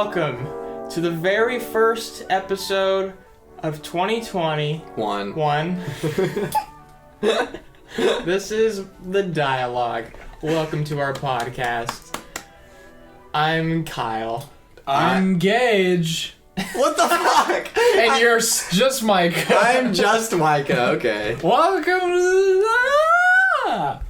welcome to the very first episode of 2021. This is The Dialogue. Welcome to our podcast. I'm Kyle. I'm Gage. What the fuck? And you're just Micah. I'm just Micah, okay. Welcome to the...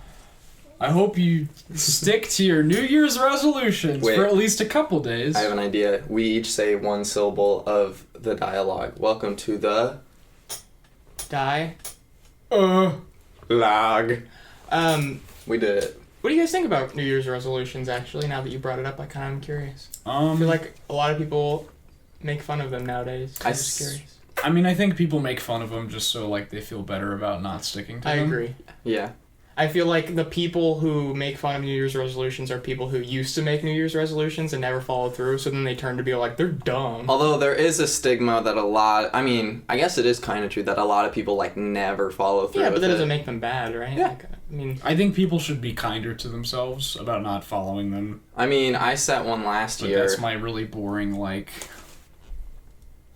I hope you stick to your New Year's resolutions for at least a couple days. I have an idea. We each say one syllable of the dialogue. Welcome to the... Log. We did it. What do you guys think about New Year's resolutions, actually, now that you brought it up? I kind of am curious. I feel like a lot of people make fun of them nowadays. I'm just curious. I mean, I think people make fun of them just so, like, they feel better about not sticking to them. I agree. Yeah. I feel like the people who make fun of New Year's resolutions are people who used to make New Year's resolutions and never followed through, so then they turn to be like, they're dumb. Although there is a stigma that I guess it is kind of true that a lot of people, like, never follow through. Yeah, but that doesn't make them bad, right? Yeah. Like, I think people should be kinder to themselves about not following them. I mean, I set one last year. That's my really boring, like...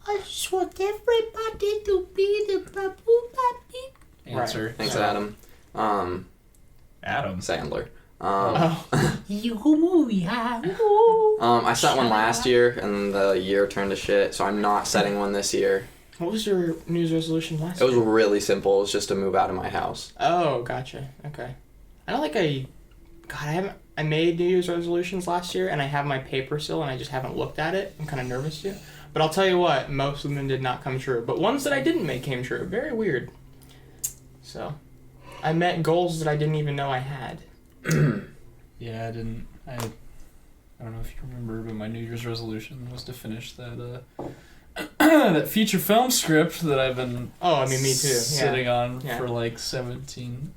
I just want everybody to be the babu baby. Answer. Right. Thanks, Adam. Adam Sandler. You movie, huh? I set one last year, and the year turned to shit, so I'm not setting one this year. What was your New Year's resolution last It was year? really simple. It was just to move out of my house. Oh, gotcha. Okay. I don't think I made New Year's resolutions last year, and I have my paper still, and I just haven't looked at it. I'm kind of nervous too. But I'll tell you what, most of them did not come true. But ones that I didn't make came true. Very weird. So, I met goals that I didn't even know I had. Yeah, I don't know if you remember, but my New Year's resolution was to finish that that feature film script that I've been Me too. sitting on Yeah. for like 17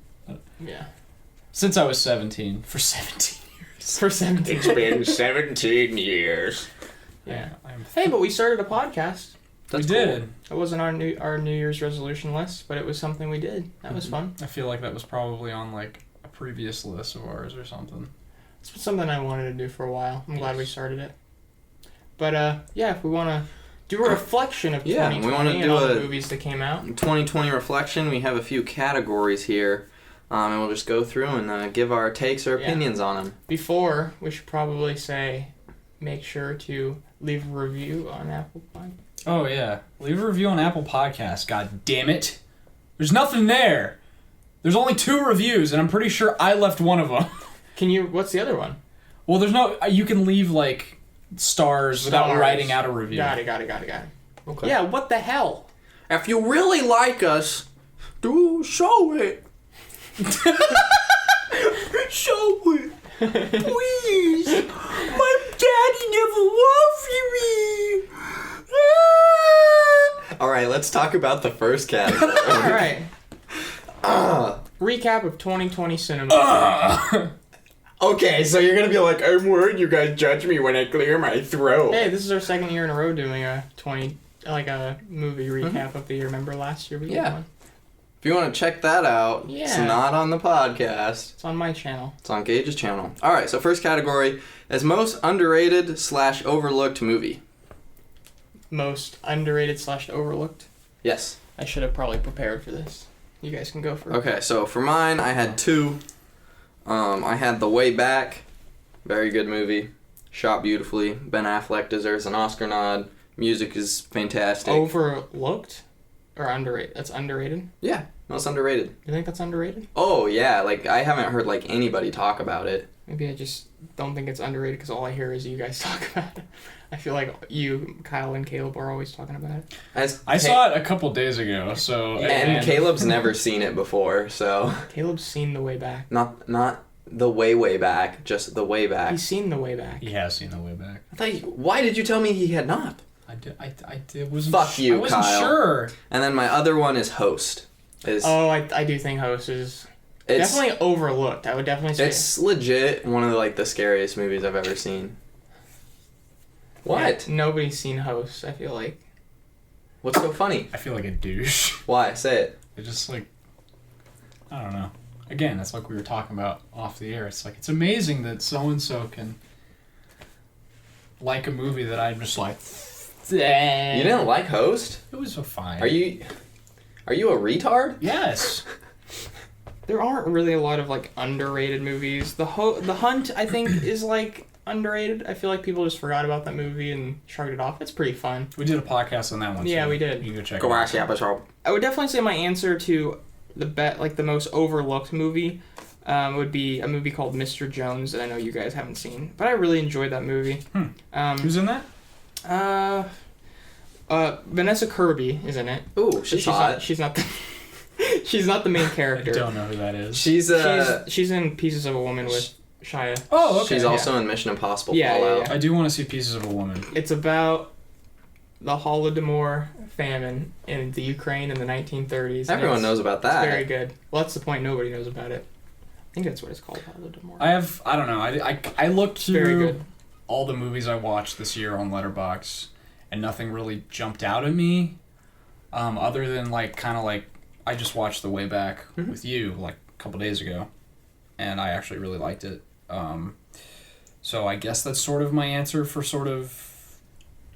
Yeah. since I was 17 for 17 years. For 17. It's been 17 years. Yeah. I'm Hey, but we started a podcast. we did. It wasn't our New Year's resolution list, but it was something we did. That was fun. I feel like that was probably on like a previous list of ours or something. It's something I wanted to do for a while. I'm glad we started it. But if we want to do a reflection of 2020 we wanna and do all the a- movies that came out. 2020 reflection, we have a few categories here, and we'll just go through and give our takes or opinions on them. Before, we should probably say, make sure to leave a review on Apple Podcast. Oh yeah, leave a review on Apple Podcasts. God damn it, there's nothing there. There's only 2 reviews, and I'm pretty sure I left one of them. What's the other one? Well, there's no. You can leave like stars without writing out a review. Got it. Okay. Yeah, what the hell? If you really like us, do show it. Show it. Please. My daddy never loved me. Alright, let's talk about the first category. Alright. Recap of 2020 cinema. Okay, so you're gonna be like, I'm worried you guys judge me when I clear my throat. Hey, this is our second year in a row doing a movie recap of the year. Remember last year we did one? If you want to check that out, it's not on the podcast. It's on my channel. It's on Gage's channel. Alright, so first category is most underrated / overlooked movie. Most underrated / overlooked? Yes. I should have probably prepared for this. You guys can go for it. Okay, so for mine, I had 2. I had The Way Back. Very good movie. Shot beautifully. Ben Affleck deserves an Oscar nod. Music is fantastic. Overlooked? Or underrated? That's underrated? Yeah, most underrated. You think that's underrated? Oh, yeah, like, I haven't heard, like, anybody talk about it. Maybe I just don't think it's underrated because all I hear is you guys talk about it. I feel like you, Kyle, and Caleb are always talking about it. I saw it a couple days ago, so... And Caleb's never seen it before, so... Caleb's seen The Way Back. Not the way back, just The Way Back. He's seen The Way Back. He has seen The Way Back. Why did you tell me he had not? I did. Wasn't Fuck you, I wasn't Kyle. sure. And then my other one is Host. I do think Host is definitely overlooked. I would definitely say it's legit one of the scariest movies I've ever seen. What? Yeah, nobody's seen Host, I feel like. What's so funny? I feel like a douche. Why? Say it. It just I don't know. Again, that's like we were talking about off the air. It's like, it's amazing that so-and-so can like a movie that I'm just like. You didn't like Host? It was so fine. Are you a retard? Yes. There aren't really a lot of like underrated movies. The Hunt, I think, is like underrated. I feel like people just forgot about that movie and shrugged it off. It's pretty fun. We did a podcast on that one. Yeah, so we did. You can go check Go it watch out. the episode. I would definitely say my answer to the most overlooked movie would be a movie called Mr. Jones that I know you guys haven't seen, but I really enjoyed that movie. Who's in that? Vanessa Kirby is in it. Ooh, she's hot. She's not the she's not the main I character. don't know who that is. She's in Pieces of a Woman with Shia. Oh, okay. She's also in Mission Impossible Yeah, Fallout. yeah. I do want to see Pieces of a Woman. It's about the Holodomor famine in the Ukraine in the 1930s. Everyone knows about that. It's very good. Well, that's the point. Nobody knows about it. I think that's what it's called, Holodomor. I don't know. I looked Very through good. all the movies I watched this year on Letterboxd, and nothing really jumped out at me, other than like kind of like I just watched The Way Back with you like a couple days ago, and I actually really liked it. So I guess that's sort of my answer for sort of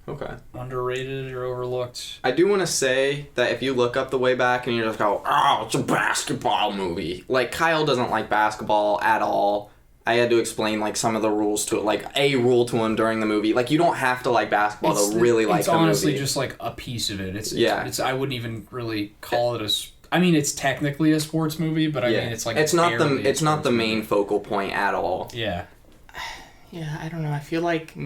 Okay. underrated or overlooked. I do want to say that if you look up The Way Back and you just go, oh, it's a basketball movie. Like, Kyle doesn't like basketball at all. I had to explain, like, some of the rules to it. Like, a rule to him during the movie. Like, you don't have to like basketball to really like the movie. It's honestly just, like, a piece of it. It's I wouldn't even really call it I mean, it's technically a sports movie, but I mean, it's, like, it's not barely a it's not the sports main movie. focal point at all. Yeah. Yeah, I don't know. I feel like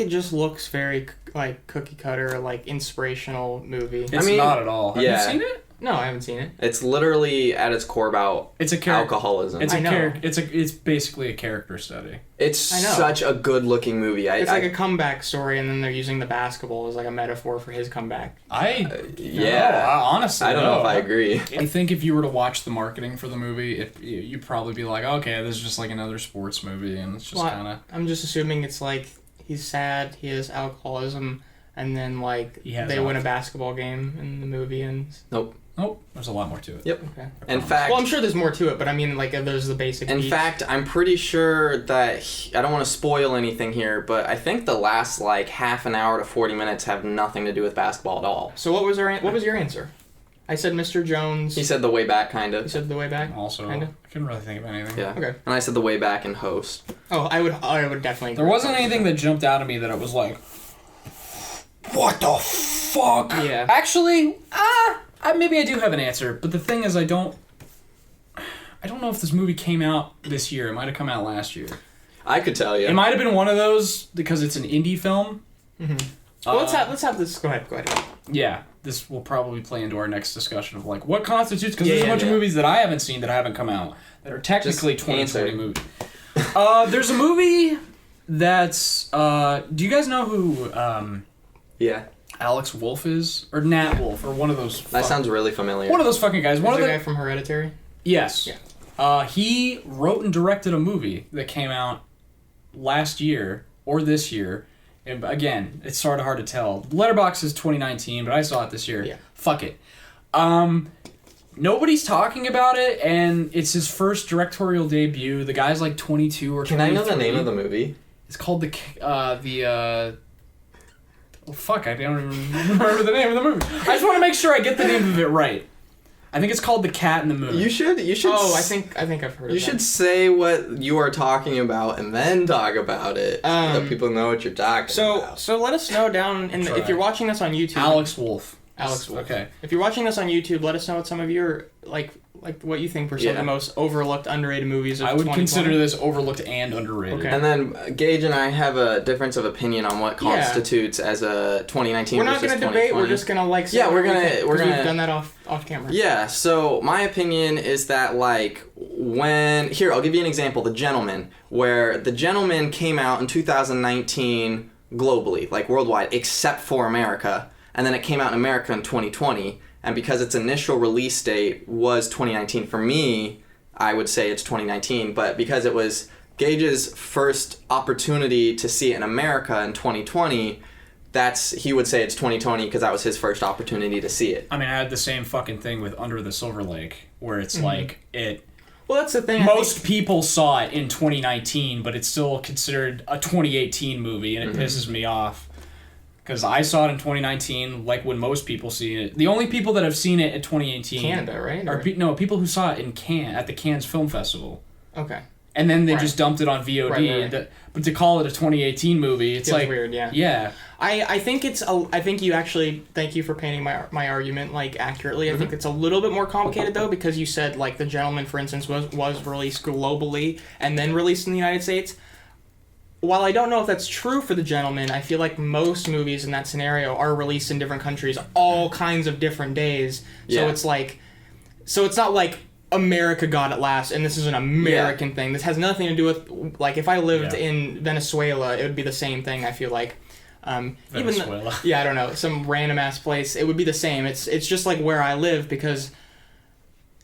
it just looks very like cookie cutter, like inspirational movie. It's not at all. Have you seen it? No, I haven't seen it. It's literally at its core about alcoholism. It's I know. It's basically a character study. It's I know. such a good looking movie. It's like a comeback story, and then they're using the basketball as like a metaphor for his comeback. Honestly, I don't know if I agree. I think if you were to watch the marketing for the movie, you'd probably be like, okay, this is just like another sports movie, and it's just kind of. I'm just assuming it's like he's sad, he has alcoholism, and then like they win a basketball game in the movie, and Nope. There's a lot more to it. Yep. Okay. In fact, well, I'm sure there's more to it, but I mean, like, there's the basic. In beats. fact, I'm pretty sure that I don't want to spoil anything here, but I think the last like half an hour to 40 minutes have nothing to do with basketball at all. So what was your answer? I said Mr. Jones. He said The Way Back, kind You of. said The Way Back. Also, Kinda? I couldn't really think of anything. Yeah. Okay. And I said The Way Back and Host. Oh, I would definitely. There wasn't anything that jumped out at me that it was like, what the fuck? Yeah. Actually, maybe I do have an answer, but the thing is, I don't know if this movie came out this year. It might have come out last year. I could tell you. It might have been one of those because it's an indie film. Mm-hmm. Well, let's have this. Go ahead. Yeah, this will probably play into our next discussion of like what constitutes, because there's a bunch of movies that I haven't seen that haven't come out that are technically 2020 movies. There's a movie that's do you guys know who Yeah. Alex Wolff is, or Nat Wolff, or one of those? That sounds really familiar. One of those fucking guys. One of the the guy from Hereditary. Yes. Yeah. He wrote and directed a movie that came out last year or this year. And again, it's sort of hard to tell. Letterboxd is 2019, but I saw it this year. Yeah. Fuck it. Nobody's talking about it, and it's his first directorial debut. The guy's like 22 or 23. Can I know the name of the movie? It's called well, fuck, I don't even remember the name of the movie. I just want to make sure I get the name of it right. I think it's called The Cat in the Moon. You should. Oh, I think I've heard. You should say what you are talking about and then talk about it, so that people know what you're talking about. So let us know down in if you're watching this on YouTube. Alex Wolff. Alex Wolff. Okay. If you're watching this on YouTube, let us know what some of your like what you think were some of the most overlooked, underrated movies of I would 2020. consider this overlooked and underrated. Okay. And then Gage and I have a difference of opinion on what constitutes as a 2019 We're not versus going to debate. 2020. We're just going to like. Yeah, we're gonna. We've done that off camera. Yeah. So my opinion is that like I'll give you an example. The Gentleman, where The Gentleman came out in 2019 globally, like worldwide, except for America, and then it came out in America in 2020. And because its initial release date was 2019, for me, I would say it's 2019. But because it was Gage's first opportunity to see it in America in 2020, he would say it's 2020 because that was his first opportunity to see it. I mean, I had the same fucking thing with Under the Silver Lake, where it's like Well, that's the thing. Most people saw it in 2019, but it's still considered a 2018 movie, and it pisses me off. Because I saw it in 2019, like when most people see it. The only people that have seen it in 2018... Canada, right? Are people who saw it in Cannes, at the Cannes Film Festival. Okay. And then they just dumped it on VOD. Right. But to call it a 2018 movie, it's Feels like... weird, yeah. Yeah. I think it's... I think you actually... Thank you for painting my argument, like, accurately. I think it's a little bit more complicated, though, because you said, like, The Gentleman, for instance, was released globally and then released in the United States. While I don't know if that's true for The Gentleman, I feel like most movies in that scenario are released in different countries all kinds of different days. Yeah. So it's like... So it's not like America got it last and this is an American thing. This has nothing to do with... Like, if I lived in Venezuela, it would be the same thing, I feel like. Venezuela. I don't know. Some random-ass place. It would be the same. It's just like where I live because,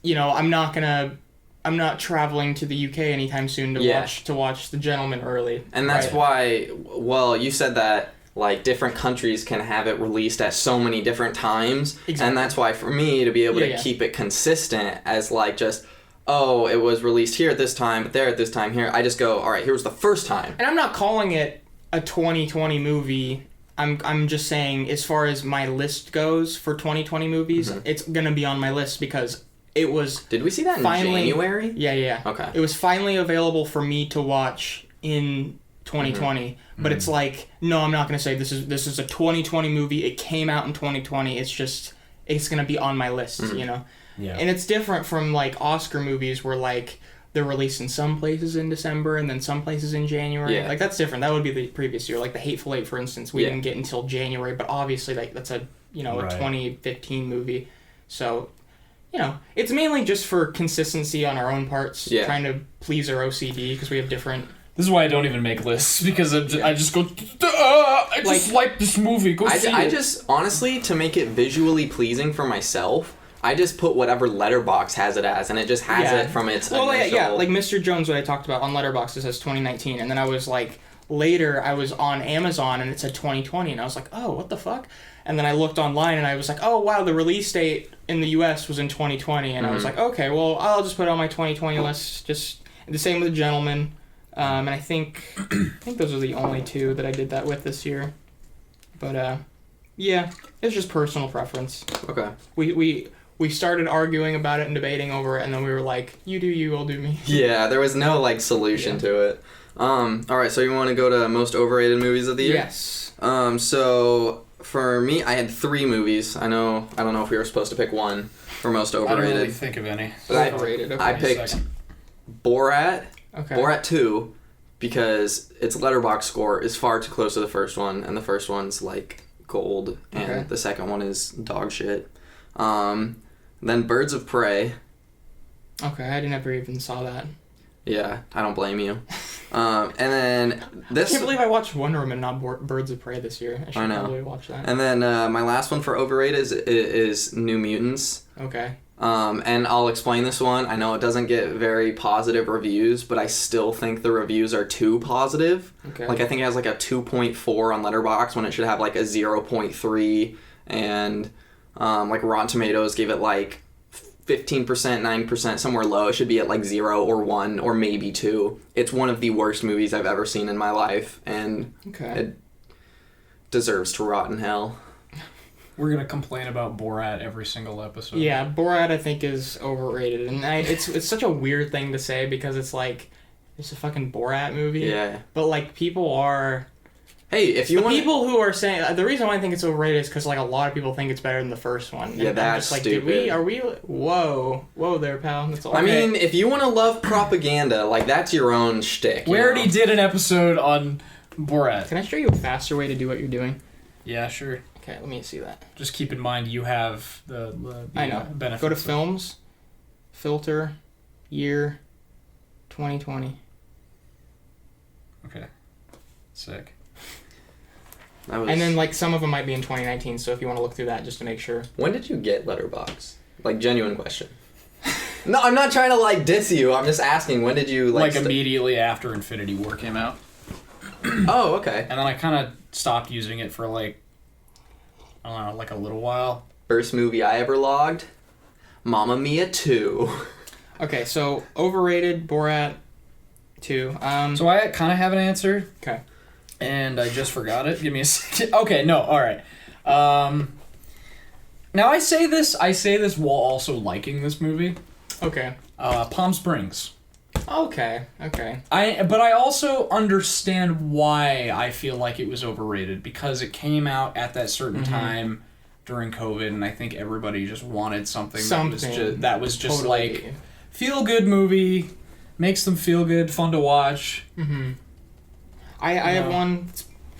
you know, I'm not traveling to the UK anytime soon to watch The Gentleman early. And that's why, well, you said that, like, different countries can have it released at so many different times. Exactly. And that's why, for me, to be able to keep it consistent as, like, just, oh, it was released here at this time, but there at this time here, I just go, all right, here was the first time. And I'm not calling it a 2020 movie. I'm just saying, as far as my list goes for 2020 movies, it's going to be on my list because... It was... Did we see that in January? Yeah. Okay. It was finally available for me to watch in 2020, but it's like, no, I'm not going to say this is a 2020 movie. It came out in 2020. It's going to be on my list, you know? Yeah. And it's different from, like, Oscar movies where, like, they're released in some places in December and then some places in January. Yeah. Like, that's different. That would be the previous year. Like, The Hateful Eight, for instance, we didn't get until January, but obviously, like, that's a 2015 movie. So... You know, it's mainly just for consistency on our own parts, trying to please our OCD because we have different... This is why I don't even make lists, because I just go, I just like this movie, go see it. I just, honestly, to make it visually pleasing for myself, I just put whatever Letterboxd has it as, and it just has it from its initial... like Mr. Jones, what I talked about on Letterboxd, it says 2019, and then I was like, later I was on Amazon and it said 2020, and I was like, oh, what the fuck? And then I looked online and I was like, oh, wow, the release date in the US was in 2020. And I was like, okay, well, I'll just put it on my 2020 list. Just the same with The Gentleman. And I think those are the only two that I did that with this year. But, yeah, it's just personal preference. Okay. We started arguing about it and debating over it, and then we were like, you do you, I'll do me. Yeah, there was no, like, solution to it. All right, so you want to go to most overrated movies of the year? Yes. So... For me, I had 3 movies. I don't know if we were supposed to pick one for most overrated. I don't really think of any. But Overrated, okay. I picked Borat. Okay. Borat 2, because its Letterboxd score is far too close to the first one, and the first one's like gold, and the second one is dog shit. Then Birds of Prey. Okay, I never even saw that. Yeah, I don't blame you. And then this... I can't believe I watched Wonder Woman, not Birds of Prey this year. I should probably watch that. And then my last one for overrated is New Mutants. Okay. And I'll explain this one. I know it doesn't get very positive reviews, but I still think the reviews are too positive. Okay. Like, I think it has like a 2.4 on Letterboxd when it should have like a 0.3. And like Rotten Tomatoes gave it like 15%, 9%, somewhere low. It should be at like 0 or 1 or maybe 2. It's one of the worst movies I've ever seen in my life, and it deserves to rot in hell. We're going to complain about Borat every single episode. Yeah, Borat I think is overrated, and it's such a weird thing to say because it's like, it's a fucking Borat movie. Yeah. But like, people are... Hey, if you want... people who are saying... The reason why I think it's overrated is because like a lot of people think it's better than the first one. Yeah, and that's I'm just like, stupid. Are we... Whoa there, pal. That's all. I mean, if you want to love propaganda, like, that's your own shtick. We already did an episode on Borat. Can I show you a faster way to do what you're doing? Yeah, sure. Okay, let me see that. Just keep in mind you have the I know. benefits. Go to Films, Filter, Year, 2020. Okay. Sick. And then, like, some of them might be in 2019, so if you want to look through that just to make sure. When did you get Letterboxd? Like, genuine question. No, I'm not trying to, like, diss you. I'm just asking, when did you, like... immediately after Infinity War came out. Oh, okay. And then I kind of stopped using it for, like, I don't know, like a little while. First movie I ever logged? Mamma Mia 2. Okay, so overrated Borat 2. So I kind of have an answer, Okay. and I just forgot it. Give me a second. Okay, no, all right. Now I say this while also liking this movie. Okay. Palm Springs. Okay. But I also understand why I feel like it was overrated, because it came out at that certain time during COVID, and I think everybody just wanted something. that was just Totally. like feel good movie, makes them feel good, fun to watch. I have one.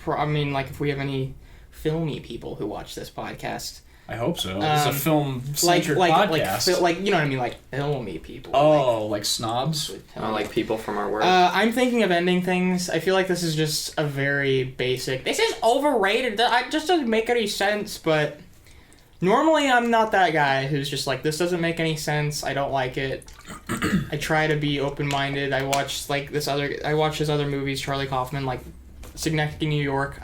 I mean, like, if we have any filmy people who watch this podcast, I hope so. It's a film like centric like podcast. like you know what I mean, like filmy people. Like snobs. Like people from our work. I'm thinking of ending things. I feel like this is just a very basic. This is overrated. That just doesn't make any sense. But normally, I'm not that guy who's just like, this doesn't make any sense. I don't like it. I try to be open minded. I watch his other movies, Charlie Kaufman, like Synecdoche, New York.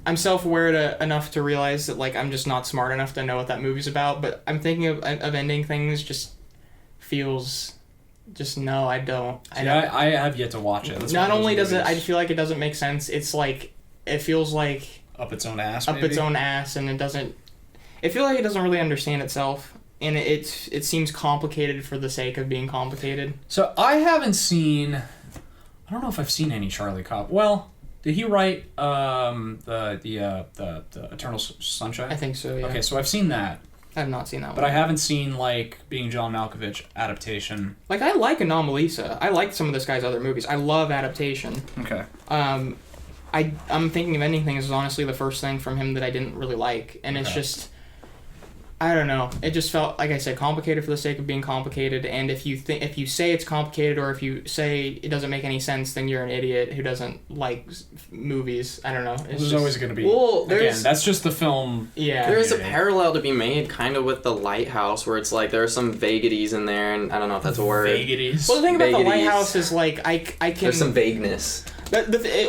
I'm self-aware enough to realize that, like, I'm just not smart enough to know what that movie's about, but I'm thinking of ending things just feels... Just, no, I don't. I have yet to watch it. That's not one of only those does it... I movies. feel like it doesn't make sense, it's like... It feels like... Up its own ass, Up maybe? its own ass, and it doesn't... I feel like it doesn't really understand itself, and it seems complicated for the sake of being complicated. So I haven't seen... I don't know if I've seen any Charlie Kaufman. Well... Did he write the Eternal Sunshine? I think so, yeah. Okay, so I've seen that, I have not seen that but one. I haven't seen like Being John Malkovich adaptation. Like, I like Anomalisa. I like some of this guy's other movies. I love Adaptation. Okay. I'm thinking of Ending Things is honestly the first thing from him that I didn't really like, and it's Okay. just... I don't know. It just felt, like I said, complicated for the sake of being complicated. And if you say it's complicated, or if you say it doesn't make any sense, then you're an idiot who doesn't like movies. I don't know. There's always going to be. Well, again, that's just the film. Yeah. There is a community. parallel to be made kind of with The Lighthouse, where it's like there are some vagaries in there, and I don't know if that's a word. Vagaries. Well, the thing about The Vagaries. Lighthouse is, like, I can... There's some vagueness.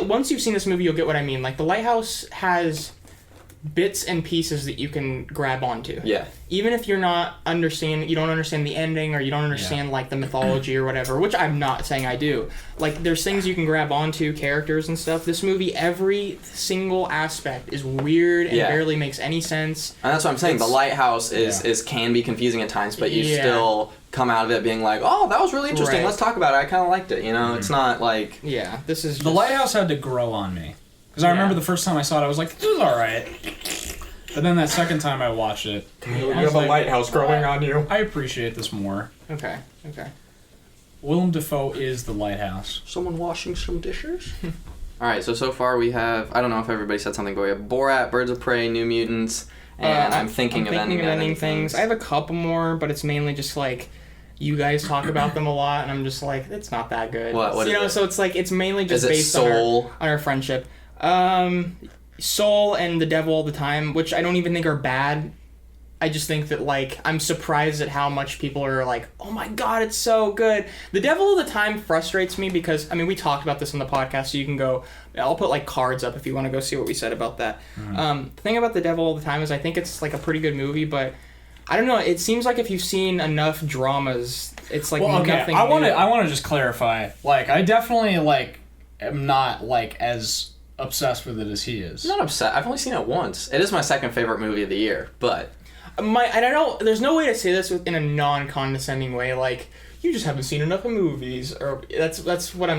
Once you've seen this movie, you'll get what I mean. Like, The Lighthouse has bits and pieces that you can grab onto. Yeah. Even if you don't understand the ending, or you don't understand like the mythology or whatever, which I'm not saying I do. Like, there's things you can grab onto, characters and stuff. This movie, every single aspect is weird and barely makes any sense. And that's what I'm saying. The Lighthouse Yeah. is can be confusing at times, but you Yeah. still come out of it being like, oh, that was really interesting. Right. Let's talk about it. I kind of liked it. You know, it's not like... Yeah, this is The just- Lighthouse had to grow on me. Because I Yeah. remember the first time I saw it, I was like, this is alright. But then that second time I watched it, You I was like, lighthouse growing on you. I appreciate this more. Okay. Willem Dafoe is the lighthouse. Someone washing some dishes? Alright, so far we have... I don't know if everybody said something, but we have Borat, Birds of Prey, New Mutants, and I'm thinking of ending things. I have a couple more, but it's mainly just like... You guys talk about them a lot, and I'm just like, it's not that good. What you is know, it? so it's like, it's mainly just Is it based Soul? on our friendship. Soul and The Devil All the Time, which I don't even think are bad. I just think that, like, I'm surprised at how much people are like, oh my god, it's so good. The Devil All the Time frustrates me because, I mean, we talked about this on the podcast, so you can go, I'll put, like, cards up if you want to go see what we said about that. The thing about The Devil All the Time is I think it's, like, a pretty good movie, but I don't know, it seems like if you've seen enough dramas, it's, like, Well, okay, nothing I want new. to just clarify. Like, I definitely, like, am not, like, as obsessed with it as he is. I'm not upset. I've only seen it once. It is my second favorite movie of the year, but... I don't know, there's no way to say this in a non-condescending way, like, you just haven't seen enough of movies, or that's not what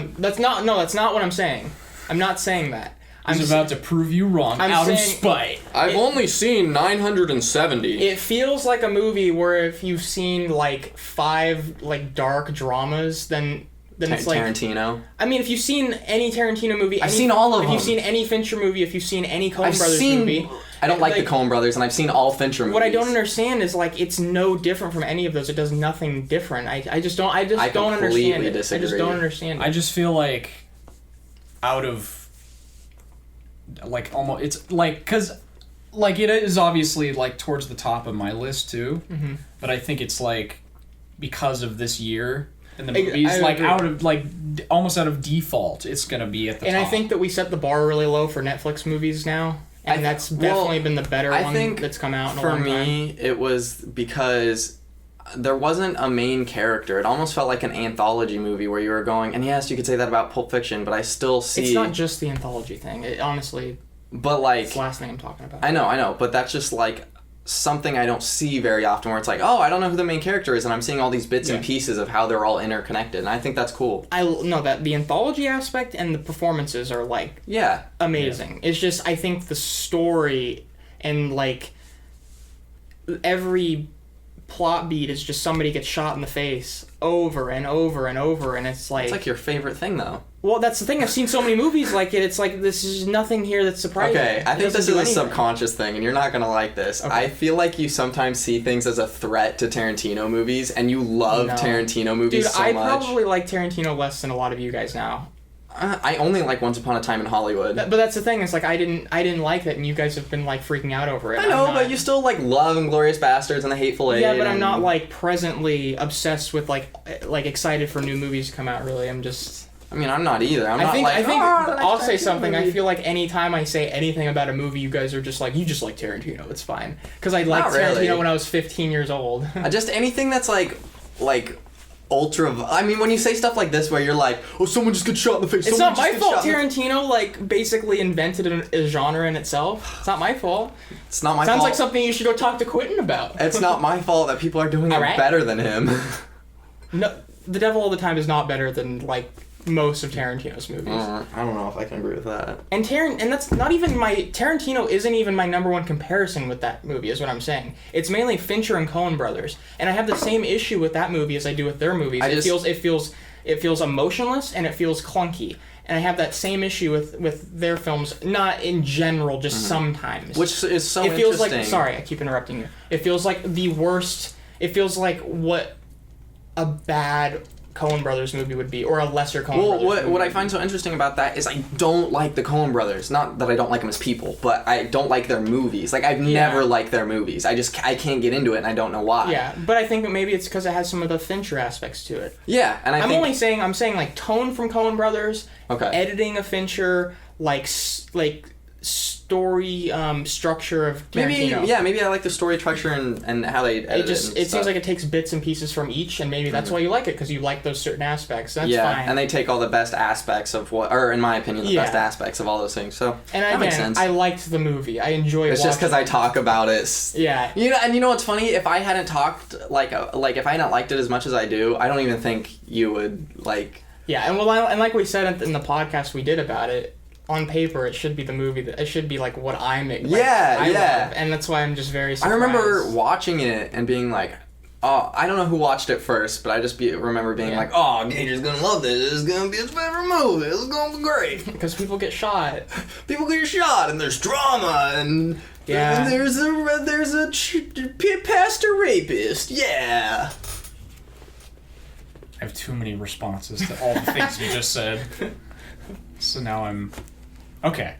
I'm saying. I'm not saying that. I'm He's about to prove you wrong I'm out of saying- spite. I've only seen 970. It feels like a movie where if you've seen, like, 5, like, dark dramas, then it's like... Tarantino. I mean, if you've seen any Tarantino movie... I've seen all of If them. you've seen any Fincher movie, if you've seen any Coen I've Brothers seen... movie... I don't like the Coen Brothers, and I've seen all Fincher movies. What I don't understand is, like, it's no different from any of those. It does nothing different. I just don't I don't understand completely it. I disagree. just don't understand it. I just feel like out of like almost it's like because like it is obviously like towards the top of my list too, but I think it's like because of this year and the movies I like agree. out of like almost out of default it's gonna be at the And top. I think that we set the bar really low for Netflix movies now, and that's definitely been the better I one think that's come out in a For long time. me, it was because there wasn't a main character. It almost felt like an anthology movie where you were going, and yes, you could say that about Pulp Fiction, but I still see... It's not just the anthology thing. It honestly... But, like... It's the last thing I'm talking about. I know, but that's just, like, something I don't see very often where it's like, oh, I don't know who the main character is, and I'm seeing all these bits and pieces of how they're all interconnected, and I think that's cool. I know that the anthology aspect and the performances are, like... Yeah. Amazing. Yeah. It's just, I think the story and, like, every plot beat is just somebody gets shot in the face over and over and over, and it's like... It's like your favorite thing, though. Well, that's the thing. I've seen so many movies like it. It's like, this is nothing here that's surprising. Okay, I think this is a subconscious thing, and you're not going to like this. Okay. I feel like you sometimes see things as a threat to Tarantino movies, and you love Tarantino movies so much. Dude, I probably like Tarantino less than a lot of you guys now. I only like Once Upon a Time in Hollywood. But that's the thing. It's like, I didn't like that, and you guys have been, like, freaking out over it. I know, but you still, like, love Inglourious Bastards and The Hateful Eight. Yeah, but I'm not, like, presently obsessed with, like excited for new movies to come out, really. I'm just... I mean, I'm not either. I think I'll say something. I feel like anytime I say anything about a movie, you guys are just like, you just like Tarantino. It's fine. Because I liked Tarantino when I was 15 years old. Just anything that's, like... ultra... I mean, when you say stuff like this where you're like, oh, someone just gets shot in the face. It's not my fault Tarantino, like, basically invented a genre in itself. It's not my fault. It's not my fault. Sounds like something you should go talk to Quentin about. It's not my fault that people are doing it better than him. No, The Devil All the Time is not better than, like, most of Tarantino's movies. I don't know if I can agree with that. And that's not even Tarantino isn't even my number one comparison with that movie, is what I'm saying. It's mainly Fincher and Coen brothers. And I have the same issue with that movie as I do with their movies. It feels emotionless and it feels clunky. And I have that same issue with their films, not in general, just sometimes. Which is so it feels interesting. like, sorry, I keep interrupting you. It feels like the worst, it feels like what a bad Coen Brothers movie would be, or a lesser Coen Brothers movie. What I find so interesting about that is I don't like the Coen Brothers. Not that I don't like them as people, but I don't like their movies. Like, I've never liked their movies. I can't get into it, and I don't know why. Yeah, but I think that maybe it's because it has some of the Fincher aspects to it. Yeah, and I'm saying like tone from Coen Brothers, editing of Fincher, like story structure of Tarantino. Maybe I like the story structure and how they edit it. It seems like it takes bits and pieces from each, and maybe that's why you like it, because you like those certain aspects. That's fine. And they take all the best aspects of in my opinion, the best aspects of all those things. So that makes sense. I liked the movie. I enjoyed. It's just because I talk about it. Yeah. You know what's funny? If I hadn't talked if I hadn't liked it as much as I do, I don't even think you would like. Yeah, and like we said in the podcast we did about it. On paper, it should be the movie it should be like what I love, and that's why I'm just very surprised. I remember watching it and being like, oh, I don't know who watched it first, but I just remember being like, oh, Gager's gonna love this. This is gonna be his favorite movie. This is gonna be great. Because people get shot. People get shot, and there's drama, and there's a pastor rapist. Yeah. I have too many responses to all the things you just said. So now I'm... Okay.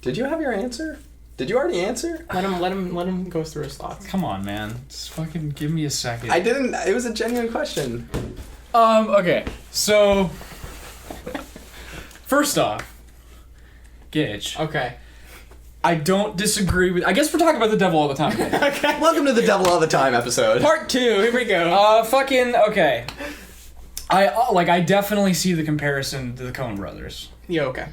Did you have your answer? Did you already answer? Let him go through his thoughts. Come on, man. Just fucking give me a second. I didn't... It was a genuine question. Okay. So... First off, Gage. Okay. I don't disagree with... I guess we're talking about the devil all the time. Okay. Welcome to the Devil All the Time episode. Part 2. Here we go. Okay. I definitely see the comparison to the Coen Brothers. Yeah, okay.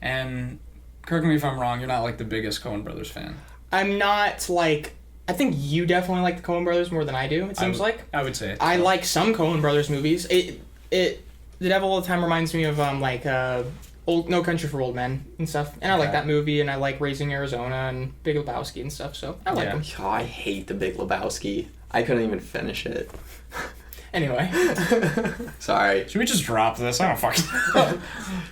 And correct me if I'm wrong, you're not like the biggest Coen Brothers fan. I'm not like... I think you definitely like the Coen Brothers more than I do, it seems like. I would say. I like some Coen Brothers movies. The Devil All the Time reminds me of No Country for Old Men and stuff. And I like that movie, and I like Raising Arizona and Big Lebowski and stuff, so I like them. Oh, I hate The Big Lebowski. I couldn't even finish it. Anyway. Sorry. Should we just drop this? I don't fucking know.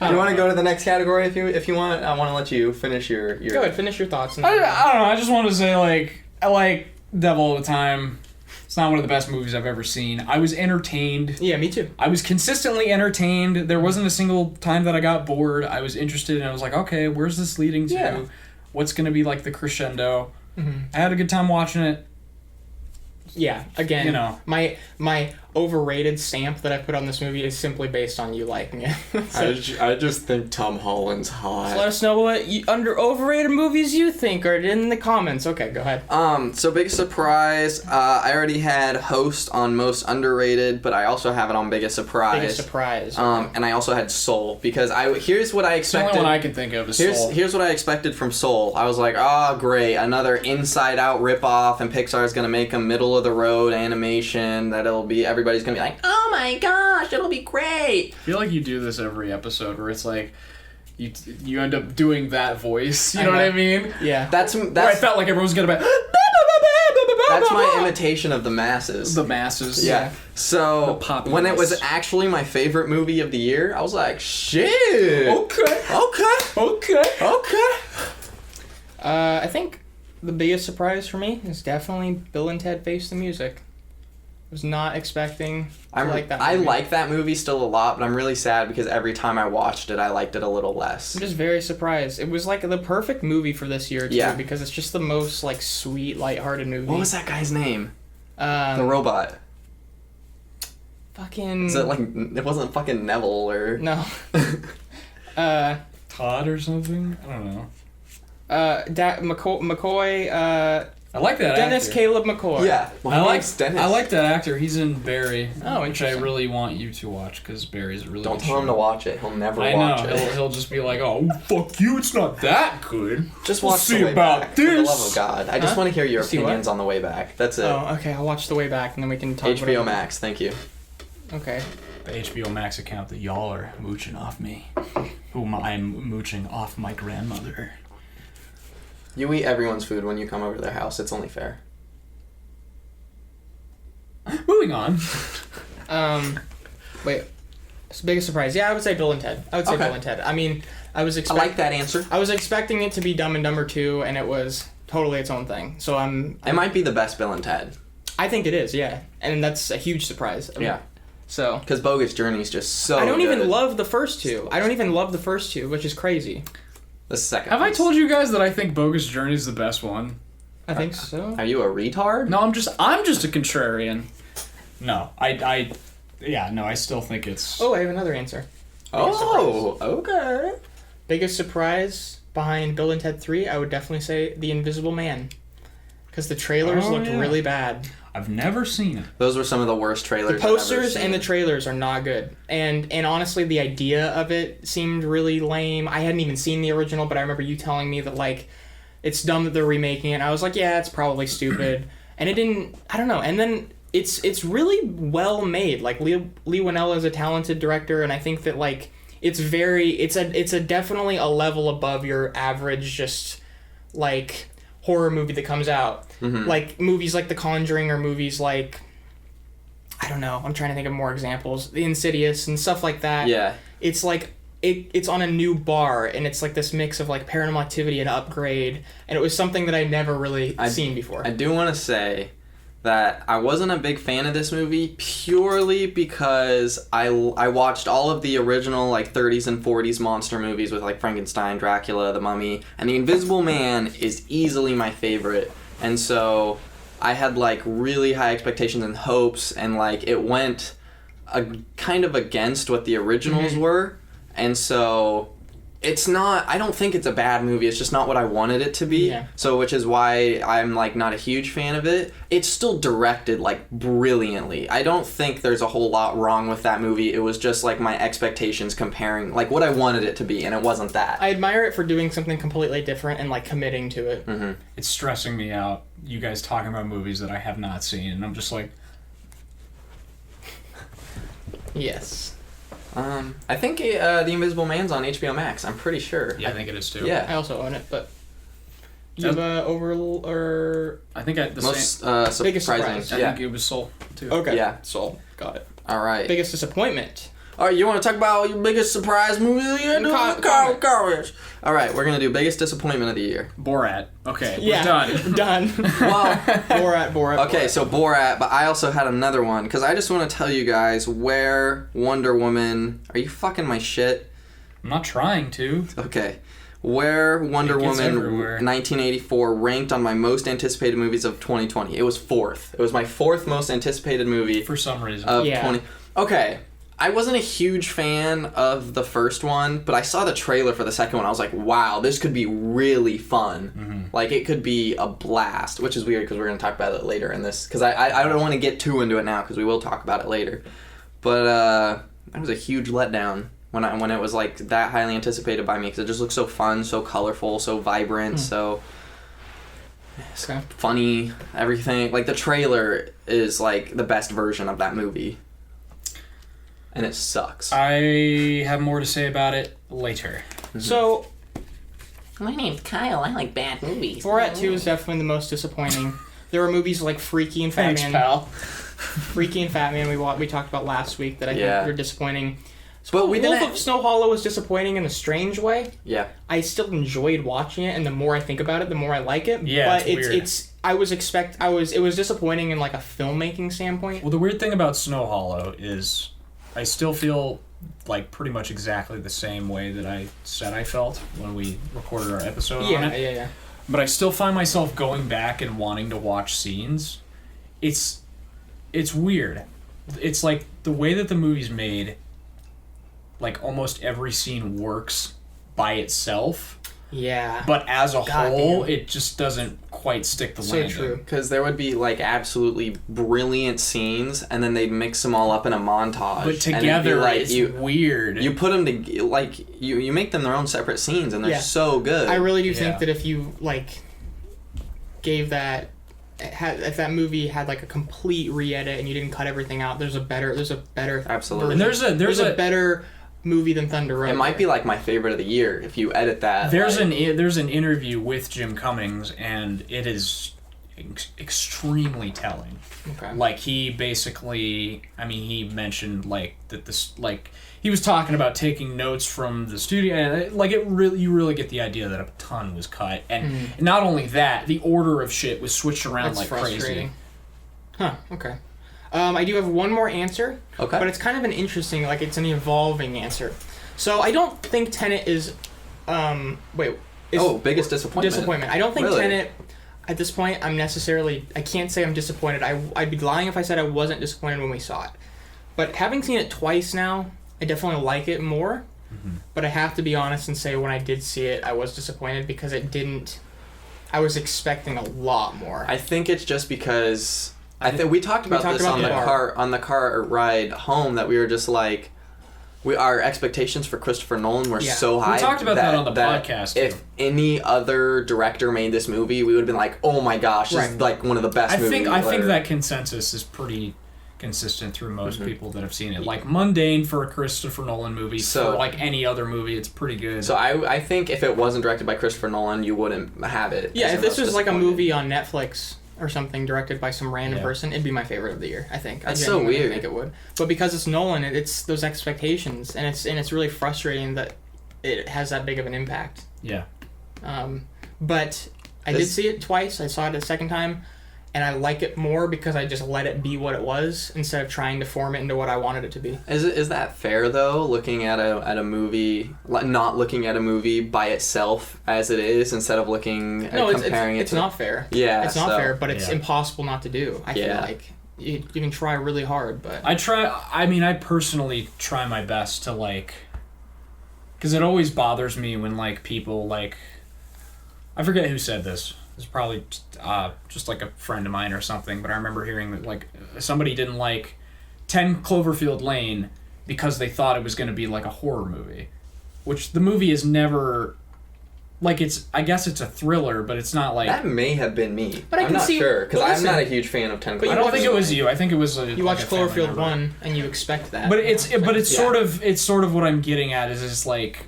You want to go to the next category if you want? I want to let you finish your... Go ahead, finish your thoughts. I don't know. I just want to say, I like Devil All the Time. It's not one of the best movies I've ever seen. I was entertained. Yeah, me too. I was consistently entertained. There wasn't a single time that I got bored. I was interested, and I was like, okay, where's this leading to? Yeah. What's going to be like the crescendo? Mm-hmm. I had a good time watching it. Yeah, again, you know, my overrated stamp that I put on this movie is simply based on you liking it. So, I just think Tom Holland's so hot. let us know what overrated movies you think are in the comments. Okay, go ahead. So biggest surprise, I already had Host on most underrated, but I also have it on biggest surprise. Biggest surprise. And I also had Soul because here's what I It's the expected. only one I can think of is Soul. Here's what I expected from Soul. I was like, great, another Inside Out ripoff, and Pixar's gonna make a middle of the road animation that everybody's gonna be like, oh my gosh, it'll be great. I feel like you do this every episode where it's like you end up doing that voice. You know what I mean? Yeah. That's Where I felt like everyone's gonna be. that's my imitation of the masses. The masses. Yeah. So The when it was populace. actually my favorite movie of the year, I was like, shit. Okay. Okay. I think the biggest surprise for me is definitely Bill and Ted Face the Music. Was not expecting to like that movie. I like that movie still a lot, but I'm really sad because every time I watched it, I liked it a little less. I'm just very surprised. It was like the perfect movie for this year too, Yeah. because it's just the most like sweet, lighthearted movie. What was that guy's name? The The robot. fucking Is it like it wasn't fucking Neville or no. Todd or something. I don't know. McCoy. I like that Dennis actor. Caleb McCoy. Yeah, my name's Dennis. I like that actor. He's in Barry, Oh, which I interesting. really want you to watch because Barry's a really Don't good tell him show. to watch it. He'll never I watch know. it. He'll just be like, "Oh, fuck you! It's not that good." Just We'll watch see the way about back. For the this. love of God, I just Huh? want to hear your See what? opinions on the way back. That's it. Oh, okay. I'll watch The Way Back and then we can talk. HBO whatever. Max. Thank you. Okay. The HBO Max account that y'all are mooching off me, whom I'm mooching off my grandmother. You eat everyone's food when you come over to their house. It's only fair. Moving on. Wait. Biggest surprise? Yeah, I would say Bill and Ted. I would say Okay. Bill and Ted. I mean, I was I expecting. like that answer. I was expecting it to be Dumb and Dumber 2, and it was totally its own thing. So It might be the best Bill and Ted. I think it is, yeah, and that's a huge surprise. I mean, Yeah. So Because Bogus Journey is just so I don't good. even love the first two. I don't even love the first two, which is crazy. the second. Have I one's- told you guys that I think Bogus Journey is the best one? I think so. Are you a retard? No, I'm just a contrarian. No, I still think it's. Oh, I have another answer. Oh, okay. Biggest surprise behind Bill and Ted 3, I would definitely say The Invisible Man. Because the trailers Oh, looked yeah. really bad. I've never seen it. Those were some of the worst The trailers. I've ever posters seen. and the trailers are not good. And honestly, the idea of it seemed really lame. I hadn't even seen the original, but I remember you telling me that, like, it's dumb that they're remaking it. And I was like, yeah, it's probably stupid. And it didn't, I don't know. And then it's really well made. Like, Lee Winnell is a talented director, and I think that, like, it's a definitely a level above your average just, like, horror movie that comes out. Mhm. Like movies like The Conjuring or movies like, I don't know, I'm trying to think of more examples, The Insidious and stuff like that. Yeah. It's like it's on a new bar, and it's like this mix of like Paranormal Activity and Upgrade, and it was something that I'd never really seen before. I do want to say that I wasn't a big fan of this movie purely because I watched all of the original like 30s and 40s monster movies with like Frankenstein, Dracula, The Mummy, and The Invisible Man is easily my favorite. And so I had like really high expectations and hopes, and like it went kind of against what the originals were. And so it's not, I don't think it's a bad movie. It's just not what I wanted it to be. Yeah. So which is why I'm like not a huge fan of it. It's still directed like brilliantly. I don't think there's a whole lot wrong with that movie. It was just like my expectations comparing like what I wanted it to be, and it wasn't that. I admire it for doing something completely different and like committing to it. Mm-hmm. It's stressing me out. You guys talking about movies that I have not seen, and I'm just like, Yes. I think The Invisible Man's on HBO Max. I'm pretty sure. yeah, I think it is too. Yeah. I also own it, but you have or I think the Most same. Biggest surprising. surprise. I Yeah. think it was Soul too. okay. Yeah. Soul. Got it. All right. Biggest disappointment. All right, you want to talk about your biggest surprise movie of the year? Comment. All right, we're going to do biggest disappointment of the year. Borat. Okay, Yeah. we're done. Done. Well, Borat. okay, so Borat, but I also had another one, because I just want to tell you guys where Wonder Woman... Are you fucking my shit? I'm not trying to. Okay. where Wonder It gets Woman everywhere. 1984 ranked on my most anticipated movies of 2020. It was fourth. It was my fourth most anticipated movie For some reason. of Yeah. 20. Okay, I wasn't a huge fan of the first one, but I saw the trailer for the second one. I was like, wow, this could be really fun. Like, it could be a blast, which is weird because we're going to talk about it later in this. Because I don't want to get too into it now because we will talk about it later. But that was a huge letdown when it was like that highly anticipated by me because it just looked so fun, so colorful, so vibrant, so Okay. funny, everything. Like, the trailer is like the best version of that movie. And it sucks. I have more to say about it later. So My name's Kyle. I like bad movies. Borat 2 is definitely the most disappointing. There were movies like Freaky and Fat Man. pal. Freaky and Fat Man we talked about last week that I Yeah. think are disappointing. But we Wolf didn't. of Snow Hollow was disappointing in a strange way. Yeah. I still enjoyed watching it, and the more I think about it, the more I like it. Yeah, but it's weird. it was disappointing in like a filmmaking standpoint. Well, the weird thing about Snow Hollow is I still feel like pretty much exactly the same way that I said I felt when we recorded our episode on it. Yeah. But I still find myself going back and wanting to watch scenes. It's weird. It's like the way that the movie's made, like almost every scene works by itself, Yeah. but as a God whole, damn. it just doesn't quite stick the So landing. true. Because there would be like absolutely brilliant scenes, and then they'd mix them all up in a montage. But and it'd be together, like it's you weird. you put them to like you make them their own separate scenes, and they're Yeah. so good. I really do Yeah. think that if you like gave that if that movie had like a complete re-edit and you didn't cut everything out, there's a better Absolutely. version. And there's a better movie than Thunder Road. It might be like my favorite of the year if you edit that. There's like, there's an interview with Jim Cummings, and it is extremely telling. Okay. Like, he basically, I mean, he mentioned like that this, like, he was talking about taking notes from the studio, and like you really get the idea that a ton was cut, and not only that, the order of shit was switched around That's like frustrating. Huh. Okay. I do have one more answer. Okay. But it's kind of an interesting, like it's an evolving answer. So I don't think Tenet is, biggest disappointment. disappointment. I don't think Really? Tenet, at this point, I can't say I'm disappointed. I'd be lying if I said I wasn't disappointed when we saw it. But having seen it twice now, I definitely like it more. But I have to be honest and say when I did see it, I was disappointed because it didn't, I was expecting a lot more. I think it's just because I think we talked about talked this about on the the car ride home that we were just like our expectations for Christopher Nolan were Yeah. so high. talked about that on the podcast, If too. any other director made this movie, we would have been like, "Oh my gosh, this is Right. like one of the best movies." I think ever. that consensus is pretty consistent through most people that have seen it. Like, mundane for a Christopher Nolan movie, So- for like any other movie, it's pretty good. So I think if it wasn't directed by Christopher Nolan, you wouldn't have it. Yeah, as if your this most was like a disappointed. movie on Netflix or something directed by some random Yeah. person, it'd be my favorite of the year. I think. That's I so genuinely weird. think it would, but because it's Nolan, it's those expectations, and it's really frustrating that it has that big of an impact. yeah. But I did see it twice. I saw it a second time, and I like it more because I just let it be what it was instead of trying to form it into what I wanted it to be. Is that fair though? Looking at a movie, not looking at a movie by itself as it is, instead of looking at comparing it's it to. not fair. Yeah, it's not so- fair, but it's Yeah. impossible not to do. I feel Yeah. like you can try really hard, but I personally try my best to, like, because it always bothers me when, like, people, like, I forget who said this. It's probably just like a friend of mine or something, but I remember hearing that, like, somebody didn't like 10 Cloverfield Lane because they thought it was going to be like a horror movie, which the movie is never, like, I guess it's a thriller, but it's not like, That may have been me. But I I'm can not see- sure because but I'm listen, not a huge fan of 10 but I you don't watch- think it was you. I think it was you watch like a family Cloverfield member. 1 and you expect that. But it's Yeah. sort of what I'm getting at is like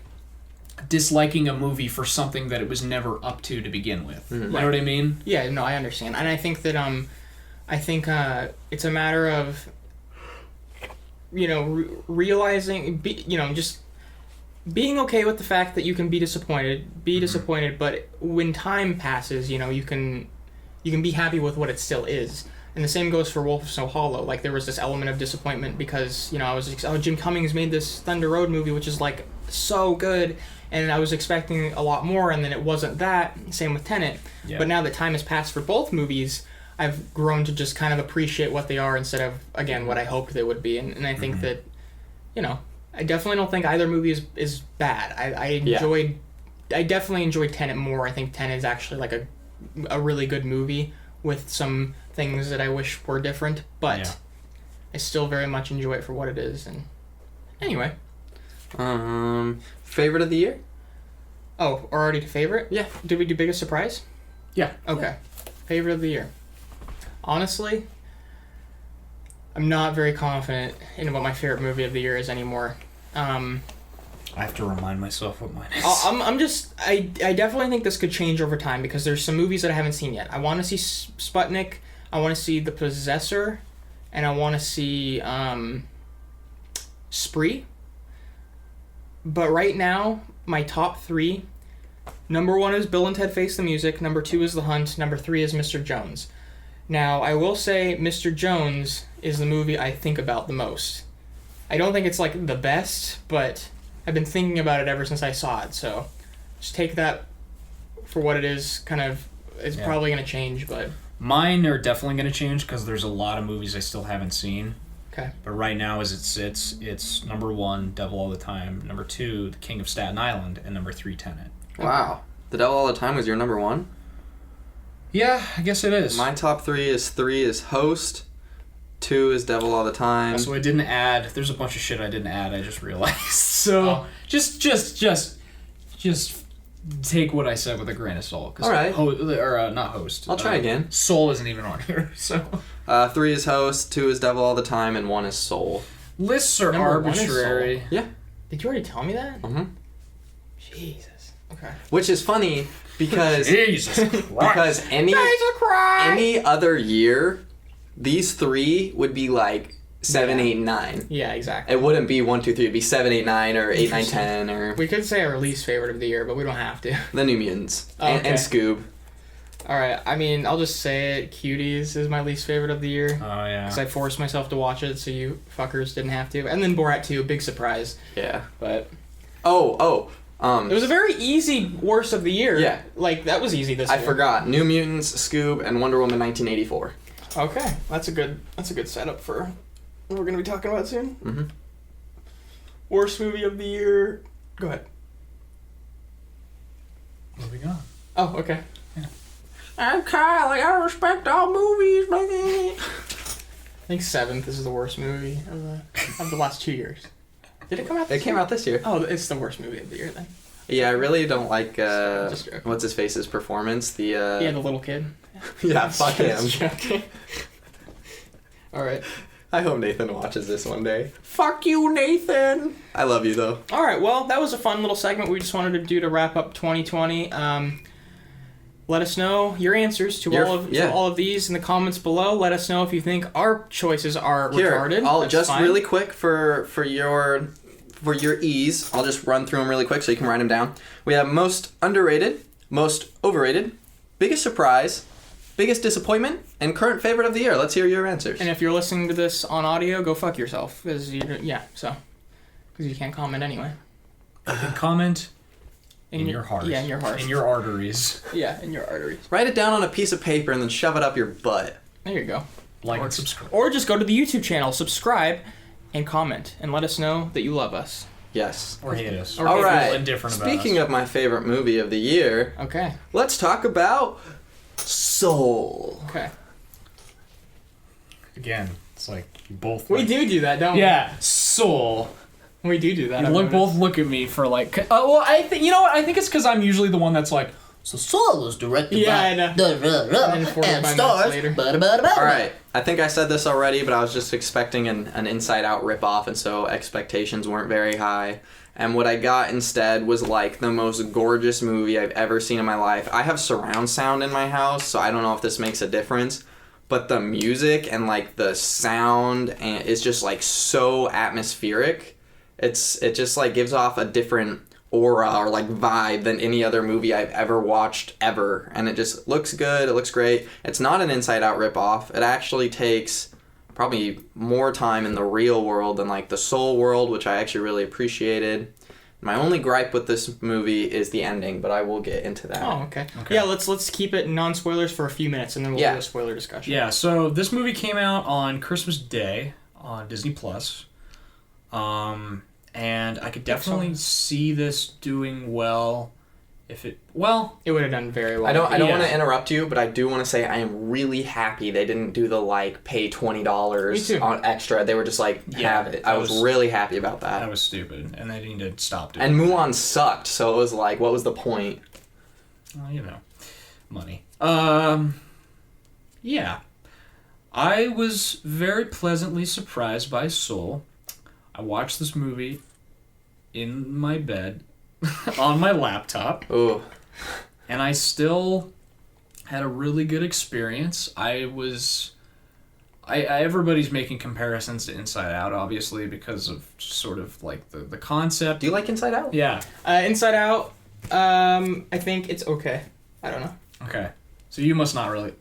disliking a movie for something that it was never up to begin with. You know what I mean? Yeah, no, I understand, and I think that it's a matter of realizing, just being okay with the fact that you can be disappointed, but when time passes, you can be happy with what it still is. And the same goes for Wolf of Snow Hollow. Like, there was this element of disappointment because, I was like, Jim Cummings made this Thunder Road movie, which is like so good. and I was expecting a lot more, and then it wasn't that. Same with Tenet. Yeah. But now that time has passed for both movies, I've grown to just kind of appreciate what they are instead of, again, what I hoped they would be. And I think that, I definitely don't think either movie is bad. I definitely enjoyed Tenet more. I think Tenet is actually like a really good movie with some things that I wish were different, but I still very much enjoy it for what it is. And anyway. Favorite of the year? Oh, already to favorite? Yeah. Did we do biggest surprise? Yeah. Okay. Favorite of the year. Honestly, I'm not very confident in what my favorite movie of the year is anymore. I have to remind myself what mine is. I definitely think this could change over time because there's some movies that I haven't seen yet. I want to see Sputnik, I want to see The Possessor, and I want to see Spree. But right now, my top 3, number 1 is Bill and Ted Face the Music, number 2 is The Hunt, number 3 is Mr. Jones. Now, I will say Mr. Jones is the movie I think about the most. I don't think it's like the best, but I've been thinking about it ever since I saw it, so just take that for what it is. Kind of, it's probably going to change, but... Mine are definitely going to change because there's a lot of movies I still haven't seen. Okay. But right now, as it sits, it's number 1, Devil All the Time, number 2, The King of Staten Island, and number 3, Tenet. Wow. The Devil All the Time was your number 1? Yeah, I guess it is. My top 3 is Host, 2 is Devil All the Time. So I didn't add. There's a bunch of shit I didn't add. I just realized. So just take what I said with a grain of salt. All right. Not Host. I'll try again. Soul isn't even on here. So 3 is Host, 2 is Devil All the Time, and 1 is Soul. lists are Number 1 is arbitrary. Soul. Yeah. Did you already tell me that? Mm-hmm. Jesus. Okay. Which is funny because Jesus Christ. any other year, these 3 would be like 7, 8, 9. Yeah, exactly. It wouldn't be 1, 2, 3. It'd be 7, 8, 9, or 8, 9, 10, or We could say our least favorite of the year, but we don't have to. the New Mutants Oh, okay. and Scoob. All right. I mean, I'll just say it. Cuties is my least favorite of the year. Oh yeah. Because I forced myself to watch it, so you fuckers didn't have to. And then Borat 2, big surprise. Yeah. But It it was a very easy worst of the year. Yeah. Like, that was easy this I year. forgot. New Mutants, Scoob, and Wonder Woman 1984. Okay. That's a good setup for what we're going to be talking about soon. Mm-hmm. Worst movie of the year. Go ahead. Moving on. Oh, okay. Yeah. I'm Kyle. I respect all movies, baby. I think Seventh is the worst movie of the last 2 years. Did it come out this It came year? out this year. Oh, it's the worst movie of the year then. Yeah, I really don't like Just joking. what's his face's performance. The Yeah, the little kid. yeah, fuck him. Just joking. All right. I hope Nathan watches this one day. Fuck you, Nathan. I love you though. All right. Well, that was a fun little segment we just wanted to do to wrap up 2020. Let us know your answers to all of these in the comments below. Let us know if you think our choices are retarded. I'll That's just fine. really quick for your ease. I'll just run through them really quick so you can write them down. We have most underrated, most overrated, biggest surprise, biggest disappointment, and current favorite of the year. Let's hear your answers. And if you're listening to this on audio, go fuck yourself. Because you can't comment anyway. You can comment in your heart. Yeah, in your heart. In your arteries. Yeah, in your arteries. Write it down on a piece of paper and then shove it up your butt. There you go. Like and subscribe. Or just go to the YouTube channel, subscribe, and comment, and let us know that you love us. Yes. Or hate us. Or All feel right. indifferent about Speaking us. of my favorite movie of the year, Okay. let's talk about Soul. Okay. Again, it's like you both. We do that, don't we? Yeah, Soul. We do that. You I've both look at me for like. I think you know what? I think it's because I'm usually the one that's like. So Soul was directed Yeah, by I know. and 45 minutes stars. later. All right. I think I said this already, but I was just expecting an Inside Out ripoff, and so expectations weren't very high. And what I got instead was like the most gorgeous movie I've ever seen in my life. I have surround sound in my house, so I don't know if this makes a difference, but the music and like the sound and is just like so atmospheric. It just like gives off a different aura or like vibe than any other movie I've ever watched ever, and it just looks good. It looks great. It's not an Inside Out ripoff. It actually takes probably more time in the real world than like the Soul world, which I actually really appreciated. My only gripe with this movie is the ending, but I will get into that. Oh, okay. Yeah, let's keep it non-spoilers for a few minutes, and then we'll do a spoiler discussion. Yeah, so this movie came out on Christmas Day on Disney Plus. And I could definitely see this doing well if it... Well... It would have done very well. I don't want to interrupt you, but I do want to say I am really happy they didn't do the, like, pay $20 on extra. They were just like, have it. I was really happy about that. That was stupid, and they need to stop doing And Mulan sucked, so it was like, what was the point? Well, you know, money. Yeah. I was very pleasantly surprised by Soul. I watched this movie in my bed on my laptop. Ooh. And I still had a really good experience. Everybody's making comparisons to Inside Out, obviously, because of sort of like the concept. Do you like Inside Out? Yeah. Inside Out, I think it's okay. I don't know. Okay. So you must not like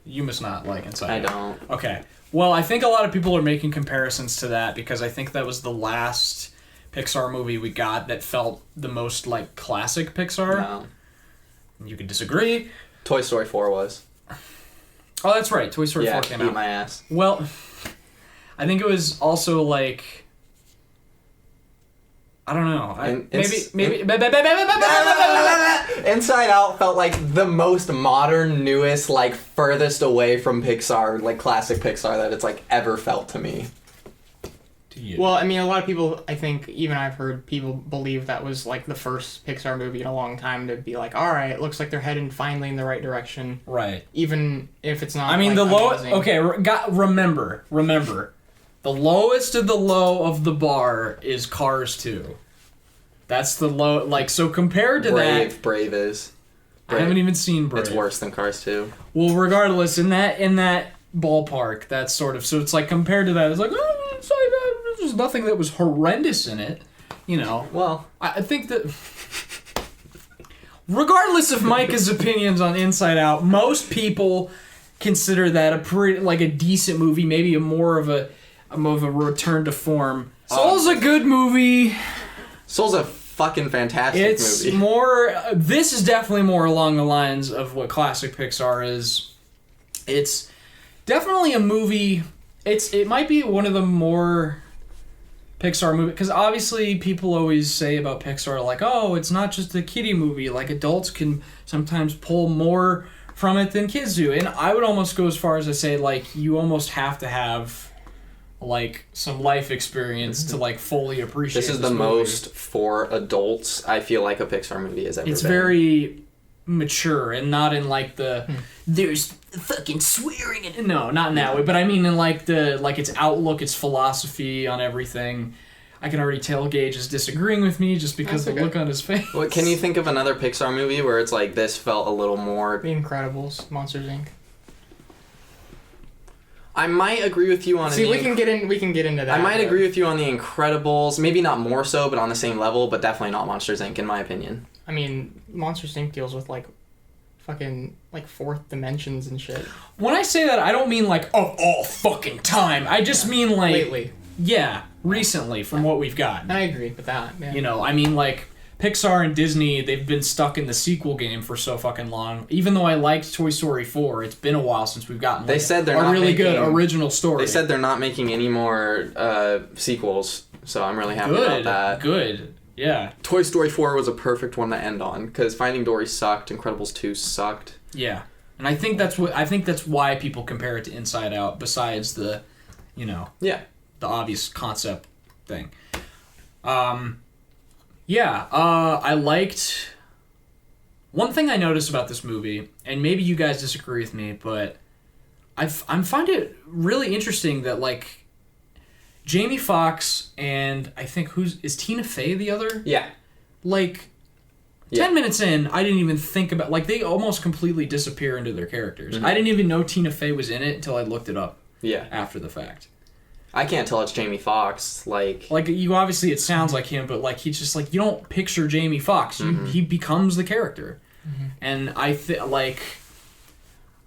Inside Out. I don't. Okay. Well, I think a lot of people are making comparisons to that because I think that was the last Pixar movie we got that felt the most like classic Pixar. No. You could disagree. Toy Story 4 was. Oh, that's right. Toy Story 4 came out. Yeah, eat my ass. Well, I think it was also like... I don't know. Maybe. Inside Out felt like the most modern, newest, like furthest away from Pixar, like classic Pixar that it's like ever felt to me. Well, I mean, a lot of people, I think, even I've heard people believe that was like the first Pixar movie in a long time to be like, all right, it looks like they're heading finally in the right direction. Right. Even if it's not. I mean, like, the low. amazing. Okay, remember. The lowest of the low of the bar is Cars 2. That's the low. Like, so compared to Brave is. I haven't even seen Brave. It's worse than Cars 2. Well, regardless, in that ballpark, that's sort of, so it's like compared to that, it's like, there's nothing that was horrendous in it, you know. Well, I think that regardless of Micah's opinions on Inside Out, most people consider that a decent movie, maybe more of a return to form. Soul's a good movie. Soul's a fucking fantastic movie. It's more. This is definitely more along the lines of what classic Pixar is. It's definitely a movie. It might be one of the more Pixar movies, because obviously people always say about Pixar like, oh, it's not just a kiddie movie. Like adults can sometimes pull more from it than kids do, and I would almost go as far as to say like you almost have to have like some life experience to like fully appreciate this is the movie. most for adults I feel like a Pixar movie has ever been. It's very mature and not in like the There's fucking swearing in it. no, not in that way, but I mean in like the like its outlook, its philosophy on everything. I can already tell Gage is disagreeing with me just because of the look on his face. What can you think of another Pixar movie where it's like this felt a little more? The Incredibles, Monsters Inc. I might agree with you on. See, we can get into that. I might agree with you on The Incredibles. Maybe not more so, but on the same level. But definitely not Monsters Inc. in my opinion. I mean, Monsters Inc. deals with like fucking like fourth dimensions and shit. When I say that, I don't mean like of all fucking time. I just mean like Lately. Yeah, recently from what we've got. And I agree with that. Yeah. You know, I mean like Pixar and Disney, they've been stuck in the sequel game for so fucking long. Even though I liked Toy Story 4, it's been a while since we've gotten They said they're not really good making- original story. They said they're not making any more sequels, so I'm really happy about that. Good. Yeah. Toy Story 4 was a perfect one to end on because Finding Dory sucked, Incredibles 2 sucked. Yeah. And I think that's why people compare it to Inside Out, besides the, you know, Yeah. the obvious concept thing. I liked... One thing I noticed about this movie, and maybe you guys disagree with me, but I find it really interesting that, like, Jamie Foxx and I think is Tina Fey the other? Yeah. Like, 10 minutes in, I didn't even think about... Like, they almost completely disappear into their characters. Mm-hmm. I didn't even know Tina Fey was in it until I looked it up after the fact. I can't tell it's Jamie Foxx. Like you obviously it sounds like him, but like he's just like you don't picture Jamie Foxx. He becomes the character, and I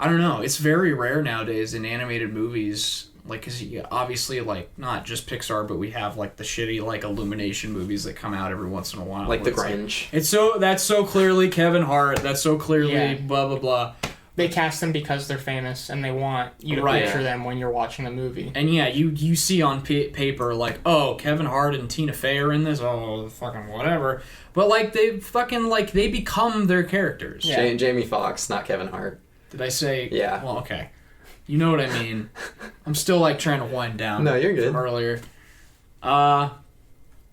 don't know. It's very rare nowadays in animated movies like, cause obviously, like, not just Pixar, but we have like the shitty like Illumination movies that come out every once in a while, Like the where Grinch. that's so clearly Kevin Hart. That's so clearly Yeah. blah blah blah. They cast them because they're famous, and they want you to Right. picture them when you're watching the movie. And yeah, you see on paper like, oh, Kevin Hart and Tina Fey are in this. Oh, fucking whatever. But like they fucking like they become their characters. Yeah. Jamie Foxx, not Kevin Hart. Did I say? Yeah. Well, okay. You know what I mean. I'm still like trying to wind down. No, you're good. From earlier. Yeah,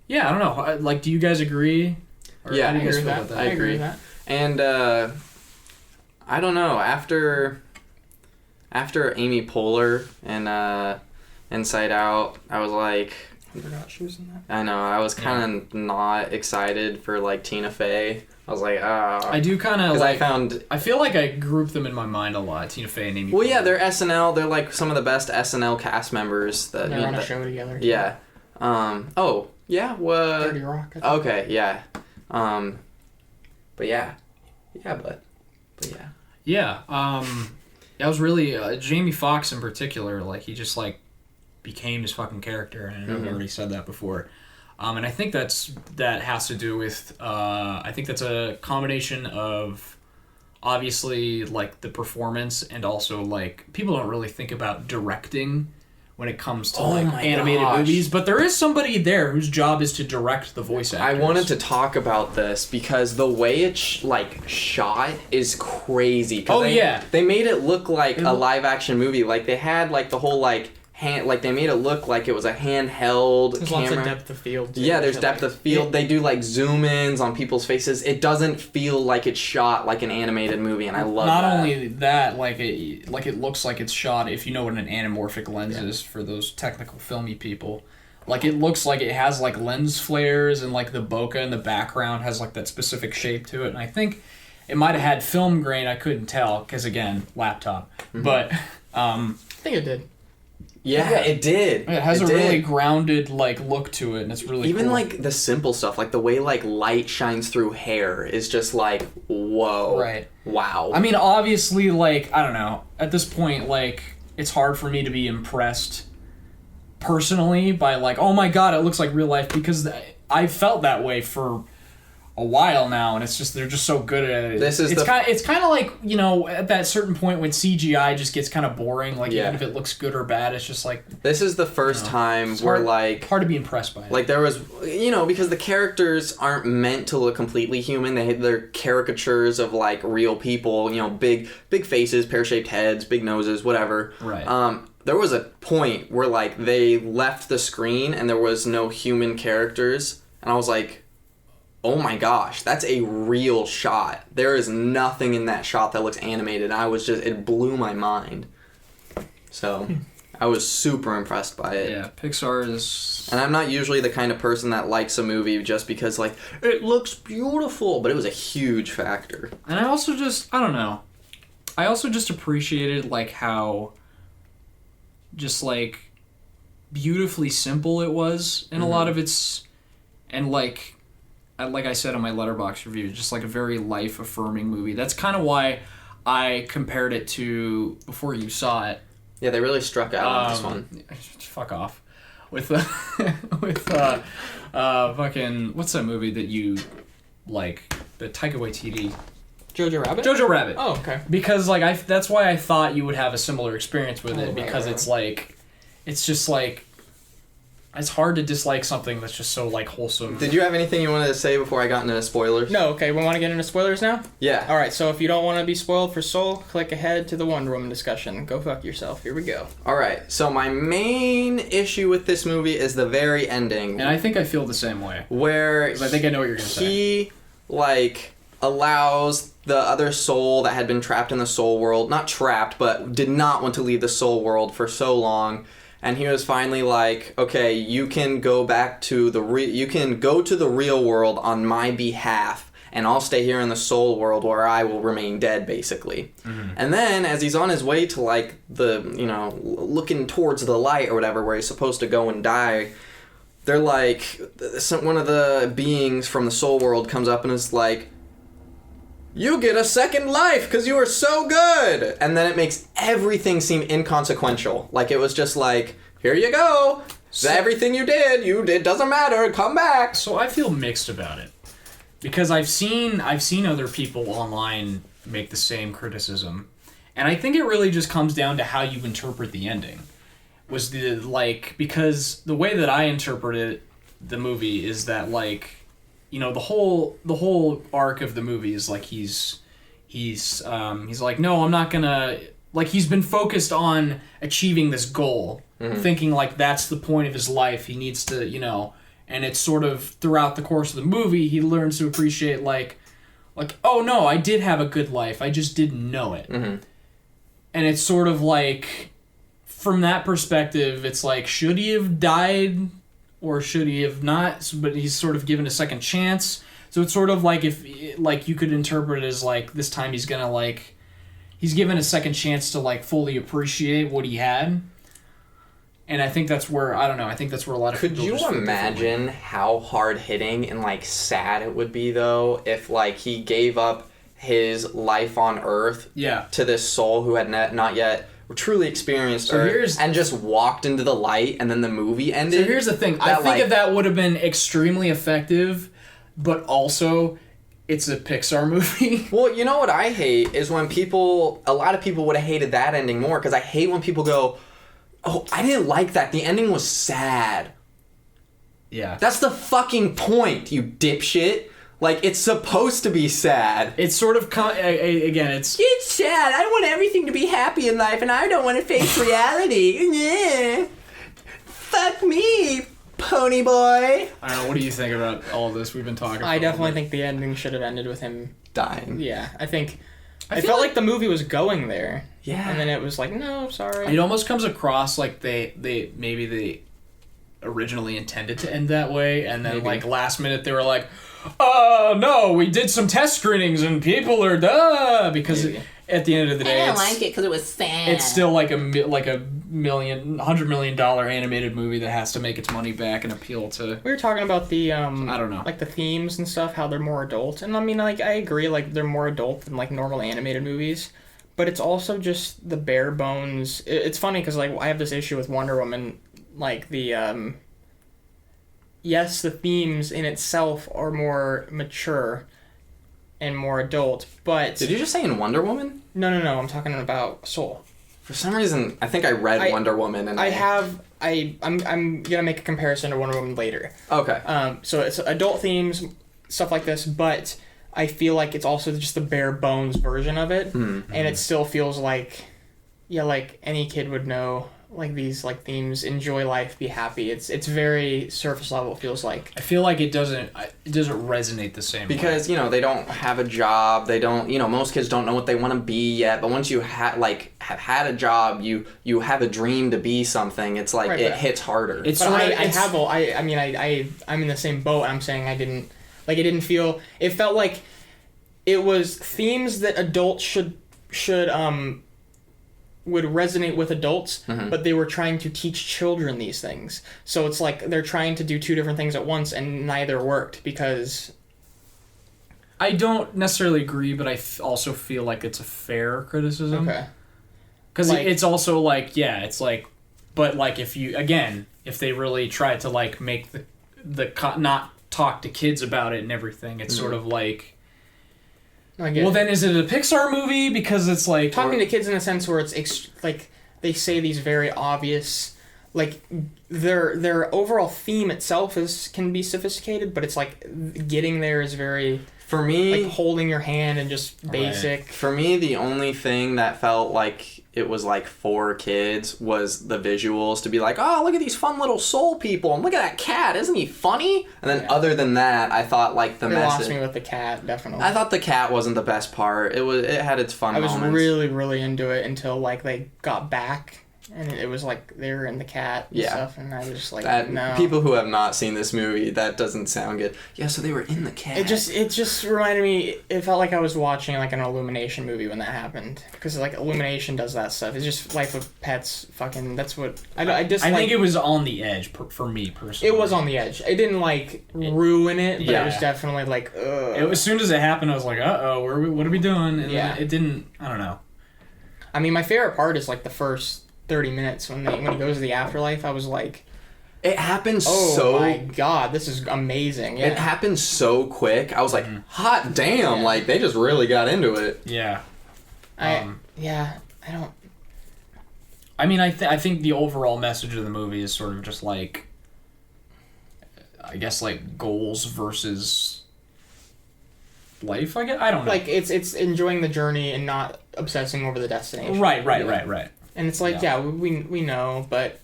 I don't know. Like, do you guys agree? Or Yeah, how do I you guys agree with feel that. about I that? agree with that. And I don't know. After Amy Poehler and Inside Out, I was like, I forgot she was in that. I know, I was kind of not excited for like Tina Fey. I was like, I do kind of because like. I I feel like I group them in my mind a lot. Tina Fey and Amy. well, yeah, Poehler. they're SNL. They're like some of the best SNL cast members. That They're on a show together. Yeah. Oh, yeah. What? 30 Rock. I think. Okay. Yeah. But yeah. Yeah. But yeah. Yeah. I was really Jamie Foxx in particular. Like he just like became his fucking character, and I know we already said that before. And I think that has to do with I think that's a combination of obviously like the performance and also like people don't really think about directing when it comes to like my animated gosh. movies, but there is somebody there whose job is to direct the voice actors. I wanted to talk about this because the way it's shot is crazy. 'Cause Oh, yeah. They made it look like a live action movie. Like they had like the whole like hand, like they made it look like it was a handheld There's camera. lots of depth of field. too, Yeah, there's so, depth like, of field. They do like zoom ins on people's faces. It doesn't feel like it's shot like an animated movie, and I love Not that. only that, like it looks like it's shot. If you know what an anamorphic lens is, for those technical filmy people, like it looks like it has like lens flares and like the bokeh in the background has like that specific shape to it. And I think it might have had film grain. I couldn't tell because again, laptop. But I think it did. Yeah, it did. it has It a did. really grounded like look to it, and it's really Even cool. like the simple stuff, like the way like light shines through hair is just like, whoa. Right. Wow. I mean, obviously, like, I don't know. At this point, like, it's hard for me to be impressed personally by, like, oh my god, it looks like real life, because I felt that way for a while now, and it's just, they're just so good at it. It's kind of like, you know, at that certain point when CGI just gets kind of boring, like, Yeah. even if it looks good or bad, it's just like, this is the first time it's where hard, like hard to be impressed by it. Like there was, you know, because the characters aren't meant to look completely human. They're caricatures of like real people. You know, big faces, pear-shaped heads, big noses, whatever. Right. There was a point where like they left the screen and there was no human characters, and I was like, oh my gosh, that's a real shot. There is nothing in that shot that looks animated. It blew my mind. So I was super impressed by it. Yeah, Pixar is... And I'm not usually the kind of person that likes a movie just because, like, it looks beautiful, but it was a huge factor. And I also just, I don't know. I also just appreciated, like, how just, like, beautifully simple it was in a lot of its... And, like I said in my Letterboxd review, just, like, a very life-affirming movie. That's kind of why I compared it to Before You Saw It. Yeah, they really struck out on this one. Fuck off. With fucking... What's that movie that you, like, the Taika Waititi... Jojo Rabbit? Jojo Rabbit. Oh, okay. Because like that's why I thought you would have a similar experience with it, right, because right, it's like, it's just like, it's hard to dislike something that's just so like wholesome. Did you have anything you wanted to say before I got into spoilers? No, okay, we want to get into spoilers now? Yeah. Alright, so if you don't want to be spoiled for Soul, click ahead to the Wonder Woman discussion. Go fuck yourself. Here we go. Alright, so my main issue with this movie is the very ending. And I think I feel the same way. Where 'Cause I think I know what you're gonna say. he, like, allows the other soul that had been trapped in the soul world, not trapped, but did not want to leave the soul world for so long, and he was finally like, okay, you can go back to the real world on my behalf, and I'll stay here in the soul world where I will remain dead, basically. Mm-hmm. And then as he's on his way to like the, you know, looking towards the light or whatever, where he's supposed to go and die, they're like, one of the beings from the soul world comes up and is like, you get a second life because you were so good. And then it makes everything seem inconsequential. Like it was just like, here you go. Everything you did doesn't matter. Come back. So I feel mixed about it because I've seen other people online make the same criticism, and I think it really just comes down to how you interpret the ending. Because the way that I interpreted the movie is that the whole arc of the movie is like he's like, no, I'm not gonna, like, he's been focused on achieving this goal, thinking like that's the point of his life. He needs to, and it's sort of throughout the course of the movie he learns to appreciate like, oh no, I did have a good life, I just didn't know it. And it's sort of like, from that perspective, it's like, should he have died or should he have not? But he's sort of given a second chance. So it's sort of like, if like you could interpret it as like, this time he's gonna like, he's given a second chance to like fully appreciate what he had. And I think that's where, I don't know, I think that's where a lot of Could people you just feel imagine how hard hitting and like sad it would be though if like he gave up his life on Earth to this soul who had not yet truly experienced Earth and just walked into the light, and then the movie ended? So here's the thing. I think that would have been extremely effective, but also it's a Pixar movie. Well, you know what I hate is when a lot of people would have hated that ending more, because I hate when people go, oh, I didn't like that. The ending was sad. Yeah. That's the fucking point, you dipshit. Like, it's supposed to be sad. It's sort of, again, it's sad. I want everything to be happy in life, and I don't want to face reality. Yeah. Fuck me, pony boy. I don't know, what do you think about all of this we've been talking about? I definitely think the ending should have ended with him dying. Yeah, I felt like the movie was going there. Yeah. And then it was like, no, sorry. It almost comes across like they originally intended to end that way, and then like last minute they were like, no, we did some test screenings and people are because at the end of the day, I didn't like it because it was sad. It's still like $100 million animated movie that has to make its money back and appeal to. We were talking about the I don't know, like the themes and stuff, how they're more adult, and I mean, like, I agree, like they're more adult than like normal animated movies, but it's also just the bare bones. It's funny because like I have this issue with Wonder Woman, like the yes, the themes in itself are more mature and more adult, but... Did you just say in Wonder Woman? No, I'm talking about Soul. For some reason, I think I read Wonder Woman, and I'm gonna make a comparison to Wonder Woman later. Okay. So it's adult themes, stuff like this, but I feel like it's also just the bare bones version of it, and it still feels like, like any kid would know, like these like themes, enjoy life, be happy. It's very surface level, it feels like. I feel like it doesn't resonate the same because way. They don't have a job, they don't, most kids don't know what they want to be yet, but once you have had a job, you have a dream to be something, it's like it hits harder. I'm in the same boat. I'm saying it felt like it was themes that adults should would resonate with adults, but they were trying to teach children these things. So it's like they're trying to do two different things at once, and neither worked because... I don't necessarily agree, but I also feel like it's a fair criticism. Okay. Because it's also like, it's like, but like if they really tried to like make the not talk to kids about it and everything, it's sort of like... Well, then is it a Pixar movie? Because it's like... Talking to kids in a sense where it's like they say these very obvious... Like, their overall theme itself can be sophisticated, but it's like getting there is very... For me... Like holding your hand and just basic. Right. For me, the only thing that felt like it was like for kids was the visuals, to be like, oh, look at these fun little soul people, and look at that cat, isn't he funny? And then other than that, I thought like the message... lost me with the cat, definitely. I thought the cat wasn't the best part. It had its fun moments. I was really, really into it until like they got back And it was like they were in the cat and Yeah. stuff, and I was just like, That no. people who have not seen this movie, that doesn't sound good. Yeah, so they were in the cat. It just reminded me. It felt like I was watching like an Illumination movie when that happened, because like Illumination does that stuff. It's just Life of Pets. Fucking that's what I just. I like, think it was on the edge for me personally. It was on the edge. It didn't like ruin it, but Yeah. it was definitely like. Ugh. As soon as it happened, I was like, "Uh-oh, what are we doing?" And Yeah. then it didn't. I don't know. I mean, my favorite part is like the first 30 minutes when he goes to the afterlife. I was like, It happened oh so. my god, this is amazing. Yeah. It happened so quick. I was like, hot damn! Yeah. Like they just really got into it. Yeah. I don't. I mean, I think the overall message of the movie is sort of just like, I guess like goals versus life. I guess I don't know. Like it's enjoying the journey and not obsessing over the destination. Right. Yeah. And it's like, Yeah. we know, but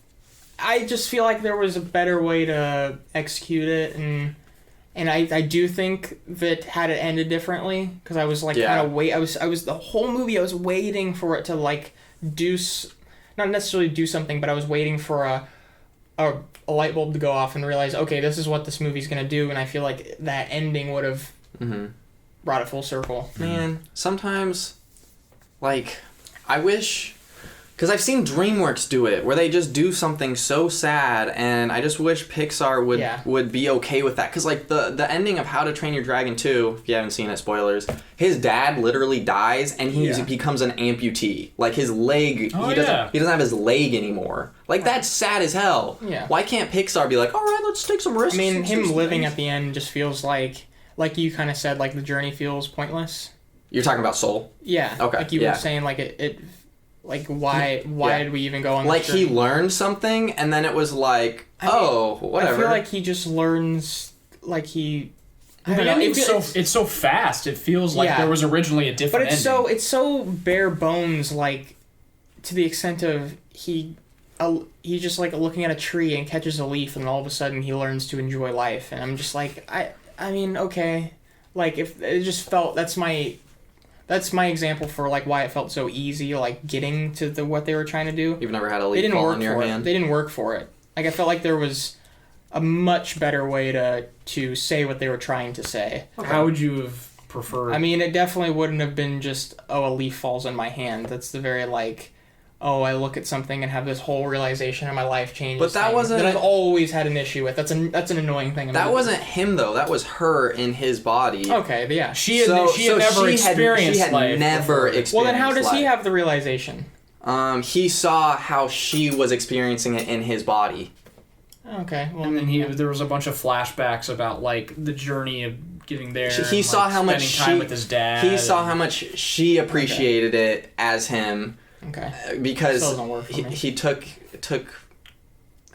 I just feel like there was a better way to execute it, and I do think that had it ended differently, because I was like Yeah. kind of I was the whole movie I was waiting for it to like not necessarily do something, but I was waiting for a light bulb to go off and realize, okay, this is what this movie's gonna do, and I feel like that ending would have brought it full circle. Man, sometimes, like, I wish, because I've seen DreamWorks do it, where they just do something so sad, and I just wish Pixar would be okay with that. Because, like, the ending of How to Train Your Dragon 2, if you haven't seen it, spoilers, his dad literally dies, and he becomes an amputee. Like, his leg, he doesn't have his leg anymore. Like, that's sad as hell. Yeah. Why can't Pixar be like, all right, let's take some risks? I mean, and do him some living things? at the end just feels like you kind of said, like the journey feels pointless. You're talking about Soul? Yeah. Okay, Like you yeah. were saying, like it like why did we even go on? Like, this he journey? learned something, and then it was like, whatever. I feel like he just learns, like he. I The don't know. ending's it's so fast. It feels like Yeah. there was originally a different But it's so bare bones, like to the extent of he's just like looking at a tree and catches a leaf, and all of a sudden he learns to enjoy life, and I'm just like I mean, okay, like if it just felt that's my example for like why it felt so easy, like getting to what they were trying to do. You've never had a They leaf didn't fall work on your for hand? it. They didn't work for it. Like I felt like there was a much better way to say what they were trying to say. How would you have preferred? I mean, it definitely wouldn't have been just, oh, a leaf falls in my hand. That's the very, like, oh, I look at something and have this whole realization and my life changes. But that thing wasn't- that I've always had an issue with. That's an annoying thing. That wasn't him, though. That was her in his body. Okay, but yeah. she had never experienced She had life never before. experienced Well, then how does he life. have the realization? He saw how she was experiencing it in his body. Okay, well, And then then there was a bunch of flashbacks about like the journey of getting there. He and, saw like, how much spending time with his dad. He saw and- how much she appreciated it as him, Okay. because Still doesn't work for me. he took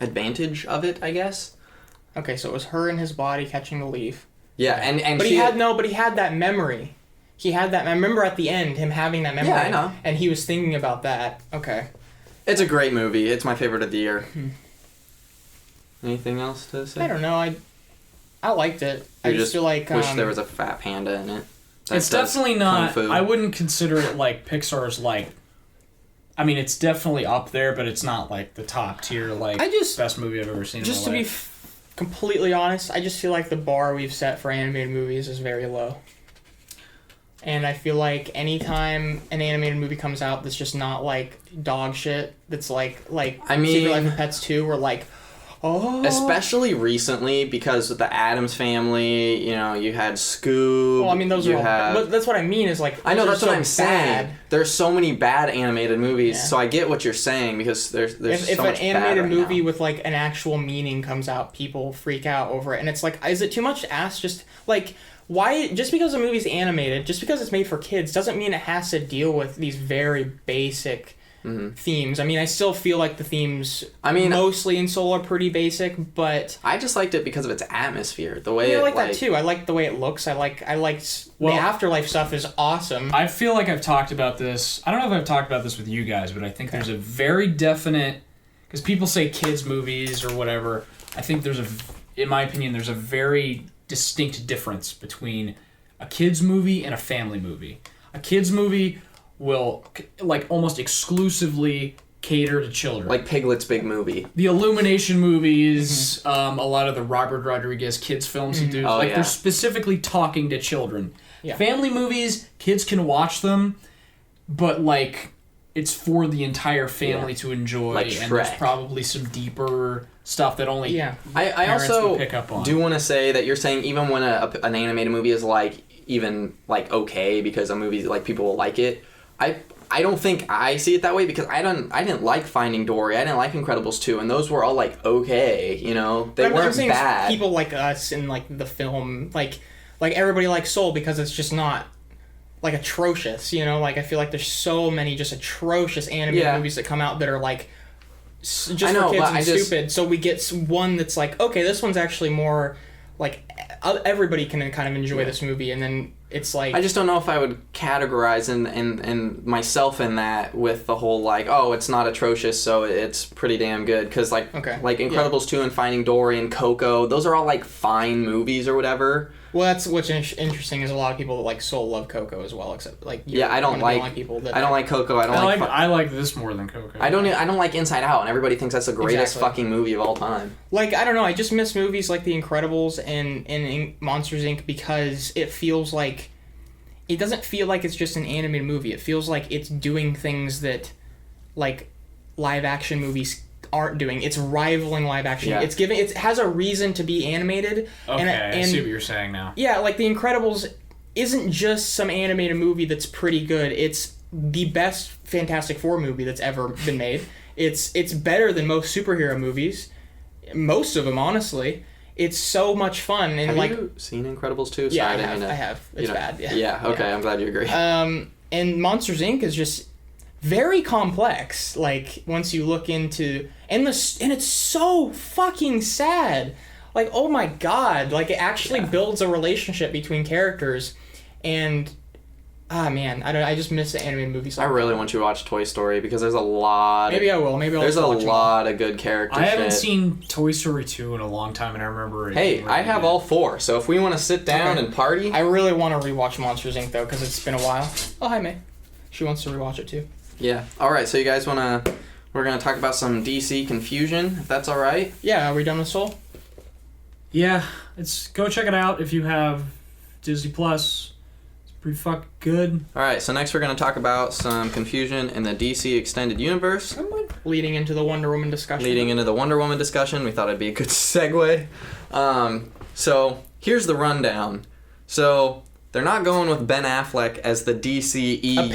advantage of it, I guess. Okay, so it was her in his body catching the leaf. Yeah, and But she he had that memory. He had that. I remember at the end him having that memory. Yeah, I know. And he was thinking about that. Okay. It's a great movie. It's my favorite of the year. Anything else to say? I don't know. I liked it. I You just feel like wish there was a fat panda in it. That It's does definitely kung not. fu. I wouldn't consider it like Pixar's like. I mean, it's definitely up there, but it's not like the top tier like I just- best movie I've ever seen. Just in to my be life. completely honest, I just feel like the bar we've set for animated movies is very low. And I feel like anytime an animated movie comes out that's just not like dog shit, that's like I mean- Secret Life of Pets 2, we're like, oh. Especially recently, because with the Addams Family, you had Scoob. Well, I mean, those you are all. have... But that's what I mean is like. I know, those that's are what so I'm bad. saying. There's so many bad animated movies, Yeah. so I get what you're saying, because there's If so an much bad animated right movie now. with like an actual meaning comes out, people freak out over it, and it's like, is it too much to ask? Just like, why? Just because a movie's animated, just because it's made for kids, doesn't mean it has to deal with these very basic themes. I mean, I still feel like the themes, mostly in Soul, are pretty basic, but I just liked it because of its atmosphere, the way I it like that too. I like the way it looks. I like the afterlife stuff is awesome. I feel like I've talked about this. I don't know if I've talked about this with you guys, but I think there's a very definite, because people say kids movies or whatever. I think in my opinion, there's a very distinct difference between a kids movie and a family movie. A kids movie will like almost exclusively cater to children. Like Piglet's Big Movie. The Illumination movies, a lot of the Robert Rodriguez kids films he do, Oh, like yeah. they're specifically talking to children. Yeah. Family movies, kids can watch them, but like it's for the entire family to enjoy, Like and there's Shrek. probably some deeper stuff that only I parents also would pick up on. do want to say that you're saying even when an animated movie is like even like okay because a movie like people will like it. I don't think I see it that way because I didn't like Finding Dory. I didn't like Incredibles 2, and those were all like okay, you know. They I'm weren't saying bad. people like us in like the film, like everybody likes Soul because it's just not like atrocious, you know. Like I feel like there's so many just atrocious animated movies that come out that are like just I know, for kids but and I just- stupid. So we get one that's like, okay, this one's actually more like everybody can kind of enjoy this movie, and then it's like I just don't know if I would categorize and myself in that with the whole like, oh, it's not atrocious, so it's pretty damn good. Because like Incredibles 2 and Finding Dory and Coco, those are all like fine movies or whatever. Well, that's what's interesting is a lot of people that like Soul love Coco as well, except like I don't like people that I don't like Coco. I like this more than Coco. I don't like Inside Out, and everybody thinks that's the greatest Exactly. fucking movie of all time. Like, I don't know, I just miss movies like The Incredibles and Monsters, Inc. because it feels like... It doesn't feel like it's just an animated movie. It feels like it's doing things that, like, live-action movies aren't doing. It's rivaling live-action. Yeah. It has a reason to be animated. Okay, I and see what you're saying now. yeah, like, The Incredibles isn't just some animated movie that's pretty good. It's the best Fantastic Four movie that's ever been made. It's better than most superhero movies. Most of them, honestly. It's so much fun. And Have like, you seen Incredibles 2? yeah, Sorry, I have. It's bad, yeah. Yeah, okay, I'm glad you agree. And Monsters, Inc. is just very complex. Like, once you look into... And it's so fucking sad. Like, oh my god. Like, it actually builds a relationship between characters. And... Ah, man. I just miss the animated movies. I really want you to watch Toy Story because there's a lot. Maybe I will. Maybe I'll There's just a watch them. lot of good character I haven't shit. seen Toy Story 2 in a long time, and I remember it. Hey, being I really have good. all 4, so if we want to sit down Okay. and party... I really want to rewatch Monsters, Inc. though, because it's been a while. Oh, hi, May. She wants to rewatch it too. Yeah. Alright, so you guys want to... We're going to talk about some DC confusion, if that's alright. Yeah, are we done with Soul? Yeah, go check it out if you have Disney Plus. It's pretty fucking good. Alright, so next we're going to talk about some confusion in the DC Extended Universe. Leading into the Wonder Woman discussion. Leading into the Wonder Woman discussion, we thought it'd be a good segue. So, here's the rundown. So, they're not going with Ben Affleck as the DCEU.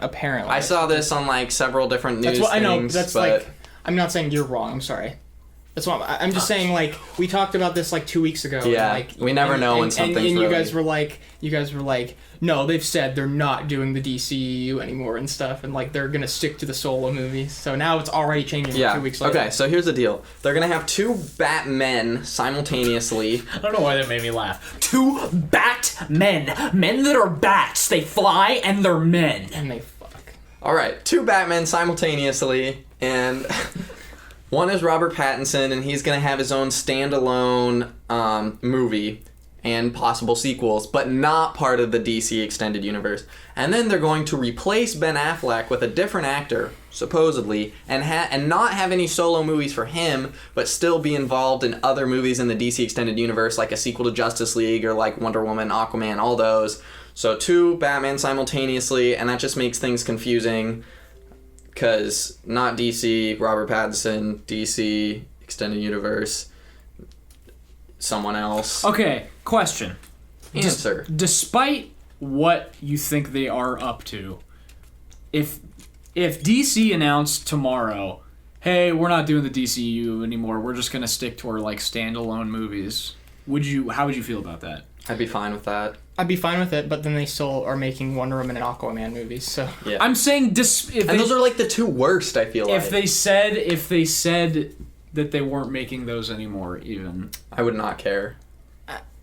Apparently. I saw this on like several different news That's what I know. things, That's but like. I'm not saying you're wrong. I'm sorry. That's what I'm just saying. Like we talked about this like 2 weeks ago. Yeah, and, like, we never know when something's And you really- guys were like, no, they've said they're not doing the DCEU anymore and stuff, and like they're gonna stick to the solo movies. So now it's already changing. yeah. 2 weeks later. Okay, so here's the deal. They're gonna have 2 Batmen simultaneously. I don't know why that made me laugh. 2 Batmen. Men that are bats. They fly and they're men. And they fuck. All right, 2 Batmen simultaneously, and one is Robert Pattinson, and he's gonna have his own standalone movie and possible sequels, but not part of the DC Extended Universe. And then they're going to replace Ben Affleck with a different actor, supposedly, and not have any solo movies for him, but still be involved in other movies in the DC Extended Universe, like a sequel to Justice League or like Wonder Woman, Aquaman, all those. So 2 Batman simultaneously, and that just makes things confusing, because not DC, Robert Pattinson, DC Extended Universe, someone else. Okay, question. Answer. Despite what you think they are up to, if DC announced tomorrow, hey, we're not doing the DCU anymore, we're just gonna stick to our like standalone movies, how would you feel about that? I'd be fine with that. I'd be fine with it, but then they still are making Wonder Woman and Aquaman movies. So Yeah. I'm saying and those are like the 2 worst, I feel like. if they said that they weren't making those anymore, even I would not care.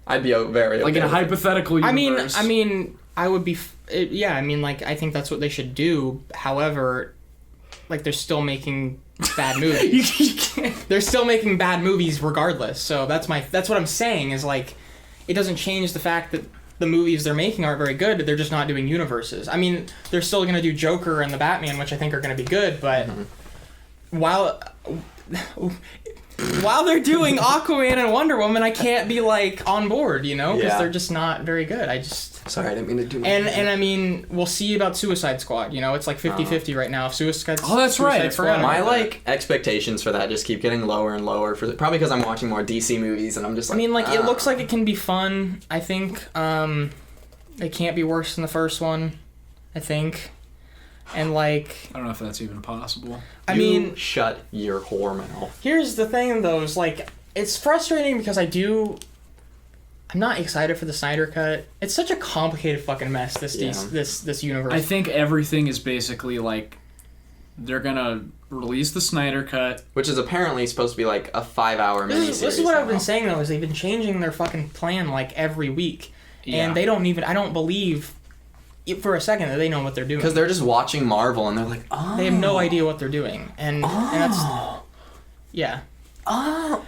I'd be very like okay in a with it. hypothetical universe. I mean, I would be. Yeah, I mean, like I think that's what they should do. However, like they're still making bad movies. They're still making bad movies regardless. So that's what I'm saying is like, it doesn't change the fact that the movies they're making aren't very good. They're just not doing universes. I mean, they're still gonna do Joker and the Batman, which I think are gonna be good, but while they're doing Aquaman and Wonder Woman, I can't be like on board, you know, because Yeah. they're just not very good. I just Sorry, I didn't mean to do. and I mean, we'll see about Suicide Squad. You know, it's like 50-50 right now. If Suicide Oh, that's right, I Suicide forgot Squad- My like expectations for that just keep getting lower and lower. Probably because I'm watching more DC movies and I'm just I like. mean, like it looks like it can be fun. I think it can't be worse than the first one. I think, and like I don't know if that's even possible. I mean, shut your whore mouth. here's the thing though, is like it's frustrating because I'm not excited for the Snyder Cut. It's such a complicated fucking mess. This universe. I think everything is basically like they're gonna release the Snyder Cut. Which is apparently supposed to be like a 5-hour miniseries. This is what I've now. been saying though, is they've been changing their fucking plan like every week, Yeah. and they don't even. I don't believe for a second that they know what they're doing. Because they're just watching Marvel and they're like, oh. They have no idea what they're doing, and that's yeah.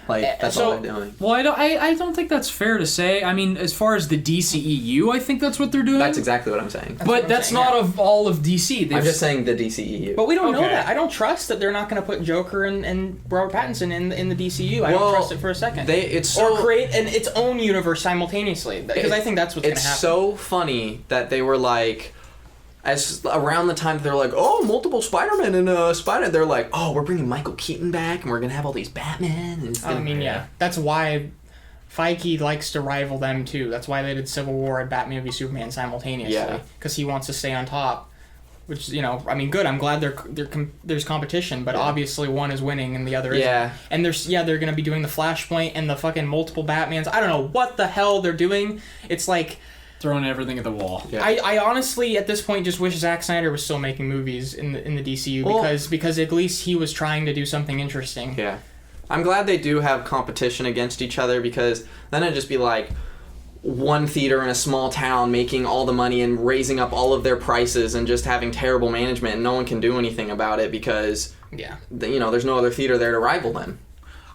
Like, that's So- all they're doing. Well, I don't think that's fair to say. I mean, as far as the DCEU, I think that's what they're doing. That's exactly what I'm saying. what But I'm that's saying, not yeah. of all of DC. I'm just saying the DCEU. But we don't know Okay. that. I don't trust that they're not going to put Joker and Robert Pattinson in the DCU. I Well, don't trust it for a second. it's so, or create its own universe simultaneously, because I think that's what's going to It's happen. so funny that they were like, as around the time that they're like, oh, multiple Spider-Man and Spider, they're like, oh, we're bringing Michael Keaton back and we're gonna have all these Batman. And it's I gonna- mean, yeah, that's why Feige likes to rival them too. That's why they did Civil War and Batman v Superman simultaneously. Yeah. Because he wants to stay on top. Which, you know, I mean, good. I'm glad there's competition, but obviously one is winning and the other isn't. Yeah. And they're gonna be doing the Flashpoint and the fucking multiple Batmans. I don't know what the hell they're doing. It's like. throwing everything at the wall. Yeah. I honestly at this point just wish Zack Snyder was still making movies in the DCU Well- because at least he was trying to do something interesting. Yeah. I'm glad they do have competition against each other, because then it'd just be like one theater in a small town making all the money and raising up all of their prices and just having terrible management, and no one can do anything about it because Yeah. there's no other theater there to rival them.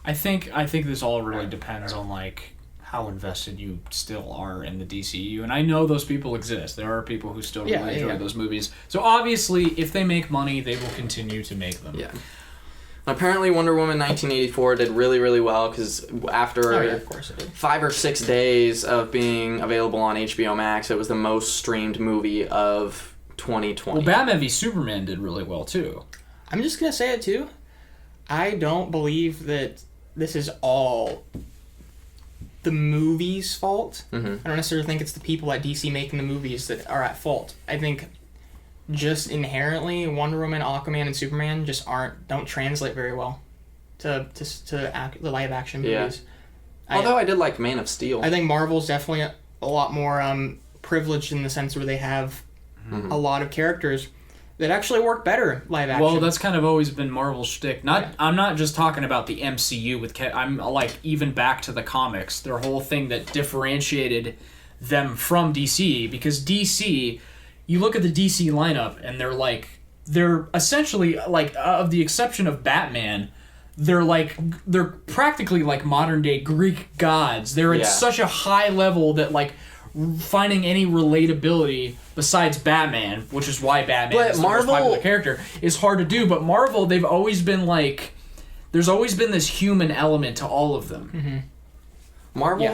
I think this all really depends on like how invested you still are in the DCU, and I know those people exist. There are people who still really enjoy those movies. So obviously, if they make money, they will continue to make them. Yeah. Apparently, Wonder Woman 1984 did really, really well, because after Oh yeah, of course it did. 5 or 6 days of being available on HBO Max, it was the most streamed movie of 2020. Well, Batman v Superman did really well too. I'm just gonna say it too. I don't believe that this is all the movie's fault. Mhm. I don't necessarily think it's the people at DC making the movies that are at fault. I think just inherently Wonder Woman, Aquaman, and Superman just don't translate very well to the live action Yeah. movies. Although I did like Man of Steel. I think Marvel's definitely a lot more privileged in the sense where they have Mm-hmm. a lot of characters that actually work better live action. Well, that's kind of always been Marvel's shtick. I'm not just talking about the MCU with. I'm like even back to the comics. Their whole thing that differentiated them from DC, because DC, you look at the DC lineup and they're essentially like, of the exception of Batman, they're practically like modern day Greek gods. They're at Yeah. such a high level that like finding any relatability besides Batman, which is why Batman But is the Marvel- most popular character, is hard to do. But Marvel, they've always been like, there's always been this human element to all of them. Marvel Yeah.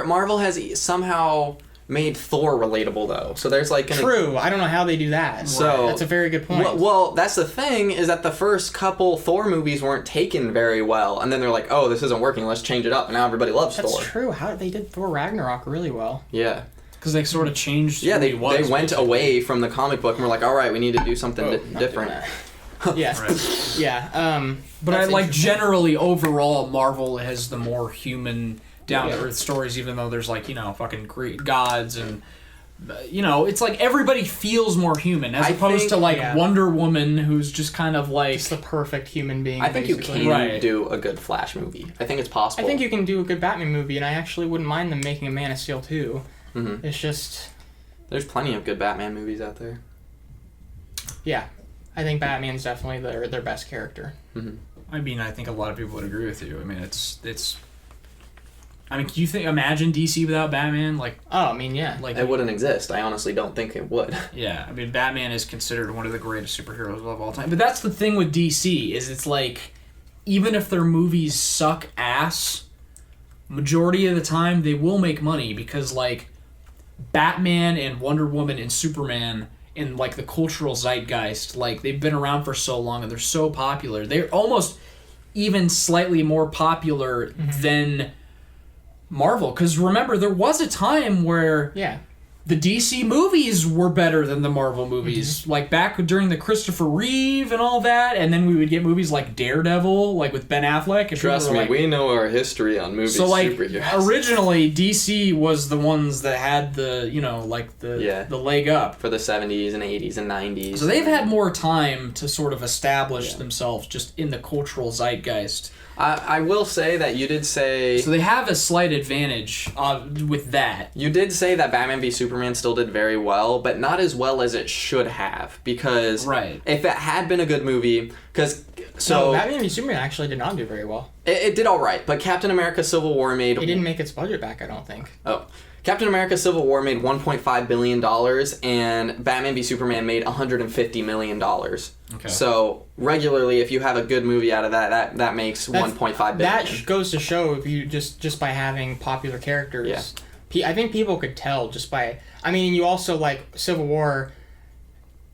Marvel has somehow made Thor relatable, though. So there's like True. I don't know how they do that. So that's a very good point. Well, that's the thing, is that the first couple Thor movies weren't taken very well, and then they're like, oh, this isn't working, let's change it up, and now everybody loves That's Thor. true. How they did Thor Ragnarok really well. Yeah. Because they sort of changed Yeah, who they he was, went basically. away from the comic book and were like, all right, we need to do something Not doing different. that. Yeah. Right. Yeah. But I that's like interesting. generally overall, Marvel has the more human, down to earth stories. Even though there's like fucking Greek gods and it's like everybody feels more human as I opposed think- to like yeah. Wonder Woman, who's just kind of like Just the perfect human being. I think you basically. can Right. do a good Flash movie. I think it's I possible. think you can do a good Batman movie, and I actually wouldn't mind them making a Man of Steel too. Mhm. It's just, There's plenty of good Batman movies out there. yeah, I think Batman's definitely their best character. I mean, I think a lot of people would agree with you. I mean, it's I mean, can you imagine DC without Batman? Like, Oh, I mean, yeah. like It wouldn't exist. I honestly don't think it would. yeah, I mean, Batman is considered one of the greatest superheroes of all time. But that's the thing with DC is it's like, even if their movies suck ass, majority of the time they will make money because like Batman and Wonder Woman and Superman in like the cultural zeitgeist, like they've been around for so long and they're so popular. They're almost even slightly more popular than Marvel. Because remember, there was a time where Yeah. the DC movies were better than the Marvel movies. Like back during the Christopher Reeve and all that, and then we would get movies like Daredevil, like with Ben Affleck. And Trust people me, were like, we know our history on movies. so like superheroes. originally DC was the ones that had the like the leg up. For the 70s and 80s and 90s. So they've had more time to sort of establish themselves just in the cultural zeitgeist. I will say that you did say... So they have a slight advantage with that. You did say that Batman v Superman still did very well, but not as well as it should have. Because Right. if it had been a good movie... So Batman v Superman actually did not do very well. It did all right, but Captain America Civil War made... It didn't make its budget back, I don't think. Oh. Captain America Civil War made $1.5 billion, and Batman v Superman made $150 million. Okay. So, regularly, if you have a good movie out of that makes $1.5 billion. That goes to show if you just by having popular characters. I think people could tell just by... I mean, you also, like, Civil War...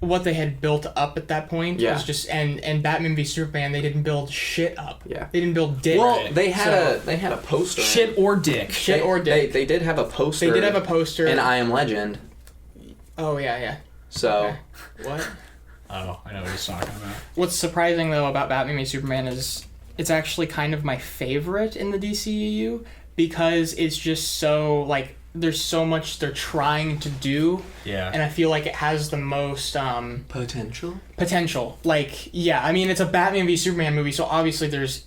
What they had built up at that point was just and Batman v Superman, they didn't build shit up. Yeah. They didn't build dick. Well, they had a poster. Shit or dick. Shit or dick. They did have a poster. They did have a poster. in I Am Legend. Oh yeah. So Okay. What? Oh, I know what he's talking about. What's surprising though about Batman v Superman is it's actually kind of my favorite in the DCEU because it's just so like there's so much they're trying to do. Yeah. And I feel like it has the most potential. Like, yeah, I mean it's a Batman v Superman movie, so obviously there's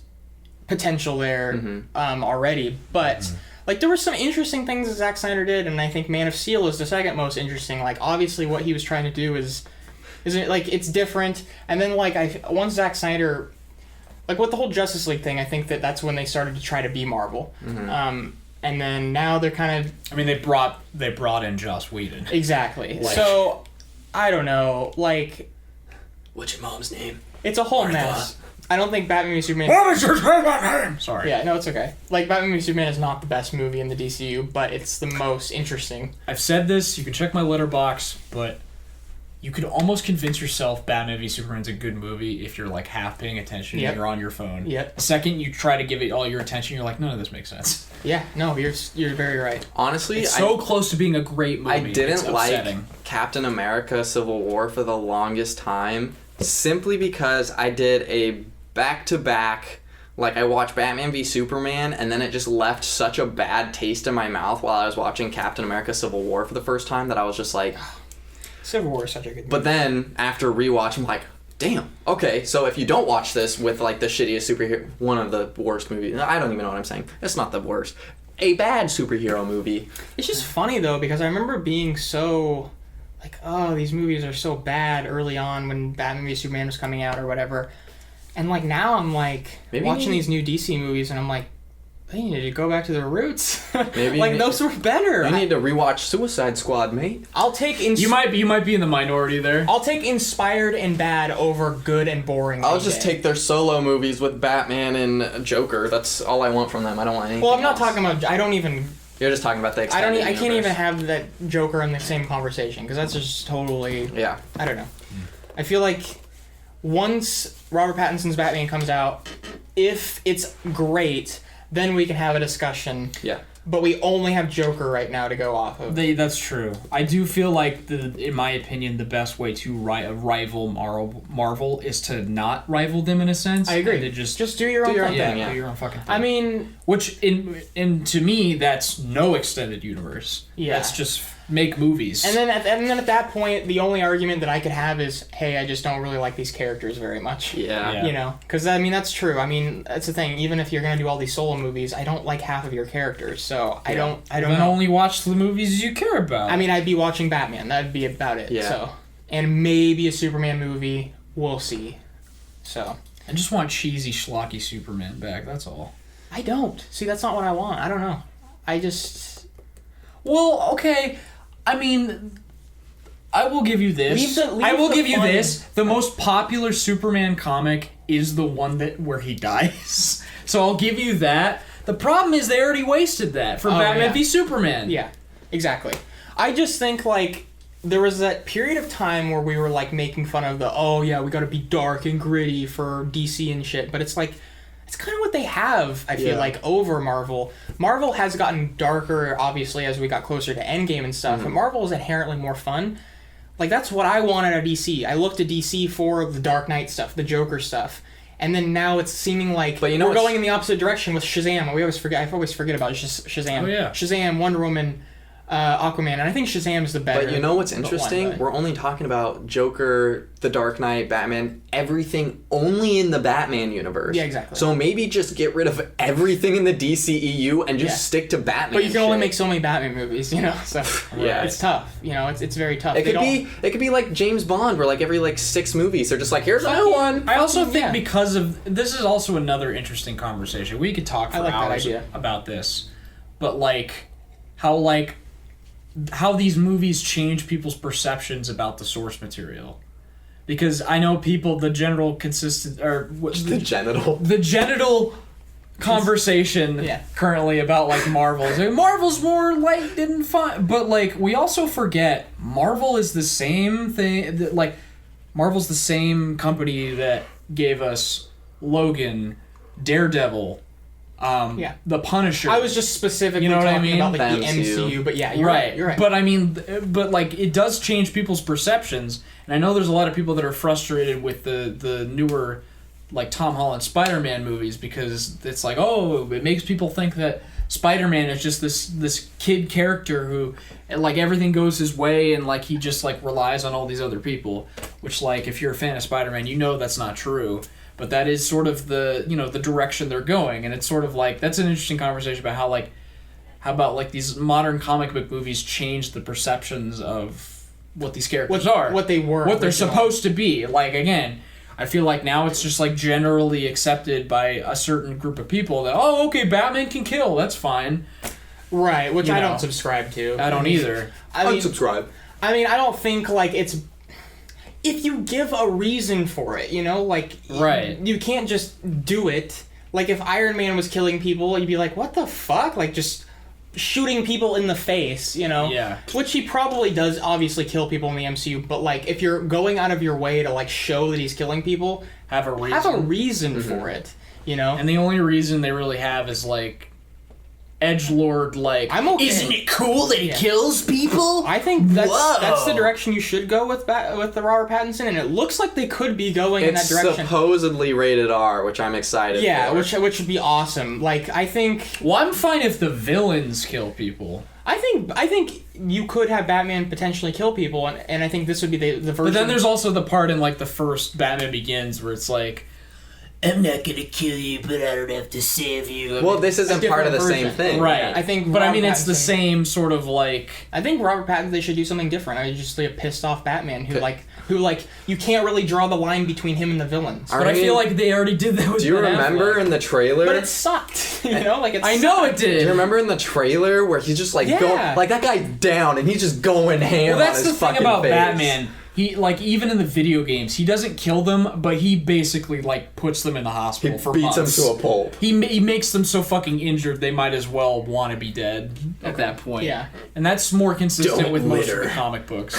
potential there already. But like there were some interesting things that Zack Snyder did, and I think Man of Steel is the second most interesting. Like obviously what he was trying to do is like it's different. And then like once Zack Snyder, like with the whole Justice League thing, I think that's when they started to try to be Marvel. And then now they're kind of... I mean, they brought in Joss Whedon. Exactly. So, I don't know, like... What's your mom's name? It's a whole mess. I don't think Batman v Superman... What is your name? Sorry. Yeah, no, it's okay. Like, Batman v Superman is not the best movie in the DCU, but it's the most interesting. I've said this, you can check my Letterboxd, but you could almost convince yourself Batman v Superman's a good movie if you're like half paying attention and you're on your phone. Yep. The second you try to give it all your attention, you're like, none of this makes sense. Yeah, no, you're very right. Honestly, It's so close to being a great movie. I didn't It's like upsetting. Captain America Civil War for the longest time simply because I did a back-to-back, like I watched Batman v Superman and then it just left such a bad taste in my mouth while I was watching Captain America Civil War for the first time that I was just like... Civil War is such a good movie. But then, after rewatch, I'm like, damn, okay, so if you don't watch this with like the shittiest superhero, one of the worst movies, I don't even know what I'm saying, it's not the worst, a bad superhero movie. It's just funny though, because I remember being so like, oh, these movies are so bad early on when Batman v Superman was coming out or whatever. And like now I'm like watching these new DC movies and I'm like, they need to go back to their roots. Maybe like those were better. You need to rewatch Suicide Squad, mate. I'll take You might be in the minority there. I'll take inspired and bad over good and boring. I'll just take their solo movies with Batman and Joker. That's all I want from them. I don't want anything Well, I'm not else. talking about. I don't even. You're just talking about the I extended can't universe. even have that Joker in the same conversation because that's just totally. Yeah. I don't know. I feel like once Robert Pattinson's Batman comes out, if it's great, then we can have a discussion. Yeah. But we only have Joker right now to go off of. That's true. I do feel like, in my opinion, the best way to rival Marvel is to not rival them in a sense. I agree. And to just do your own thing. do your own fucking thing. I mean, which in to me that's no extended universe. Yeah. That's just make movies. and then at that point, the only argument that I could have is, hey, I just don't really like these characters very much. Yeah. You know, because I mean that's true. I mean that's the thing. Even if you're gonna do all these solo movies, I don't like half of your characters, so I don't then know. only watch the movies you care about. I mean, I'd be watching Batman. That'd be about it. Yeah. So, and maybe a Superman movie. We'll see. So, I just want cheesy schlocky Superman back. That's all. I don't see. That's not what I want. I don't know. I just Well, okay. I mean, I will give you this. The most popular Superman comic is the one where he dies. So I'll give you that. The problem is they already wasted that for Batman v Superman. Yeah, exactly. I just think like there was that period of time where we were like making fun of we gotta be dark and gritty for DC and shit, but it's like it's kind of what they have, I feel like, over Marvel. Marvel has gotten darker, obviously, as we got closer to Endgame and stuff, but Marvel is inherently more fun. Like, that's what I wanted out of DC. I looked at DC for the Dark Knight stuff, the Joker stuff, and then now it's seeming like we're going in the opposite direction with Shazam. I always forget about Shazam. Oh, yeah. Shazam, Wonder Woman, Aquaman, and I think Shazam is the better. But you know what's interesting? We're only talking about Joker, The Dark Knight, Batman, everything only in the Batman universe. Yeah, exactly. So maybe just get rid of everything in the DCEU and just stick to Batman. But you can only make so many Batman movies, you know. So yeah, it's tough. You know, it's very tough. It could be like James Bond, where like every 6 movies they're just like, here's a new one. I also think because of this is also another interesting conversation. We could talk for hours about this, but how these movies change people's perceptions about the source material. Because I know people, the general conversation currently about like Marvel is like, Marvel's more light and fun, but like we also forget Marvel is the same thing. Like Marvel's the same company that gave us Logan, Daredevil, the Punisher. I was just specifically talking about like the MCU, but yeah, you're right. But I mean, like it does change people's perceptions, and I know there's a lot of people that are frustrated with the newer, like Tom Holland Spider-Man movies because it's like, oh, it makes people think that Spider-Man is just this kid character who, like, everything goes his way and like he just like relies on all these other people, which like if you're a fan of Spider-Man, you know that's not true. But that is sort of the direction they're going, and it's sort of like that's an interesting conversation about how about like these modern comic book movies change the perceptions of what these characters are, what they were, what they're supposed to be. Like again, I feel like now it's just like generally accepted by a certain group of people that okay, Batman can kill, that's fine, right? Which I don't subscribe to. I don't either. Unsubscribe. I mean, I don't think like it's. If you give a reason for it, you know, like you can't just do it. Like if Iron Man was killing people, you'd be like, what the fuck? Like just shooting people in the face, you know? Yeah. Which he probably does obviously kill people in the MCU, but like if you're going out of your way to like show that he's killing people, have a reason for it, you know? And the only reason they really have is like edgelord, like, I'm okay. Isn't it cool that he kills people? I think that's the direction you should go with the Robert Pattinson, and it looks like they could be going in that direction. It's supposedly rated R, which I'm excited for. which would be awesome. Like, I think... Well, I'm fine if the villains kill people. I think you could have Batman potentially kill people, and I think this would be the version... But then there's also the part in, like, the first Batman Begins where it's like, I'm not gonna kill you, but I don't have to save you. Well, this isn't part of the same thing. Right. I think but I mean, it's the same sort of, like... I think Robert Pattinson, they should do something different. I just like a pissed off Batman who you can't really draw the line between him and the villains. But I feel like they already did that with Do you remember in the trailer? But it sucked. You know? Like, I know it did. Do you remember in the trailer where he's just like going... Like, that guy down, and he's just going ham on his fucking face. That's the thing about Batman. He, like, even in the video games, he doesn't kill them, but he basically, like, puts them in the hospital for months. He beats them to a pulp. He makes them so fucking injured they might as well want to be dead at that point. Yeah. And that's more consistent with most of the comic books.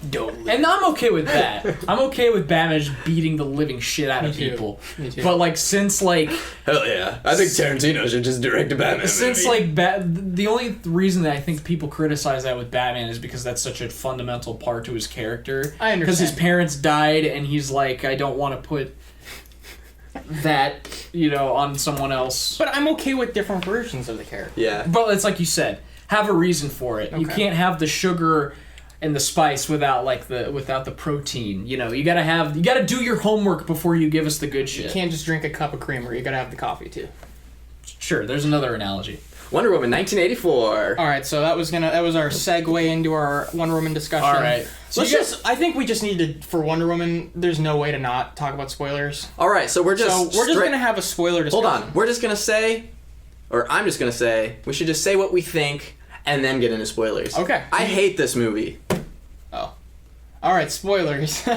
And I'm okay with that. I'm okay with Batman just beating the living shit out of people. Me too. But, like, since, like... Hell yeah. I think Tarantino should just direct a Batman Since, movie. like, the only reason that I think people criticize that with Batman is because that's such a fundamental part to his character. I understand. Because his parents died, and he's like, I don't want to put that, on someone else. But I'm okay with different versions of the character. Yeah. But it's like you said, have a reason for it. Okay. You can't have the sugar and the spice without the protein. You gotta do your homework before you give us the good shit. You can't just drink a cup of creamer. You gotta have the coffee too. Sure, there's another analogy. Wonder Woman 1984. All right, so that was our segue into our Wonder Woman discussion. All right. So I think we just need to, for Wonder Woman, there's no way to not talk about spoilers. All right, so we're just gonna have a spoiler discussion. Hold on. We're just gonna say or I'm just gonna say, we should just say what we think and then get into spoilers. Okay. I hate this movie. Oh. Alright, spoilers.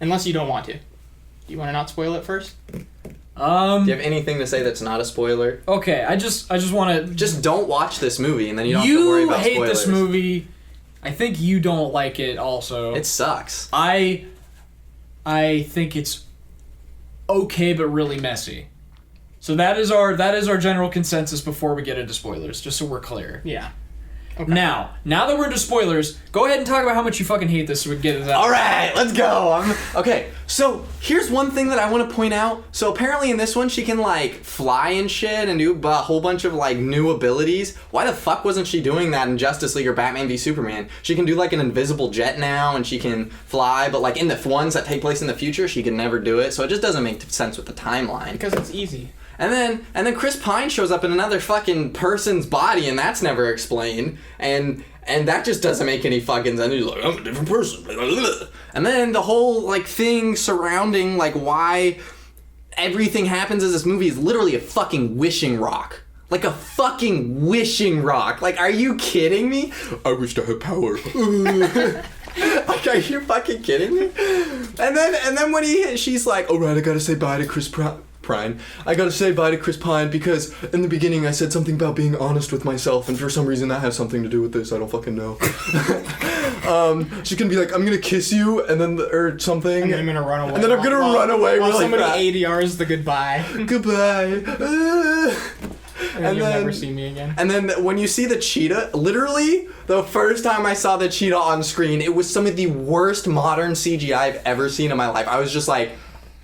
Unless you don't want to. Do you want to not spoil it first? Do you have anything to say that's not a spoiler? Okay, I just want to... Just don't watch this movie, and then you don't have to worry about hate spoilers. this movie. I think you don't like it also. It sucks. I think it's okay but really messy. So that is our general consensus before we get into spoilers, just so we're clear. Yeah. Okay. Now that we're into spoilers, go ahead and talk about how much you fucking hate this so we can get into that. All right, let's go. Okay, so here's one thing that I want to point out. So apparently in this one, she can like fly and shit and do a whole bunch of like new abilities. Why the fuck wasn't she doing that in Justice League or Batman v Superman? She can do like an invisible jet now and she can fly, but like in the ones that take place in the future, she can never do it. So it just doesn't make sense with the timeline. Because it's easy. And then Chris Pine shows up in another fucking person's body, and that's never explained. And that just doesn't make any fucking sense. He's like, I'm a different person. And then the whole like thing surrounding like why everything happens in this movie is literally a fucking wishing rock. Like a fucking wishing rock. Like, are you kidding me? I wish I had power. Like, are you fucking kidding me? And then when she's like, all right, I gotta say bye to Chris Pine. I gotta say bye to Chris Pine because in the beginning I said something about being honest with myself, and for some reason that has something to do with this. I don't fucking know. She's gonna be like, I'm gonna kiss you, and then or something. And then I'm gonna run away. And then I'm gonna run away while really somebody fast. ADRs the goodbye. Goodbye. And then you'll never see me again. And then when you see the cheetah, literally, the first time I saw the cheetah on screen, it was some of the worst modern CGI I've ever seen in my life. I was just like,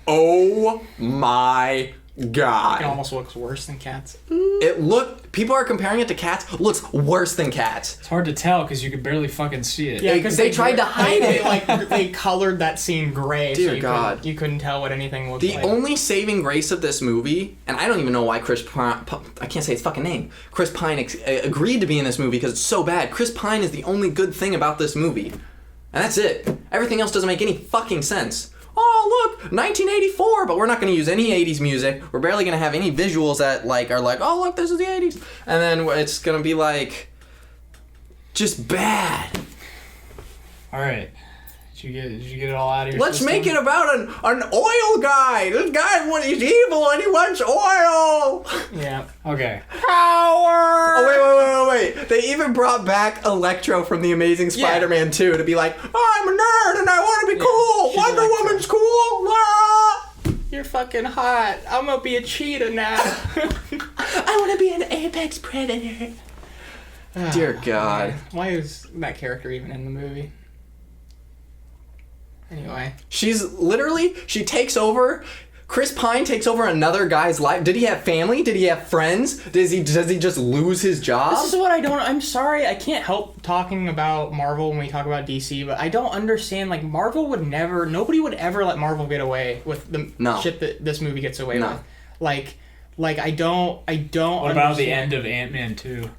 oh my god. It almost looks worse than cats. People are comparing it to cats, looks worse than cats. It's hard to tell because you could barely fucking see it. Yeah, because they tried to hide it. They colored that scene gray. Dear so you God. you couldn't tell what anything looked The like. only saving grace of this movie, and I don't even know why Chris Pine, I can't say his fucking name, Chris Pine agreed to be in this movie because it's so bad. Chris Pine is the only good thing about this movie. And that's it. Everything else doesn't make any fucking sense. Oh, look, 1984, but we're not going to use any 80s music. We're barely going to have any visuals that like are like, oh, look, this is the 80s. And then it's going to be like, just bad. All right. Did you get it all out of your Let's system? make it about an oil guy. This guy, he's evil and he wants oil. Yeah. Okay. Power! Oh, wait. They even brought back Electro from The Amazing Spider-Man 2 to be like, I'm a nerd and I want to be cool. she's Wonder Electro. Woman's cool. Ah! You're fucking hot. I'm gonna be a cheetah now. I want to be an apex predator. Dear God. Why is that character even in the movie? Anyway. She takes over. Chris Pine takes over another guy's life. Did he have family? Did he have friends? Does he just lose his job? This is what I don't... I'm sorry, I can't help talking about Marvel when we talk about DC, but I don't understand, like, Marvel would never... Nobody would ever let Marvel get away with the shit that this movie gets away with. Like, I don't What about the end of Ant-Man 2?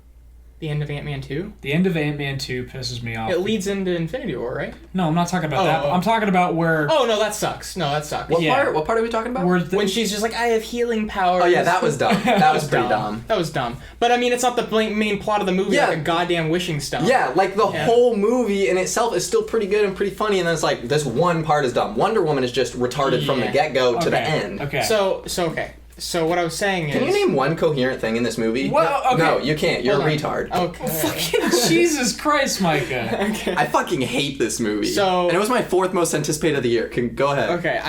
The end of Ant-Man 2? The end of Ant-Man 2 pisses me off. It leads into Infinity War, right? No, I'm not talking about that. Oh. I'm talking about where... Oh, no, that sucks. What Yeah. part? What part are we talking about? where When she's just like, I have healing powers. Oh yeah, that was dumb. That was pretty dumb. That was dumb. But I mean, it's not the main plot of the movie, Yeah. like a goddamn wishing stone. Yeah, like the Yeah. whole movie in itself is still pretty good and pretty funny, and then it's like this one part is dumb. Wonder Woman is just retarded from the Yeah. get-go to the Okay, end. Okay. Okay. So what I was saying is... Can you name one coherent thing in this movie? Well, okay. No, you can't. You're a Hold on. retard. Okay. Jesus Christ, Micah. Okay. I fucking hate this movie. So- and it was my 4th most anticipated of the year. Go ahead. Okay,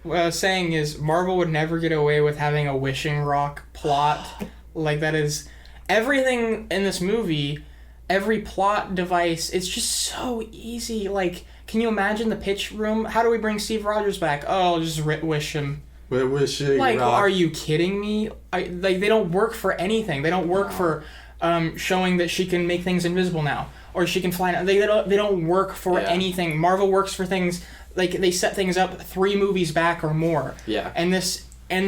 what I was saying is Marvel would never get away with having a wishing rock plot. Like, that is... Everything in this movie, every plot device, it's just so easy. Like, can you imagine the pitch room? How do we bring Steve Rogers back? Oh, just wish him. Wishing Like, rock. are you kidding me? They don't work for anything. They don't work for showing that she can make things invisible now, or she can fly now. They don't work for anything. Marvel works for things, like, they set things up 3 movies back or more. Yeah. And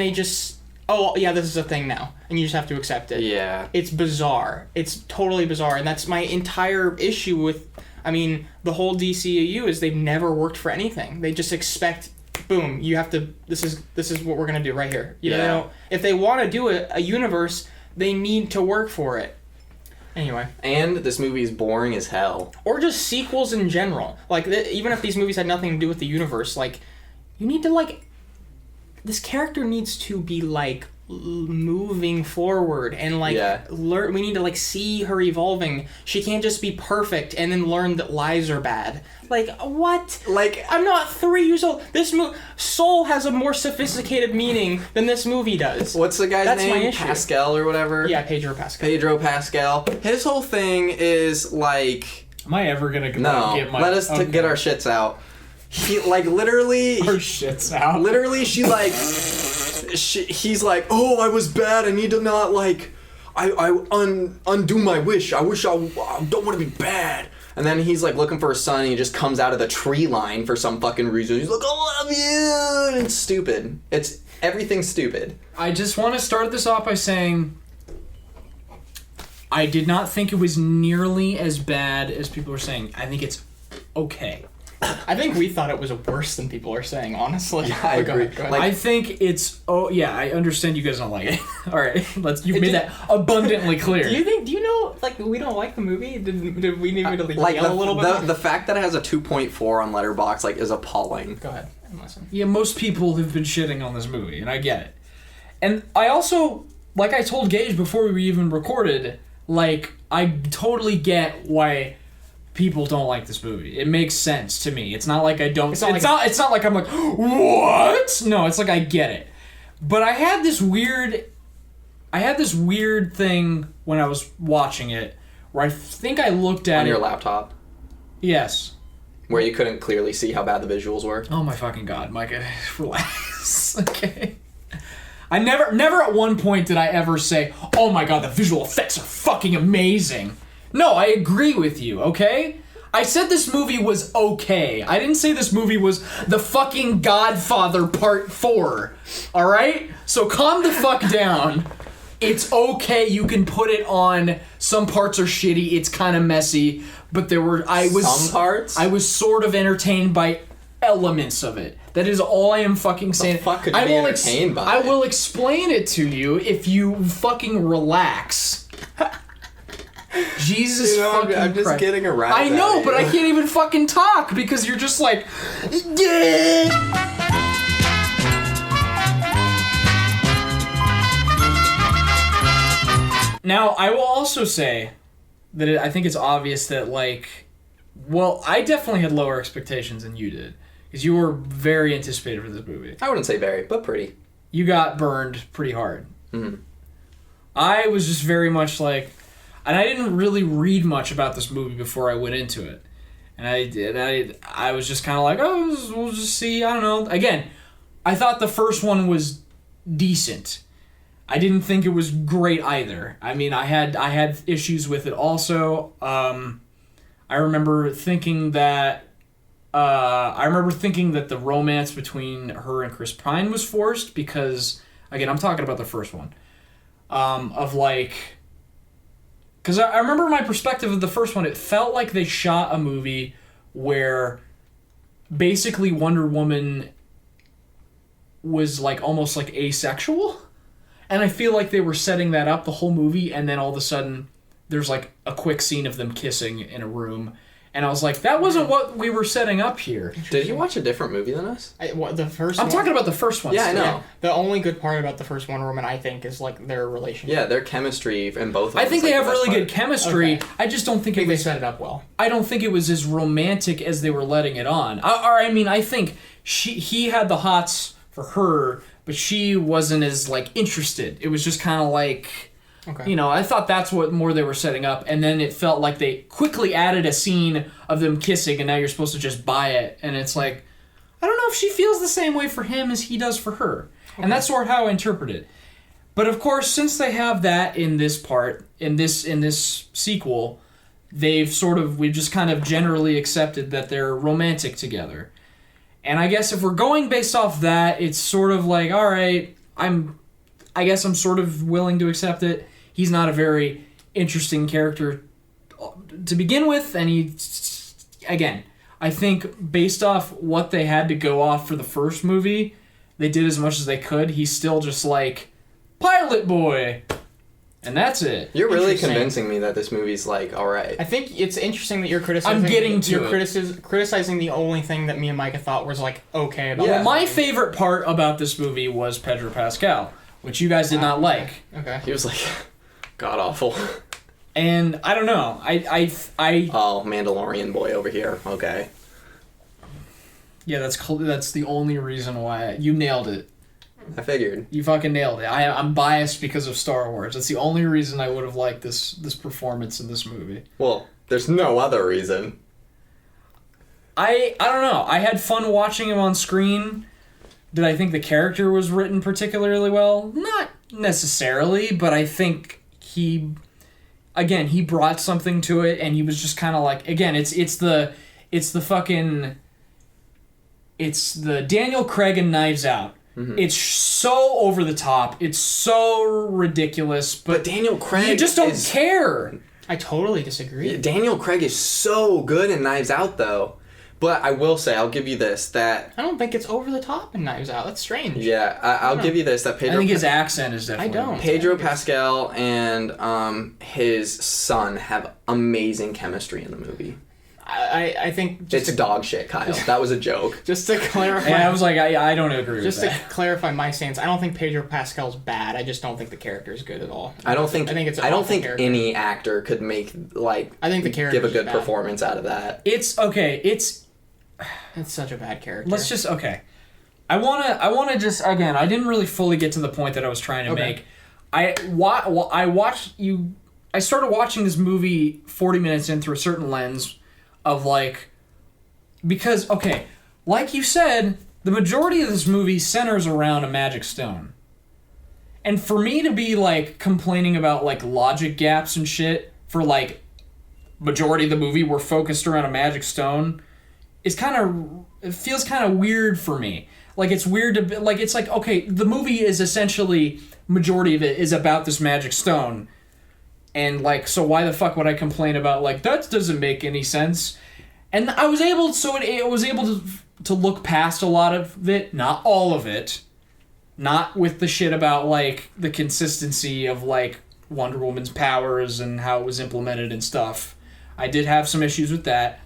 they just, oh yeah, this is a thing now, and you just have to accept it. Yeah. It's bizarre. It's totally bizarre, and that's my entire issue with, I mean, the whole DCEU is they've never worked for anything. They just expect boom, you have to. This is what we're gonna do right here. You know, Yeah. they don't, if they want to do a universe, they need to work for it. Anyway. And this movie is boring as hell. Or just sequels in general. Like, even if these movies had nothing to do with the universe, like, you need to, like... This character needs to be, like, moving forward and, like, learn... We need to, like, see her evolving. She can't just be perfect and then learn that lies are bad. Like, what? Like... I'm not 3 years old. This Soul has a more sophisticated meaning than this movie does. What's the guy's That's my name? issue. Pascal or whatever? Yeah, Pedro Pascal. Pedro Pascal. His whole thing is, like... Am I ever gonna go No, get my... let us get our shits out. He, like, literally... Our shits out. Literally, she, like... he's like, oh, I was bad. I need to not, like... undo my wish. I wish I don't want to be bad. And then he's, like, looking for his son, and he just comes out of the tree line for some fucking reason. He's like, I love you! And it's stupid. It's... Everything's stupid. I just want to start this off by saying... I did not think it was nearly as bad as people are saying. I think it's okay. I think we thought it was worse than people are saying, honestly. Yeah, I Go agree. ahead. Like- I think it's... Oh, yeah, I understand you guys don't like it. All right, you've made that abundantly clear. Do you know, like, we don't like the movie? Did we need to Like, yell a little bit? the fact that it has a 2.4 on Letterboxd, like, is appalling. Go ahead and listen. Yeah, most people have been shitting on this movie, and I get it. And I also, like I told Gage before we even recorded, like, I totally get why people don't like this movie. It makes sense to me. It's not like I don't... It's not like I'm like, what? No, it's like I get it. But I had this weird thing when I was watching it, where I think I looked at On your it... laptop. Yes. Where you couldn't clearly see how bad the visuals were. Oh my fucking god, Micah, relax. Okay. I never at one point did I ever say, oh my god, the visual effects are fucking amazing. No, I agree with you, okay? I said this movie was okay. I didn't say this movie was the fucking Godfather Part 4. Alright? So calm the fuck down. It's okay, you can put it on. Some parts are shitty, it's kind of messy, but Some parts? I was sort of entertained by elements of it. That is all I am fucking saying. The fuck could you be entertained by? I will explain it to you if you fucking relax. Jesus fucking I'm just Christ. getting around. I know, but I can't even fucking talk because you're just like... Now, I will also say that I think it's obvious that, like... Well, I definitely had lower expectations than you did. Because you were very anticipated for this movie. I wouldn't say very, but pretty. You got burned pretty hard. Mm-hmm. I was just very much like... And I didn't really read much about this movie before I went into it. And I was just kind of like, oh, we'll just see. I don't know. Again, I thought the first one was decent. I didn't think it was great either. I mean, I had issues with it also. I remember thinking that the romance between her and Chris Pine was forced because, again, I'm talking about the first one. Because I remember my perspective of the first one, it felt like they shot a movie where basically Wonder Woman was like almost like asexual. And I feel like they were setting that up the whole movie, and then all of a sudden there's like a quick scene of them kissing in a room. And I was like, that wasn't what we were setting up here. Did you watch a different movie than us? The first I'm one? talking about the first one. Yeah, I still. know. The only good part about the first Wonder Woman, I think, is like their relationship. Yeah, their chemistry in both of them. I think is, they like, have the best really good part. chemistry. Okay. I just don't think I it think they was... set it up well. I don't think it was as romantic as they were letting it on. I think he had the hots for her, but she wasn't as like interested. It was just kind of like, Okay. you know, I thought that's what more they were setting up, and then it felt like they quickly added a scene of them kissing, and now you're supposed to just buy it, and it's like, I don't know if she feels the same way for him as he does for her, and that's sort of how I interpret it. But of course, since they have that in this part, in this sequel, we've just kind of generally accepted that they're romantic together. And I guess if we're going based off that, it's sort of like, all right, I guess I'm sort of willing to accept it. He's not a very interesting character to begin with, and again, I think based off what they had to go off for the first movie, they did as much as they could. He's still just like, pilot boy. And that's it. You're really Interesting. convincing me that this movie's like, alright. I think it's interesting that you're criticizing. I'm getting to you're it. Criticizing the only thing that me and Micah thought was like okay about. Yeah. the My movie. favorite part about this movie was Pedro Pascal, which you guys did not like. Okay. He was like, god awful. And I don't know. I Oh, Mandalorian boy over here. Okay. yeah, that's the only reason why you nailed it. I figured. You fucking nailed it. I'm biased because of Star Wars. That's the only reason I would have liked this performance in this movie. Well, there's no other reason. I don't know. I had fun watching him on screen. Did I think the character was written particularly well? Not necessarily, but I think he brought something to it, and he was just kind of like, again, it's the Daniel Craig and Knives Out. Mm-hmm. It's so over the top. It's so ridiculous, But Daniel Craig you just don't care. I totally disagree. Daniel Craig is so good in Knives Out, though. But I will say, I'll give you this, that... I don't think it's over the top in Knives Out. That's strange. Yeah, I'll give you this, that Pedro... I think his accent is definitely... I don't. Pedro Pascal and his son have amazing chemistry in the movie. I think It's dog shit, Kyle. That was a joke. just to clarify. And I was like, I don't agree Just with to that. clarify my stance, I don't think Pedro Pascal's bad. I just don't think the character is good at all. I don't think it's. I don't think any actor could make I think the character give a good bad. performance out of that. It's okay. It's such a bad character. let's just okay. I wanna just again. I didn't really fully get to the point that I was trying to Okay. make. I watched you. I started watching this movie 40 minutes in through a certain lens of like, because okay, like you said, the majority of this movie centers around a magic stone. And for me to be like complaining about like logic gaps and shit for like majority of the movie were focused around a magic stone is it feels kind of weird for me. Like it's weird to be, like it's like okay, the movie is essentially majority of it is about this magic stone. And like so why the fuck would I complain about like that doesn't make any sense? And I was able to look past a lot of it, not all of it. Not with the shit about like the consistency of like Wonder Woman's powers and how it was implemented and stuff. I did have some issues with that.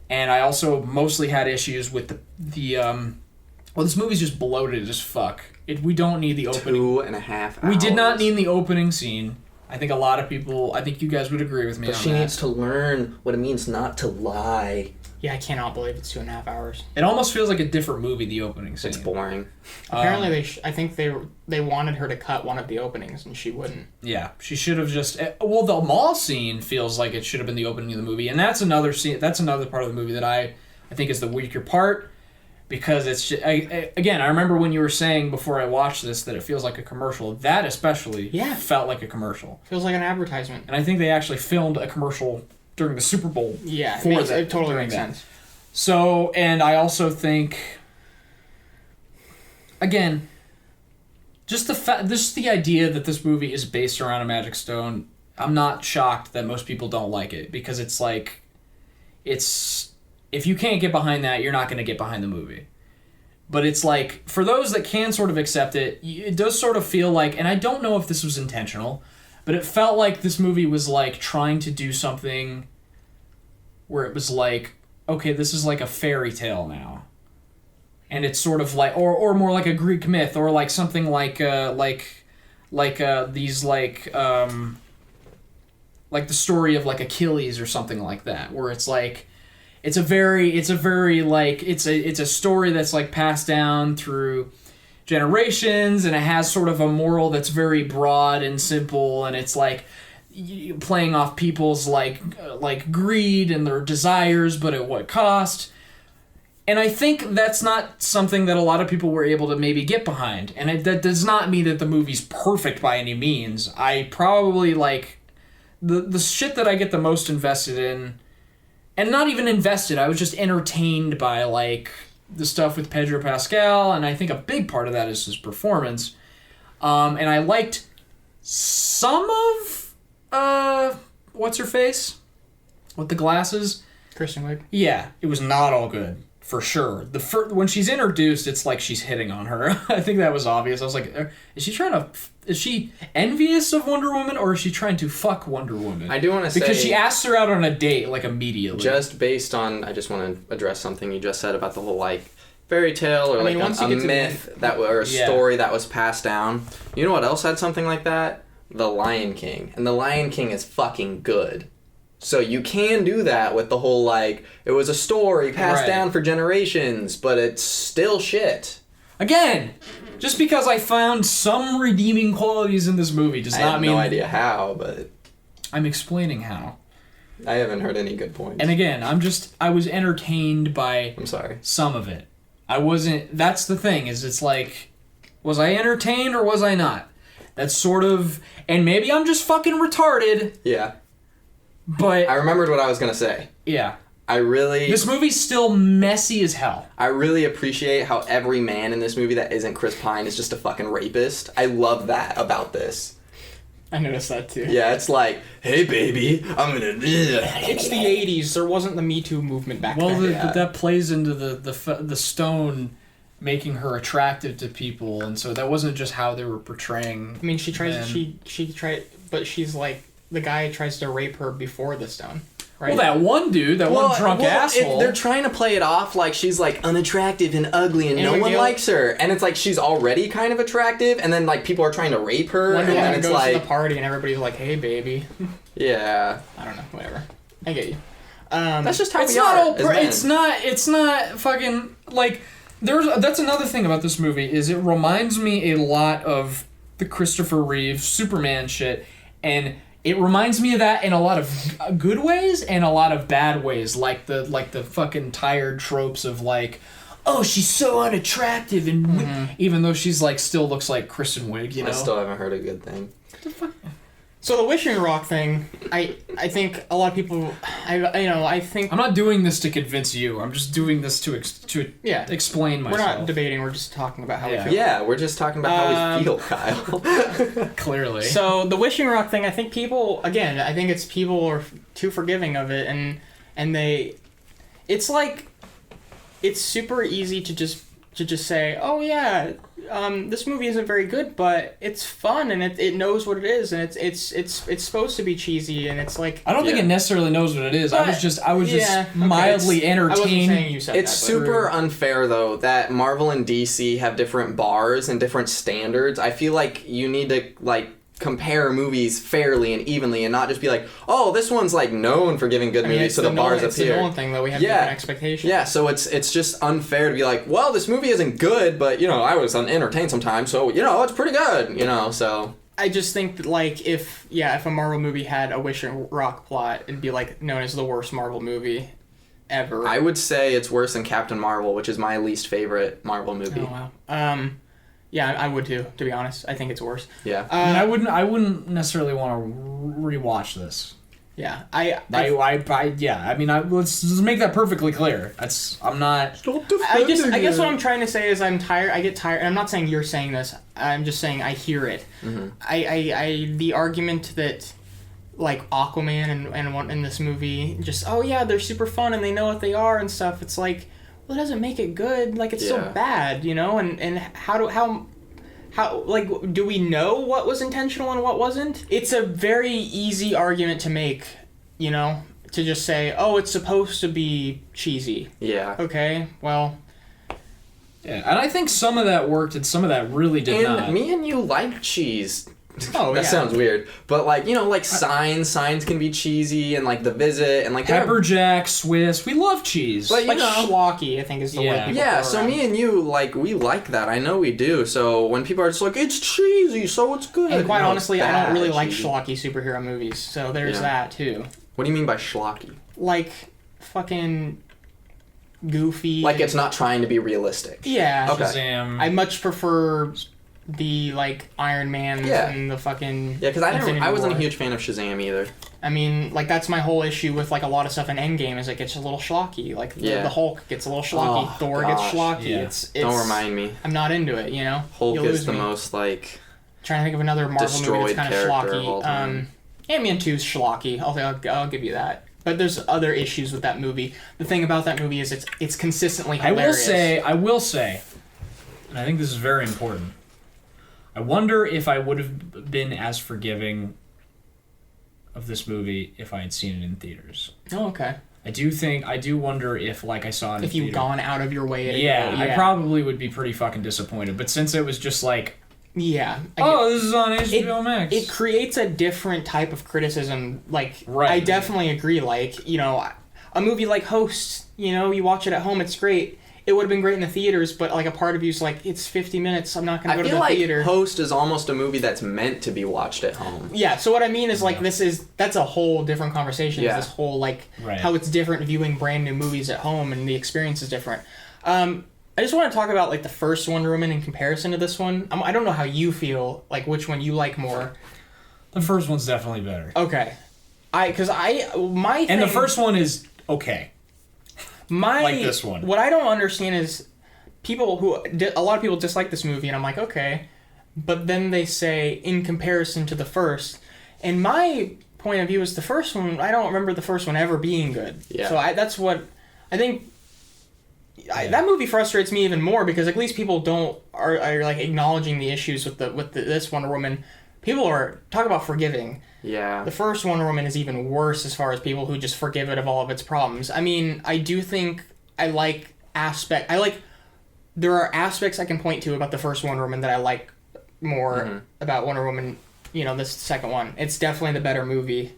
And I also mostly had issues with this movie's just bloated as fuck. We don't need the opening. 2.5 hours. We did not need the opening scene. I think a lot of people, I think you guys would agree with me But on she that. needs to learn what it means not to lie. Yeah, I cannot believe it's 2.5 hours. It almost feels like a different movie, the opening scene. It's boring. Apparently, I think they wanted her to cut one of the openings, and she wouldn't. Yeah, she should have just... Well, the mall scene feels like it should have been the opening of the movie, and that's another scene. That's another part of the movie that I think is the weaker part, because it's just, again, I remember when you were saying before I watched this that it feels like a commercial. That especially felt like a commercial. Feels like an advertisement. And I think they actually filmed a commercial during the Super Bowl. Yeah, it totally makes sense. So, and I also think, again, just the idea that this movie is based around a magic stone, I'm not shocked that most people don't like it, because it's like, if you can't get behind that, you're not going to get behind the movie. But it's like, for those that can sort of accept it, it does sort of feel like, and I don't know if this was intentional, but it felt like this movie was like trying to do something where it was like, okay, this is like a fairy tale now. And it's sort of like, or more like a Greek myth, or like something like these like the story of like Achilles or something like that, where it's like, it's a very like, it's a story that's like passed down through generations, and it has sort of a moral that's very broad and simple, and it's like playing off people's like greed and their desires, but at what cost. And I think that's not something that a lot of people were able to maybe get behind. And that does not mean that the movie's perfect by any means. I probably like the shit that I get the most invested in, and not even invested, I was just entertained by like the stuff with Pedro Pascal, and I think a big part of that is his performance. And I liked some of what's her face with the glasses. Kristen Wiig. Yeah, it was not all good. For sure. When she's introduced, it's like she's hitting on her. I think that was obvious. I was like, is she envious of Wonder Woman, or is she trying to fuck Wonder Woman? I do want to say... Because she asked her out on a date, like, immediately. Just based on... I just want to address something you just said about the whole, like, fairy tale or, like, a myth or a story that was passed down. You know what else had something like that? The Lion King. And The Lion King is fucking good. So you can do that with the whole, like, it was a story passed down for generations, but it's still shit. Again, just because I found some redeeming qualities in this movie does not mean... I have no idea how, but... I'm explaining how. I haven't heard any good points. And again, I was entertained by... I'm sorry. Some of it. I wasn't... That's the thing, is it's like... Was I entertained or was I not? That's sort of... And maybe I'm just fucking retarded. Yeah. But... I remembered what I was going to say. Yeah. This movie's still messy as hell. I really appreciate how every man in this movie that isn't Chris Pine is just a fucking rapist. I love that about this. I noticed that too. Yeah, it's like, hey baby, I'm gonna... It's the 80s. There wasn't the Me Too movement back then. Well, that plays into the stone making her attractive to people, and so that wasn't just how they were portraying. I mean, she tries. She tried, but she's like the guy tries to rape her before the stone. Right? Well, that one dude, one drunk asshole. They're trying to play it off like she's like unattractive and ugly and no one likes her. And it's like she's already kind of attractive and then like people are trying to rape her. Wonder and then Woman it's goes like... to the party and everybody's like, hey, baby. Yeah. I don't know. Whatever. I get you. That's just how it's we not are. all it's not fucking... Like, that's another thing about this movie is it reminds me a lot of the Christopher Reeve Superman shit, and... It reminds me of that in a lot of good ways and a lot of bad ways, like the fucking tired tropes of like, oh, she's so unattractive, and even though she's like still looks like Kristen Wiig, you know. I still haven't heard a good thing. What the fuck? So the Wishing Rock thing, I think a lot of people, I think I'm not doing this to convince you. I'm just doing this to explain myself. We're not debating. We're just talking about how we feel. Yeah, we're just talking about how we feel, Kyle. Clearly. So the Wishing Rock thing, I think people are too forgiving of it, and it's like, it's super easy to just say, oh yeah, this movie isn't very good, but it's fun and it knows what it is, and it's supposed to be cheesy, and it's like, I don't think it necessarily knows what it is. I was just okay, mildly entertained. I wasn't saying you said It's that, super unfair though that Marvel and DC have different bars and different standards. I feel like you need to like compare movies fairly and evenly and not just be like, oh, this one's like known for giving good movies, so the bar's up it's here. It's the Nolan thing, though. We have different expectations. Yeah, so it's just unfair to be like, well, this movie isn't good, but, you know, I was entertained sometimes, so, you know, it's pretty good, you know, so... I just think that, like, if a Marvel movie had a Wishing Rock plot, it'd be, like, known as the worst Marvel movie ever. I would say it's worse than Captain Marvel, which is my least favorite Marvel movie. Oh, wow. Yeah, I would too, to be honest. I think it's worse. Yeah. I wouldn't necessarily want to rewatch this. Yeah. Let's just make that perfectly clear. I'm not... I guess what I'm trying to say is I'm tired. I get tired. And I'm not saying you're saying this. I'm just saying I hear it. Mm-hmm. The argument that, like, Aquaman and in this movie, just, oh yeah, they're super fun and they know what they are and stuff. It's like, well, it doesn't make it good. Like, it's so bad, you know? And how like, do we know what was intentional and what wasn't? It's a very easy argument to make, you know? To just say, oh, it's supposed to be cheesy. Yeah. Okay, well... Yeah, and I think some of that worked and some of that really did not. And me and you like cheese. Oh, that sounds weird. But, like, you know, like, Signs can be cheesy, and, like, The Visit, and, like... Pepper Jack, Swiss, we love cheese. But, like, schlocky, I think is the word people Yeah, throw so around. me and you, like, we like that. I know we do. So when people are just like, it's cheesy, so it's good. And quite No, honestly, it's I don't really bad like cheesy. schlocky superhero movies, so there's that, too. What do you mean by schlocky? Like, fucking... goofy. Like, it's not trying to be realistic. Yeah. Okay. Shazam. I much prefer the, like, Iron Man and the fucking... Yeah, because I wasn't a War. huge fan of Shazam either. I mean, like, that's my whole issue with, like, a lot of stuff in Endgame is it gets a little schlocky. Like, the Hulk gets a little schlocky. Oh, Thor gosh. gets schlocky. Yeah. It's Don't remind me. I'm not into it, you know? Hulk You'll is lose the me. most, like... Trying to think of another Marvel movie destroyed that's kind of character of all schlocky. time. Ant-Man 2's schlocky. I'll give you that. But there's other issues with that movie. The thing about that movie is it's consistently hilarious. I will say, and I think this is very important. I wonder if I would have been as forgiving of this movie if I had seen it in theaters. Oh, okay. I do wonder if, like, I saw it in If you've theater. gone out of your way to Yeah, go, I probably would be pretty fucking disappointed. But since it was just like, Yeah. this is on HBO Max. It creates a different type of criticism. Like, Right. I definitely agree. Like, you know, a movie like Host, you know, you watch it at home, it's great. It would have been great in the theaters, but like a part of you's like, it's 50 minutes, I'm not going to I go to feel the like theater. Host is almost a movie that's meant to be watched at home. Yeah, so what I mean is like that's a whole different conversation. Yeah. This whole like Right. how it's different viewing brand new movies at home and the experience is different. I just want to talk about like the first Wonder Woman in comparison to this one. I don't know how you feel, like which one you like more. The first one's definitely better. Okay, my thing, And the first one is okay. Like this one. What I don't understand is a lot of people dislike this movie, and I'm like, okay, but then they say in comparison to the first, and my point of view is the first one. I don't remember the first one ever being good. Yeah. So that's what I think. That movie frustrates me even more because at least people are like acknowledging the issues with this Wonder Woman. People are talk about forgiving. Yeah. The first Wonder Woman is even worse as far as people who just forgive it of all of its problems. I mean, I do think there are aspects I can point to about the first Wonder Woman that I like more about Wonder Woman, you know, this second one. It's definitely the better movie.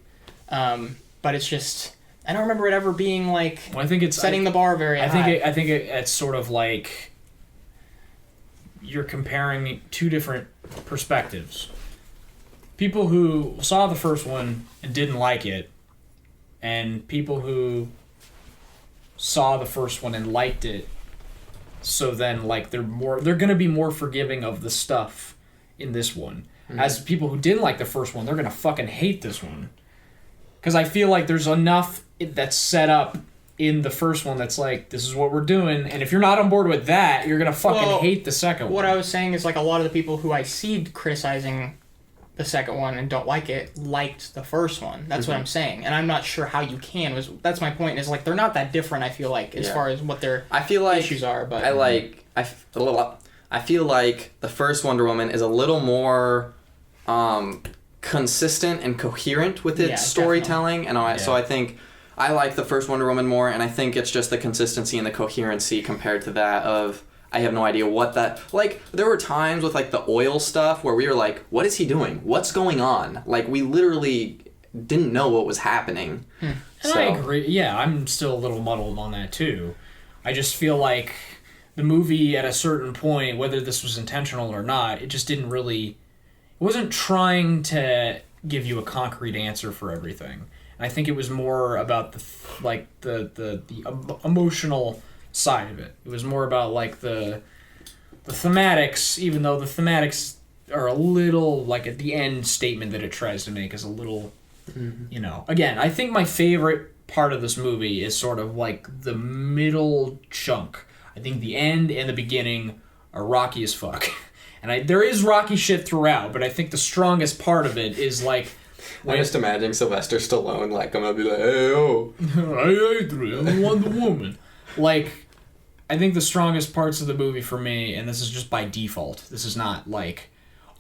But it's just, I don't remember it ever being like Well, I think it's setting the bar very high. I think it's sort of like you're comparing two different perspectives. People who saw the first one and didn't like it, and people who saw the first one and liked it. So then, like, they're gonna be more forgiving of the stuff in this one. As people who didn't like the first one, they're gonna fucking hate this one. Because I feel like there's enough that's set up in the first one that's like, this is what we're doing, and if you're not on board with that, you're gonna fucking hate the second one. What I was saying is like a lot of the people who I see criticizing the second one and don't like it liked the first one. That's what I'm saying, and I'm not sure how you can. That's my point. Is like they're not that different. I feel like as far as what their issues are. But I feel like the first Wonder Woman is a little more consistent and coherent with its storytelling, and so I think I like the first Wonder Woman more, and I think it's just the consistency and the coherency compared to that of I have no idea what that... Like, there were times with, like, the oil stuff where we were like, what is he doing? What's going on? Like, we literally didn't know what was happening. And I agree. Yeah, I'm still a little muddled on that, too. I just feel like the movie, at a certain point, whether this was intentional or not, it just didn't really... It wasn't trying to give you a concrete answer for everything. And I think it was more about the emotional side of it. It was more about like the thematics, even though the thematics are a little like at the end statement that it tries to make is a little, you know. Again, I think my favorite part of this movie is sort of like the middle chunk. I think the end and the beginning are rocky as fuck. And there is rocky shit throughout, but I think the strongest part of it is like... I'm just imagining Sylvester Stallone, like, I'm gonna be like, hey, oh. Hey, Adrian, I'm Wonder Woman. Like, I think the strongest parts of the movie for me, and this is just by default, this is not like,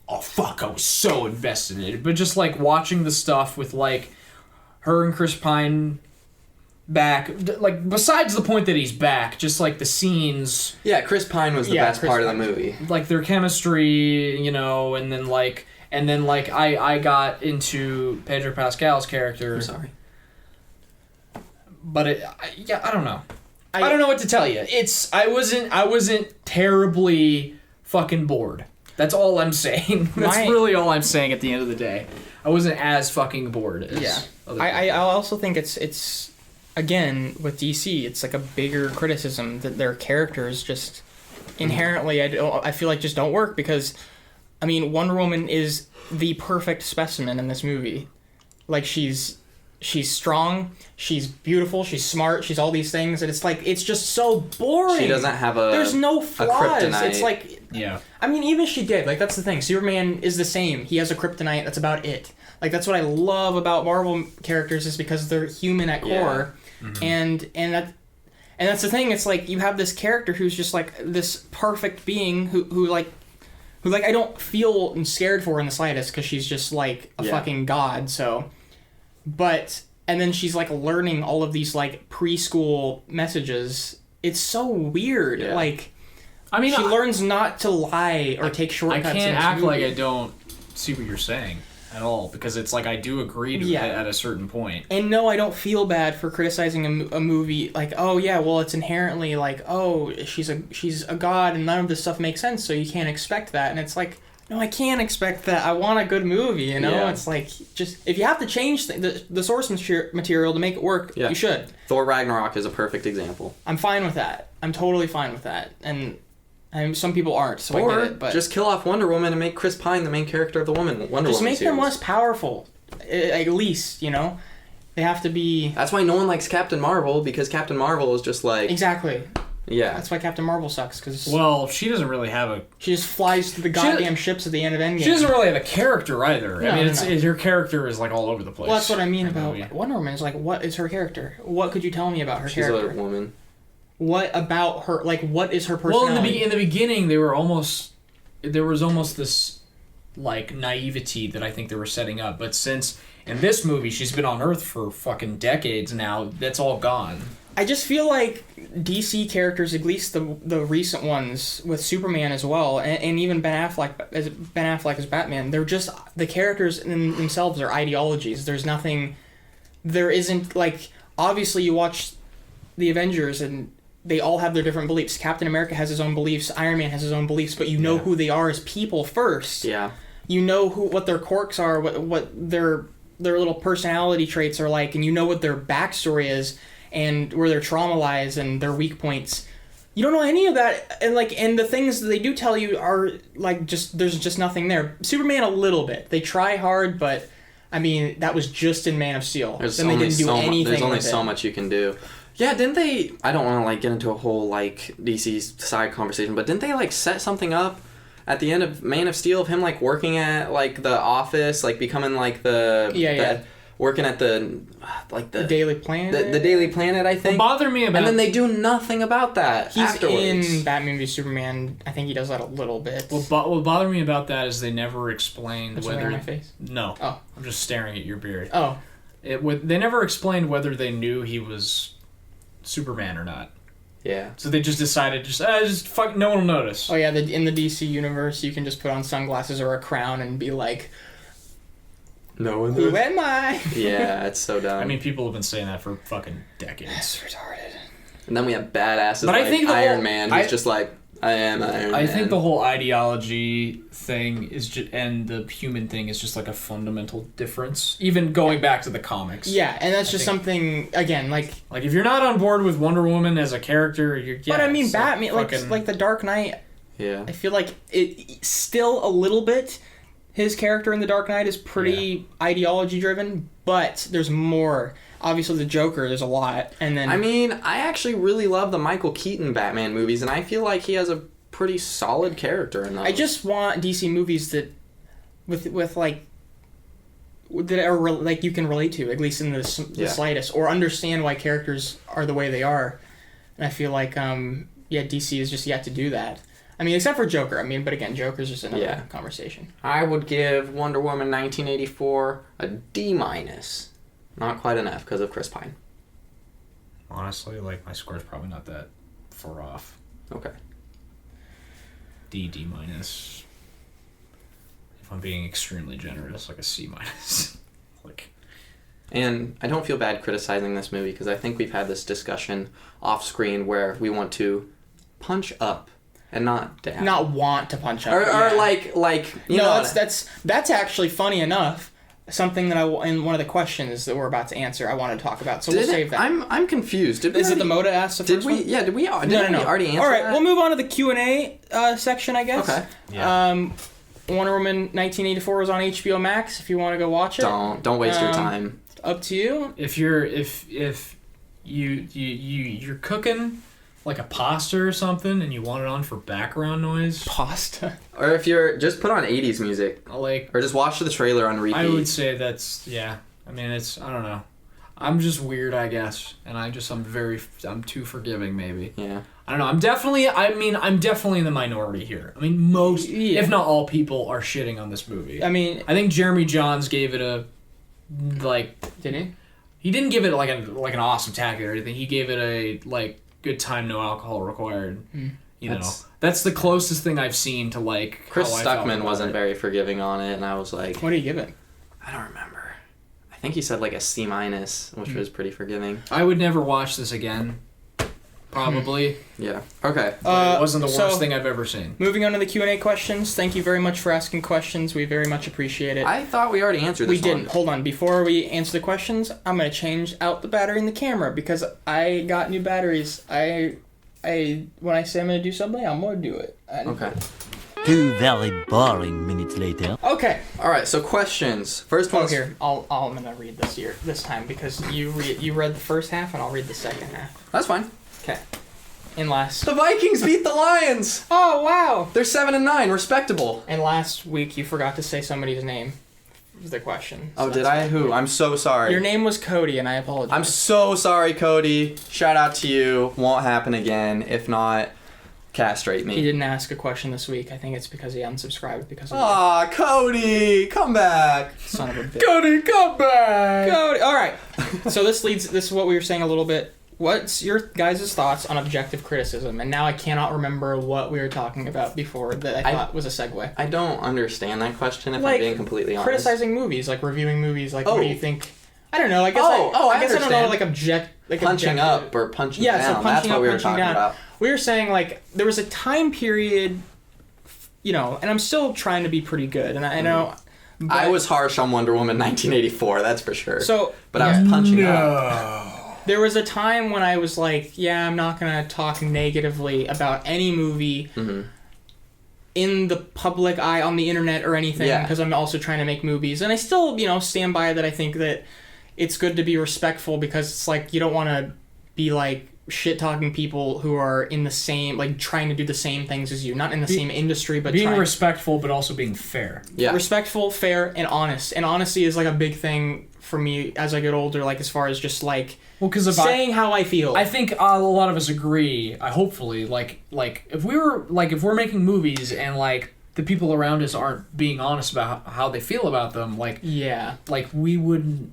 oh fuck, I was so invested in it, but just like watching the stuff with like her and Chris Pine back, like besides the point that he's back, just like the scenes. Yeah, Chris Pine was the best part of the movie. Like their chemistry, you know, and then I got into Pedro Pascal's character. I'm sorry. But I don't know. I don't know what to tell you. I wasn't terribly fucking bored. That's all I'm saying. That's really all I'm saying at the end of the day. I wasn't as fucking bored as other people. I also think it's again with DC, it's like a bigger criticism that their characters just inherently I feel like just don't work because I mean Wonder Woman is the perfect specimen in this movie. Like she's strong, she's beautiful, she's smart, she's all these things, and it's like it's just so boring. She doesn't have there's no flaws. kryptonite. It's like I mean even if she did, like that's the thing. Superman is the same. He has a kryptonite, that's about it. Like that's what I love about Marvel characters is because they're human at core, and that's the thing. It's like you have this character who's just like this perfect being who I don't feel scared for in the slightest because she's just like a fucking god. So, and then she's like learning all of these like preschool messages. It's so weird. Yeah. Like, I mean, she learns not to lie or take shortcuts. I can't act like I don't see what you're saying at all, because it's like I do agree to at a certain point. And no, I don't feel bad for criticizing a movie like, oh yeah, well it's inherently like, oh she's a god and none of this stuff makes sense, so you can't expect that. And it's like, no, I can't expect that. I want a good movie, you know? Yeah. It's like, just if you have to change the source material to make it work, you should. Thor Ragnarok is a perfect example. I'm fine with that. I'm totally fine with that. And some people aren't, so I get it. But just kill off Wonder Woman and make Chris Pine the main character of the Wonder Woman just make series. them less powerful, at least, you know? They have to be... That's why no one likes Captain Marvel, because Captain Marvel is just like... Exactly. Yeah. That's why Captain Marvel sucks, because... Well, she doesn't really have a... She just flies to the goddamn ships at the end of Endgame. She doesn't really have a character either. No, I mean, her character is like all over the place. Well, that's what I mean about Wonder Woman. Is like, what is her character? What could you tell me about her character? She's a woman. What about her? Like, what is her personality? Well, in the beginning, there was almost this like naivety that I think they were setting up. But since in this movie she's been on Earth for fucking decades now, that's all gone. I just feel like DC characters, at least the recent ones with Superman as well, and even Ben Affleck as Batman, they're just the characters in themselves are ideologies. There isn't like, obviously you watch the Avengers and they all have their different beliefs. Captain America has his own beliefs. Iron Man has his own beliefs, but you know who they are as people first. Yeah. You know what their quirks are, what their little personality traits are like, and you know what their backstory is, and where their trauma lies and their weak points. You don't know any of that, and the things that they do tell you are like there's just nothing there. Superman a little bit. They try hard, but I mean that was just in Man of Steel. There's only so much you can do. Yeah, didn't they... I don't want to, like, get into a whole, like, DC side conversation, but didn't they, like, set something up at the end of Man of Steel of him, like, working at, like, the office, like, becoming, like, working at the Daily Planet? The Daily Planet, I think. What bothered me about... And then they do nothing about that afterwards. In Batman v Superman, I think he does that a little bit. What bothered me about that is they never explained whether... on my face? No. Oh. I'm just staring at your beard. Oh. They never explained whether they knew he was Superman or not. Yeah. So they just decided, fuck, no one will notice. Oh yeah, in the DC universe, you can just put on sunglasses or a crown and be like, no one. Who am I? Yeah, it's so dumb. I mean, people have been saying that for fucking decades. It's retarded. And then we have badasses but like I think Iron Man, who's just like, I am Iron Man. I think the whole ideology thing is and the human thing is just like a fundamental difference. Even going back to the comics. Yeah, and that's just something, again, like if you're not on board with Wonder Woman as a character, but I mean, Batman, like the Dark Knight. Yeah. I feel like it still a little bit. His character in the Dark Knight is pretty ideology driven, but there's more. Obviously, the Joker, there's a lot, and then... I mean, I actually really love the Michael Keaton Batman movies, and I feel like he has a pretty solid character in those. I just want DC movies that, that are like you can relate to, at least in the slightest, or understand why characters are the way they are. And I feel like, DC is just yet to do that. I mean, except for Joker. I mean, but again, Joker's just another conversation. I would give Wonder Woman 1984 a D-. Not quite enough because of Chris Pine. Honestly, my score's probably not that far off. Okay. D-. If I'm being extremely generous, like a C-. And I don't feel bad criticizing this movie because I think we've had this discussion off screen where we want to punch up and not down. Not want to punch up. Or like you know. That's actually funny enough. Something that in one of the questions that we're about to answer, I want to talk about. So we'll save that. I'm confused. Is it the Moda asked the first one? Yeah, did we already answer All right, that? we'll move on to the Q&A section, I guess. Okay. Yeah. Wonder Woman 1984 is on HBO Max if you want to go watch it. Don't waste your time. Up to you. If you're cooking like a pasta or something and you want it on for background noise, Pasta. Or if you're just put on 80s music, like or just watch the trailer on repeat. I would say that's I mean, I don't know. I'm just weird, I guess, and I'm too forgiving, maybe. Yeah. I don't know. I'm definitely in the minority here. I mean, most, if not all, people are shitting on this movie. I mean, I think Jeremy Johns gave it a, like, did he? he didn't give it like an awesome tackle or anything. He gave it a like good time, no alcohol required. You know, that's the closest thing I've seen to like. Chris how I felt Stuckman about wasn't it. very forgiving on it, and I was like, What do you give it? I don't remember. I think he said like a C-, which was pretty forgiving. I would never watch this again. Probably. Yeah. Okay. But it wasn't the worst so- thing I've ever seen. Moving on to the Q&A questions. Thank you very much for asking questions. We very much appreciate it. I thought we already answered We this one. didn't. Hold on. Before we answer the questions, I'm going to change out the battery in the camera because I got new batteries. When I say I'm going to do something, I'm going to do it. Okay. 2 very boring minutes later. Okay. All right. So questions. First Oh, one. here. I'm going to read this time because you read the first half and I'll read the second half. That's fine. Okay. In last. The Vikings beat the Lions. Oh, wow. They're 7-9, respectable. And last week you forgot to say somebody's name. Was the question. Oh, So did that's I? Who? I'm so sorry. Your name was Cody, and I apologize. I'm so sorry, Cody. Shout out to you. Won't happen again. If not, castrate He me. didn't ask a question this week. I think it's because he unsubscribed because of Aw, Cody, come back. the son of a bitch. Cody, come back. Cody. All right. So this is what we were saying a little bit. What's your guys' thoughts on objective criticism? And now I cannot remember what we were talking about before that I thought was a segue. I don't understand that question, if I'm Like, being completely honest. Criticizing movies, like reviewing movies, like what Oh. do you think? I don't know. I guess I I guess I don't know. understand. Like Punching objective- up or punching Yeah, down. so That's punching what up, we were punching talking down. about. We were saying like there was a time period, you know, and I'm still trying to be pretty good, and I know. But, I was harsh on Wonder Woman 1984, that's for sure. so, but I was punching up. There was a time when I was like, yeah, I'm not going to talk negatively about any movie in the public eye on the internet or anything because I'm also trying to make movies. And I still, stand by that. I think that it's good to be respectful because it's like you don't want to be like shit-talking people who are in the same, like trying to do the same things as you. Not in the same industry, but being trying. respectful but also being fair. Yeah. Respectful, fair, and honest. And honesty is like a big thing for me as I get older, like as far as just like saying how I feel. I think a lot of us agree. Hopefully, like if we're making movies and like the people around us aren't being honest about how they feel about them, like we would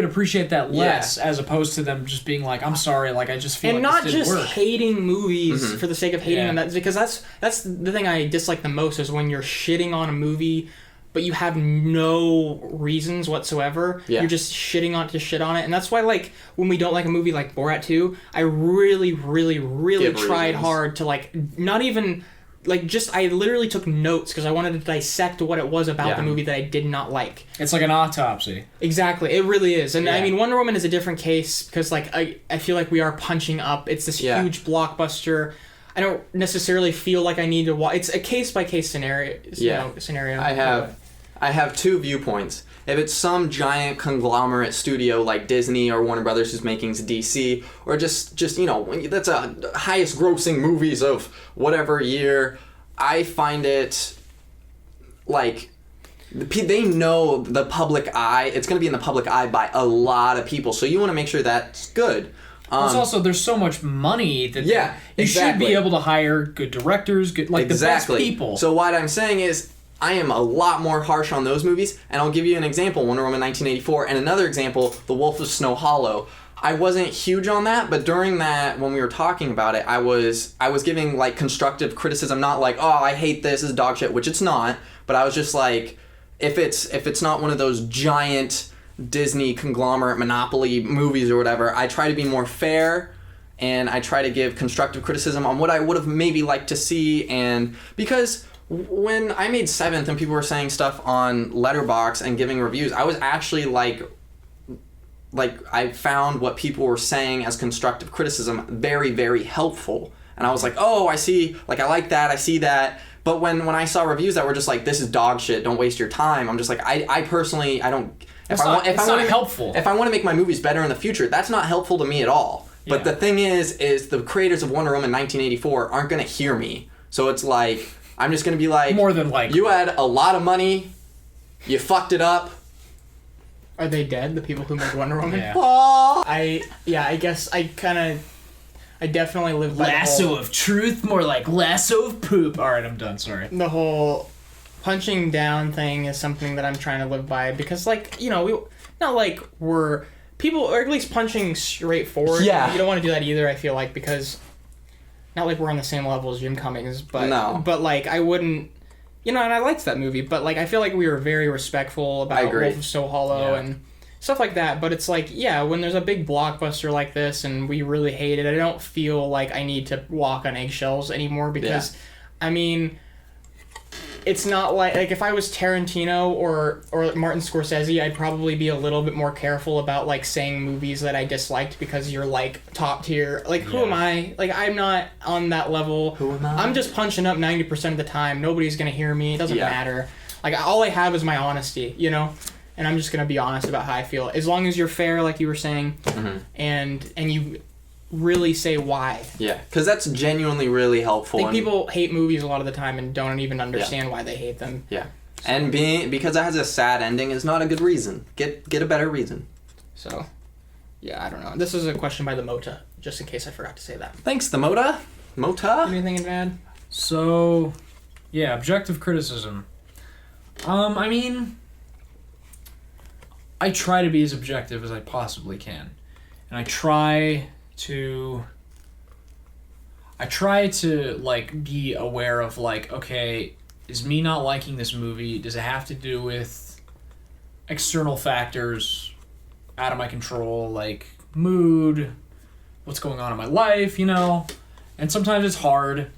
appreciate that less as opposed to them just being like, I'm sorry, like I just feel and like not this didn't just work. hating movies for the sake of hating them. That's because that's the thing I dislike the most is when you're shitting on a movie but you have no reasons whatsoever. Yeah. You're just shitting on it to shit on it. And that's why, like, when we don't like a movie like Borat 2, I really, really, really Give tried reasons. hard to, like, not even, like, just, I literally took notes because I wanted to dissect what it was about the movie that I did not like. It's like an autopsy. Exactly. It really is. And, I Yeah. mean, Wonder Woman is a different case because, like, I feel like we are punching up. It's this huge blockbuster. I don't necessarily feel like I need to watch. It's a case-by-case scenario. Scenario. I have two viewpoints. If it's some giant conglomerate studio like Disney or Warner Brothers who's making DC, or just that's a highest grossing movies of whatever year, I find it like they know the public eye. It's going to be in the public eye by a lot of people, so you want to make sure that's good. It's also there's so much money that you should be able to hire good directors, good the best people. So what I'm saying is, I am a lot more harsh on those movies, and I'll give you an example, Wonder Woman 1984, and another example, The Wolf of Snow Hollow. I wasn't huge on that, but during that, when we were talking about it, I was giving, like, constructive criticism, not like, oh, I hate this is dog shit, which it's not, but I was just like, if it's not one of those giant Disney conglomerate monopoly movies or whatever, I try to be more fair, and I try to give constructive criticism on what I would have maybe liked to see, and because when I made 7th and people were saying stuff on Letterboxd and giving reviews, I was actually like I found what people were saying as constructive criticism very, very helpful. And I was like, oh, I see, like, I like that, I see that. But when I saw reviews that were just like, this is dog shit, don't waste your time, I'm just like, I personally, I don't... It's not helpful. If I want to make my movies better in the future, that's not helpful to me at all. But Yeah. the thing is the creators of Wonder Woman 1984 aren't gonna hear me. So it's like I'm just gonna be like, More than likely. you had a lot of money, you fucked it up. Are they dead? The people who made Wonder Woman? Yeah. I guess I definitely live by Lasso of truth, more like lasso of poop. All right, I'm done. Sorry. the whole punching down thing is something that I'm trying to live by because, like, you know, we not like we're people, or at least punching straight forward. Yeah. You don't want to do that either, I feel like, because not like we're on the same level as Jim Cummings, but No. but like I wouldn't, you know, and I liked that movie, but like I feel like we were very respectful I about agree. Wolf of So Hollow Yeah. and stuff like that. But it's like, yeah, when there's a big blockbuster like this and we really hate it, I don't feel like I need to walk on eggshells anymore because, I mean, it's not like if I was Tarantino or Martin Scorsese, I'd probably be a little bit more careful about like saying movies that I disliked because you're like top tier. Like, who am I? Like, I'm not on that level. Who am I? I'm just punching up 90% of the time. Nobody's gonna hear me. It doesn't Yeah. matter. Like, all I have is my honesty, you know? And I'm just gonna be honest about how I feel. As long as you're fair, like you were saying, and you really say why. Yeah, because that's genuinely really helpful. I think and- people hate movies a lot of the time and don't even understand why they hate them. Yeah, and because it has a sad ending is not a good reason. Get a better reason. So, yeah, I don't know. This is a question by the Mota, just in case I forgot to say that. Thanks, the Mota. Anything to add? So, yeah, objective criticism. I mean, I try to be as objective as I possibly can, and I try to like be aware of like, okay, is me not liking this movie, does it have to do with external factors out of my control, like mood, what's going on in my life, you know? And sometimes it's hard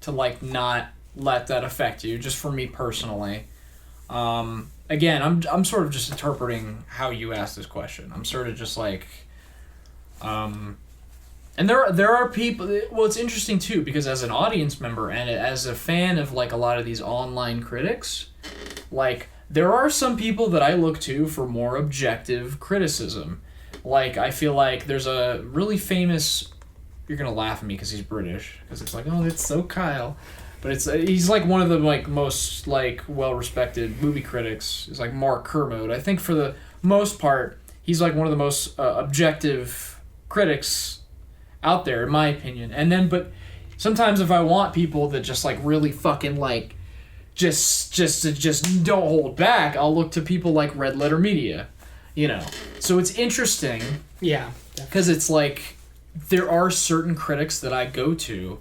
to like not let that affect you, just for me personally. Again, I'm sort of just interpreting how you asked this question. I'm sort of just like, and there are people. Well, it's interesting too because as an audience member and as a fan of like a lot of these online critics, like there are some people that I look to for more objective criticism. Like I feel like there's a really famous. You're gonna laugh at me because he's British because it's like, oh, that's so Kyle. But he's like one of the like most like well-respected movie critics. Is like Mark Kermode. I think for the most part, he's like one of the most objective critics out there, in my opinion. And then, but sometimes if I want people that just like really fucking like, just don't hold back, I'll look to people like Red Letter Media, you know. So it's interesting Yeah. because it's like there are certain critics that I go to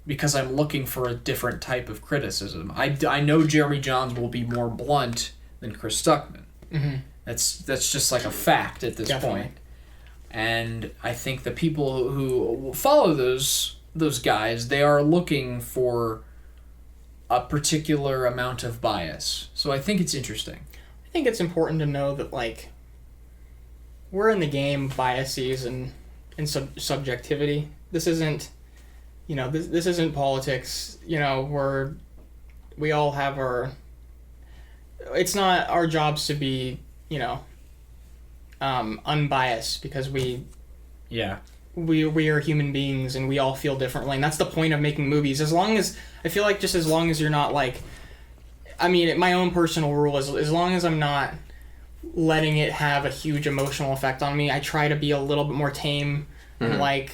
because I'm looking for a different type of criticism. I know Jeremy Johns will be more blunt than Chris Stuckman. Mm-hmm. That's just like a fact at this Definitely. point. And I think the people who follow those guys, they are looking for a particular amount of bias. So I think it's interesting. I think it's important to know that, like, we're in the game of biases and subjectivity. This isn't, you know, this isn't politics. You know, we all have our. It's not our jobs to be, you know, unbiased because we are human beings and we all feel differently, and that's the point of making movies. As long as I feel like, just as long as you're not like, I mean, my own personal rule is as long as I'm not letting it have a huge emotional effect on me, I try to be a little bit more tame. And like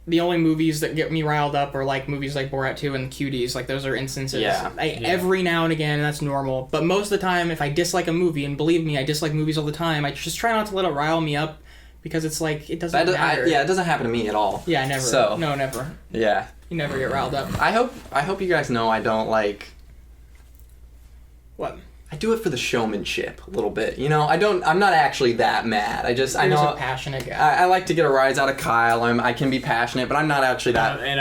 the only movies that get me riled up are like movies like Borat 2 and Cuties. Like those are instances. Every now and again, that's normal. But most of the time, if I dislike a movie, and believe me, I dislike movies all the time, I just try not to let it rile me up because it's like it doesn't matter. it doesn't happen to me at all. Yeah, never. So- No, never. Yeah. You never get riled up. I hope you guys know I don't like. What? I do it for the showmanship a little bit. You know, I'm not actually that mad. I You're know a passionate guy. I like to get a rise out of Kyle. I can be passionate, but I'm not actually that. And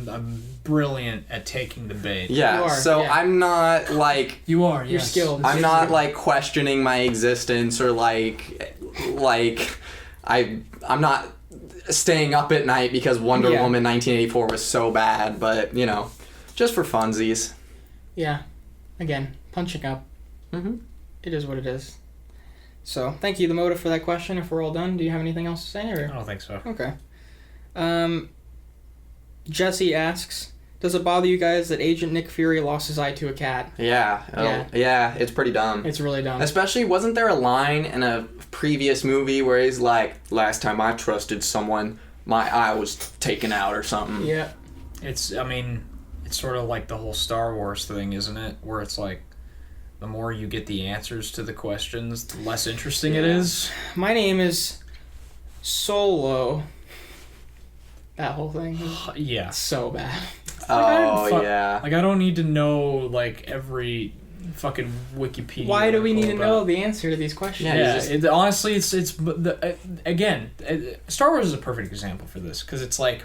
I'm brilliant at taking the bait. Yeah. You are, So yeah. I'm not like. You are. You're Yes. skilled. I'm not like questioning my existence or like I'm not staying up at night because Wonder Yeah. Woman 1984 was so bad, but you know, just for funsies. Yeah. Again, punching up. Mm-hmm. It is what it is. So, thank you, the motive, for that question. If we're all done, do you have anything else to say? I Or? don't think so. Okay. Jesse asks, does it bother you guys that Agent Nick Fury lost his eye to a cat? Yeah, it's pretty dumb. It's really dumb. Especially, wasn't there a line in a previous movie where he's like, last time I trusted someone, my eye was taken out or something? Yeah. It's sort of like the whole Star Wars thing, isn't it? Where it's like, the more you get the answers to the questions, the less interesting it is. My name is Solo. That whole thing is Yeah. so bad. Yeah. Like, I don't need to know, like, every fucking Wikipedia. Why do we need to article know about- the answer to these questions? Yeah, honestly, it's again, Star Wars is a perfect example for this, because it's like,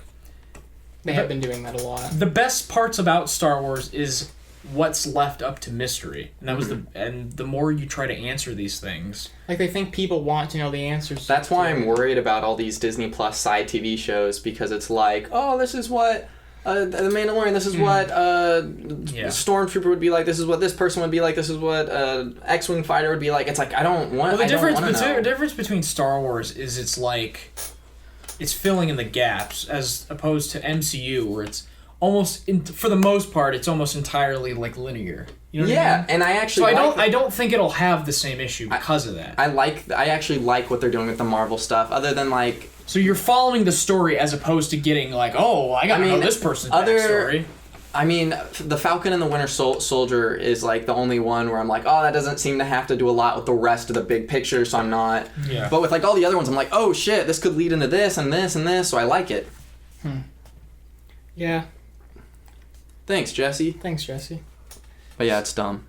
They have been doing that a lot. the best parts about Star Wars is what's left up to mystery, and that was the more you try to answer these things, Like, they think people want to know the answers. That's why I'm worried about all these Disney Plus side TV shows, because it's like, oh, this is what The Mandalorian, this is what Stormtrooper would be like, this is what this person would be like, this is what X-Wing fighter would be like. It's like, I don't want to the difference between Star Wars is it's like, it's filling in the gaps, as opposed to MCU, where it's almost, for the most part, it's almost entirely like linear. You know what I mean? And I actually I don't think it'll have the same issue because of that. I actually like what they're doing with the Marvel stuff, other than like, so you're following the story as opposed to getting like, oh, I gotta know this person's backstory. I mean, the Falcon and the Winter Soldier is like the only one where I'm like, oh, that doesn't seem to have to do a lot with the rest of the big picture, so I'm not. Yeah. But with like all the other ones, I'm like, oh shit, this could lead into this and this and this, so I like it. Yeah. Thanks, Jesse. Thanks, Jesse. But yeah, it's dumb.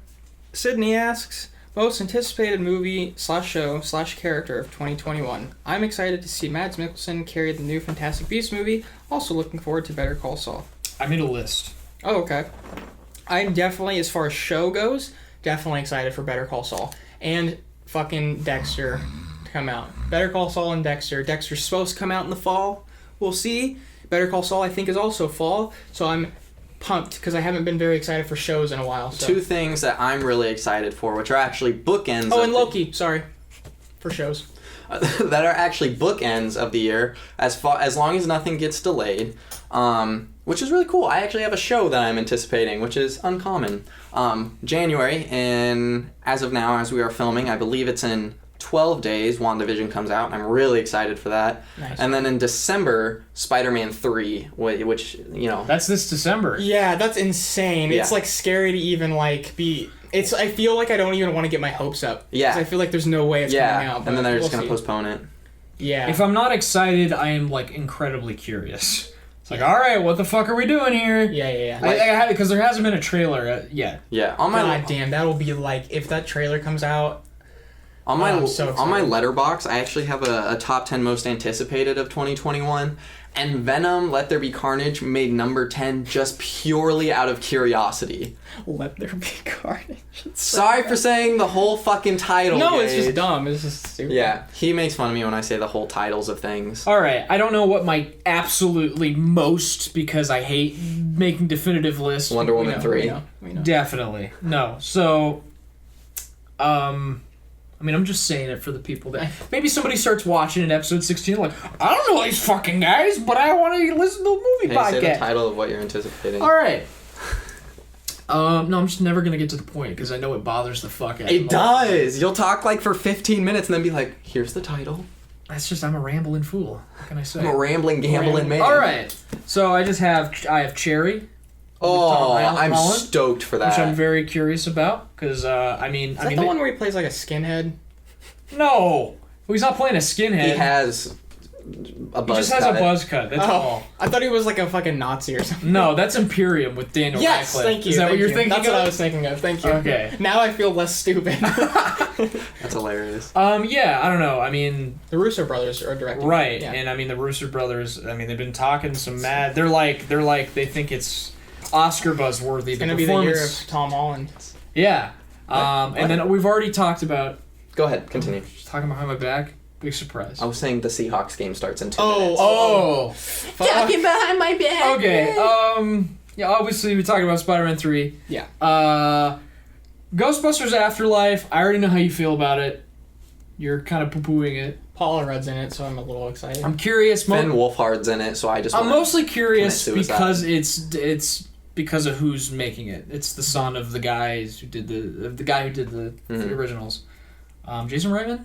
Sydney asks, most anticipated movie/show/character of 2021. I'm excited to see Mads Mikkelsen carry the new Fantastic Beasts movie. Also looking forward to Better Call Saul. I made a list. Oh, okay. I'm definitely, as far as show goes, definitely excited for Better Call Saul. And fucking Dexter to come out. Better Call Saul and Dexter. Dexter's supposed to come out in the fall. We'll see. Better Call Saul, I think, is also fall. So I'm pumped because I haven't been very excited for shows in a while. So. Two things that I'm really excited for, which are actually bookends. Oh, and Loki. Sorry. For shows. That are actually bookends of the year, as long as nothing gets delayed, which is really cool. I actually have a show that I'm anticipating, which is uncommon. January, and as of now, as we are filming, I believe it's in 12 days, WandaVision comes out, and I'm really excited for that. Nice. And then in December, Spider-Man 3, which, you know... That's this December. Yeah, that's insane. Yeah. It's like scary to even like be... I feel like I don't even want to get my hopes up. Yeah. 'Cause I feel like there's no way it's coming out. And then they're just we'll going to see. postpone it. Yeah. If I'm not excited, I am like incredibly curious. It's like, all right, what the fuck are we doing here? Yeah. Because there hasn't been a trailer yet. Yeah. On my God damn, that'll be like, if that trailer comes out... On my I'm so on my excited. Letterboxd, I actually have a top 10 most anticipated of 2021, and Venom: Let There Be Carnage made number 10 just purely out of curiosity. Let there be carnage. Sorry for saying the whole fucking title. No, it's Gage. just dumb. It's just stupid. Yeah, he makes fun of me when I say the whole titles of things. All right, I don't know what my absolutely most, because I hate making definitive lists. Wonder Woman 3. We know. Definitely. No. So, I mean, I'm just saying it for the people that... Maybe somebody starts watching at episode 16 like, I don't know these fucking guys, but I want to listen to a movie Hey, say the podcast. title of what you're anticipating. All right. No, I'm just never going to get to the point because I know it bothers the fuck out of me. It does! You'll talk like for 15 minutes and then be like, here's the title. That's just, I'm a rambling fool. What can I say? I'm a rambling, gambling man. All right. So I have Cherry, Oh, Tom I'm Holland, stoked for that. which I'm very curious about because, I mean... Is that the one where he plays like a skinhead? No! Well, he's not playing a skinhead. He has a buzz He just has cut. a buzz cut. That's all. I thought he was like a fucking Nazi or something. No, that's Imperium with Daniel Yes, Radcliffe. thank you. Is that thank what you're you. thinking That's of? what I was thinking of. Thank you. Okay. Now I feel less stupid. That's hilarious. Yeah, I don't know. I mean, The Russo brothers are directing. right. Yeah. And I mean, the Russo brothers, I mean, they've been talking some mad. They're like, they think it's Oscar buzzworthy. It's gonna be the year of Tom Holland. Yeah. And then we've already talked about, Go ahead, continue. just talking behind my back, big surprise. I was saying the Seahawks game starts in 2 minutes. Oh. Talking behind my back. Okay. Yeah, obviously we talked about Spider-Man 3. Yeah. Ghostbusters Afterlife, I already know how you feel about it. You're kind of poo-pooing it. Paul Rudd's in it, so I'm a little excited. I'm curious. Finn Wolfhard's in it, so I just. I'm wanna mostly curious commit suicide. because it's because of who's making it. It's the son of the guys who did the guy who did the originals. Jason Reitman? I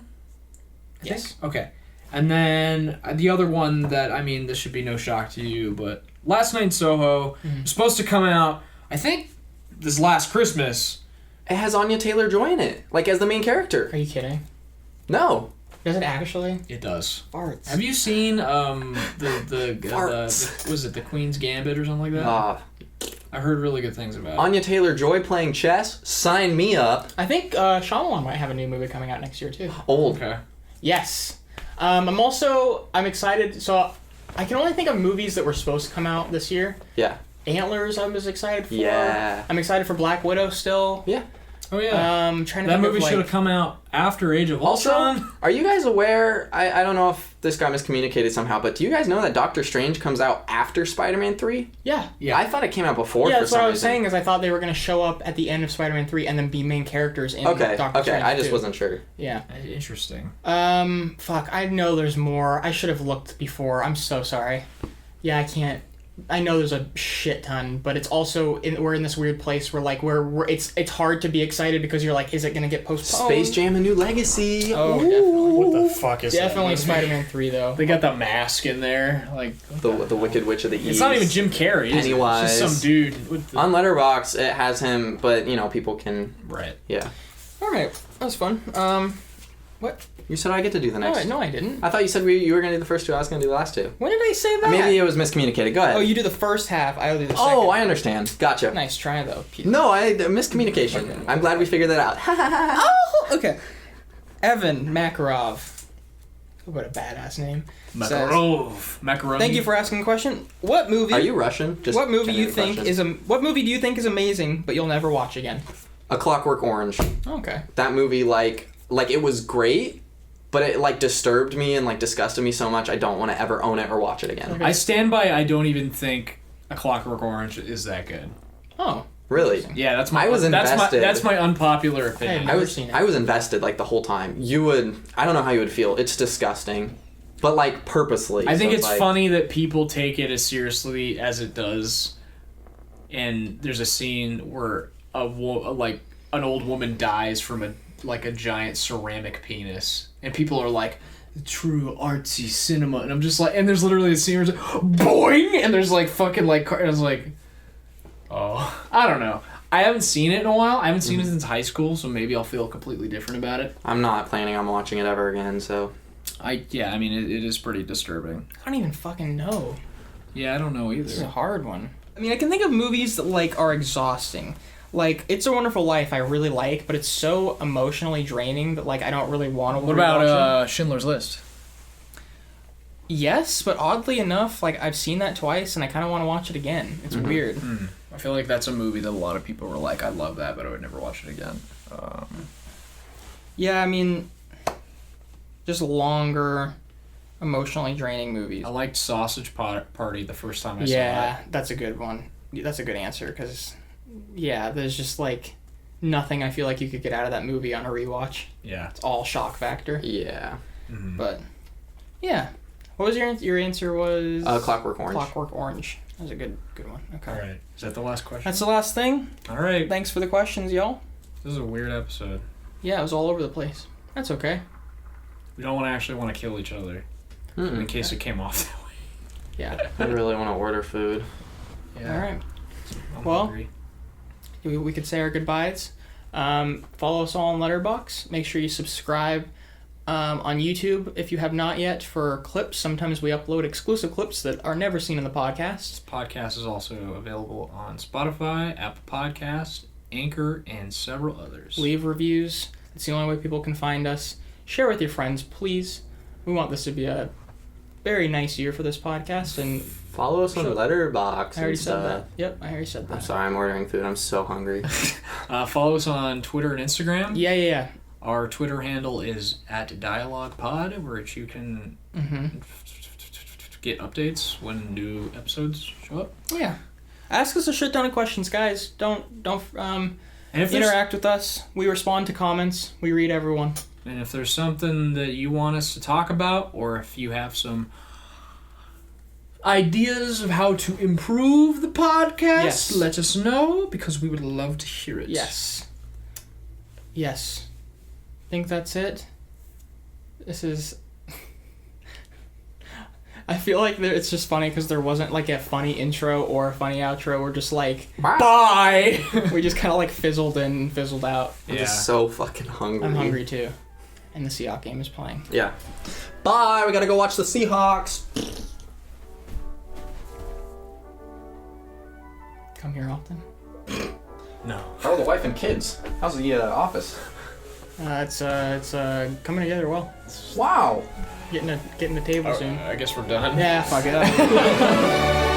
Yes. think? Okay. And then the other one that, I mean, this should be no shock to you, but Last Night in Soho was supposed to come out, I think, this last Christmas. It has Anya Taylor-Joy in it, like as the main character. Are you kidding? No. Does it actually? It does. Farts. Have you seen was it the Queen's Gambit or something like that? I heard really good things about it. Anya Taylor-Joy playing chess? Sign me up. I think Shyamalan might have a new movie coming out next year too. Old. Okay. Yes. I'm excited. So I can only think of movies that were supposed to come out this year. Yeah. Antlers, I was excited for. Yeah. I'm excited for Black Widow still. Yeah. Oh yeah. Trying to that think movie of, should have come out after Age of Ultron. Also, are you guys aware, I don't know if this got miscommunicated somehow, but do you guys know that Doctor Strange comes out after Spider-Man 3? Yeah. Yeah. I thought it came out before Yeah, for that's some what I was reason. saying is I thought they were going to show up at the end of Spider-Man 3 and then be main characters in Okay, Doctor Strange I just 2. wasn't sure. Yeah. Interesting. Fuck, I know there's more. I should have looked before. I'm so sorry. Yeah, I can't. I know there's a shit ton, but it's also we're in this weird place where like we're it's hard to be excited because you're like, is it gonna get postponed? Space Jam: A New Legacy. Oh, definitely. What the fuck is Definitely that? Spider-Man 3 though. They got the mask in there, like The Wicked Witch of the East. it's not even Jim Carrey. Is it? Pennywise. It's just some dude with the On Letterboxd, it has him, but people can. right. Yeah. All right, that was fun. What? You said I get to do the No, next. no, I didn't. I thought you said you were gonna do the first two. I was gonna do the last two. When did I say that? Maybe it was miscommunicated. Go ahead. Oh, you do the first half. I'll do the second. Oh, I understand. Gotcha. Nice try though. No, miscommunication. Okay. I'm glad we figured that out. Oh, okay. Evan Makarov. What a badass name. says, Macaroni. Thank you for asking a question. What movie? Are you Russian? Just What movie you genuine think question. What movie do you think is amazing but you'll never watch again? A Clockwork Orange? Okay. That movie, like it was great, but it like disturbed me and like disgusted me so much. I don't want to ever own it or watch it again. Okay. I stand by. I don't even think A Clockwork Orange is that good. Oh. Really? Yeah, that's my. I was invested. That's my unpopular opinion. Hey, I Never was seen it. I was invested like the whole time. I don't know how you would feel. It's disgusting, but like purposely. I think So it's like, funny that people take it as seriously as it does. And there's a scene where an old woman dies from a giant ceramic penis, and people are like, true artsy cinema, and I'm just like, and there's literally a scene where it's like, boing, and there's like fucking like, and I was like, oh, I don't know. I haven't seen it in a while. I haven't seen it since high school, so maybe I'll feel completely different about it. I'm not planning on watching it ever again. So I mean, it is pretty disturbing. I don't even fucking know. Yeah, I don't know This is a either. hard one. I mean, I can think of movies that like are exhausting. Like It's a Wonderful Life I really like, but it's so emotionally draining that like I don't really want to What about Schindler's List? Yes, but oddly enough, like I've seen that twice and I kind of want to watch it again. It's weird. I feel like that's a movie that a lot of people were like, I love that, but I would never watch it again. Yeah, I mean, just longer, emotionally draining movies. I liked Sausage Party the first time I saw Yeah, that's a good one. That's a good answer because, yeah, there's just like nothing I feel like you could get out of that movie on a rewatch. it. Yeah. It's all shock factor. yeah, But yeah, what was your answer? Was Clockwork Orange. Clockwork Orange. That was a good one. Okay, All right. Is that the last question? that's the last thing. All right. Thanks for the questions, y'all. This is a weird episode. Yeah, it was all over the place. That's okay. We don't actually want to kill each other in case it came off that way. Yeah. I really want to order food. Yeah. All right. I'm Well, hungry. We could say our goodbyes. Follow us all on Letterboxd. Make sure you subscribe on YouTube if you have not yet for clips. Sometimes we upload exclusive clips that are never seen in the podcast. This podcast is also available on Spotify, Apple Podcasts, Anchor, and several others. Leave reviews. It's the only way people can find us. Share with your friends, please. We want this to be a very nice year for this podcast. And Follow us on Letterboxd. I already and said stuff. that. Yep, I already said I'm that. sorry, I'm ordering food. I'm so hungry. Follow us on Twitter and Instagram. Yeah. Our Twitter handle is @DialoguePod, where you can get updates when new episodes show up. Yeah. Ask us a shit ton of questions, guys. Don't And if there's, Interact with us. We respond to comments. We read everyone. and if there's something that you want us to talk about, or if you have some ideas of how to improve the podcast, Yes. let us know, because we would love to hear it. Yes. Yes. Think that's it. This is. I feel like it's just funny because there wasn't like a funny intro or a funny outro. We're just like, Bye! we just kind of like fizzled in and fizzled out. I'm Yeah. just so fucking hungry. I'm hungry too. And the Seahawks game is playing. Yeah. Bye. We gotta go watch the Seahawks. Come here often. No. How are the wife and kids? How's the office? It's coming together well. Wow. Getting a table soon. I guess we're done. Yeah, fuck it.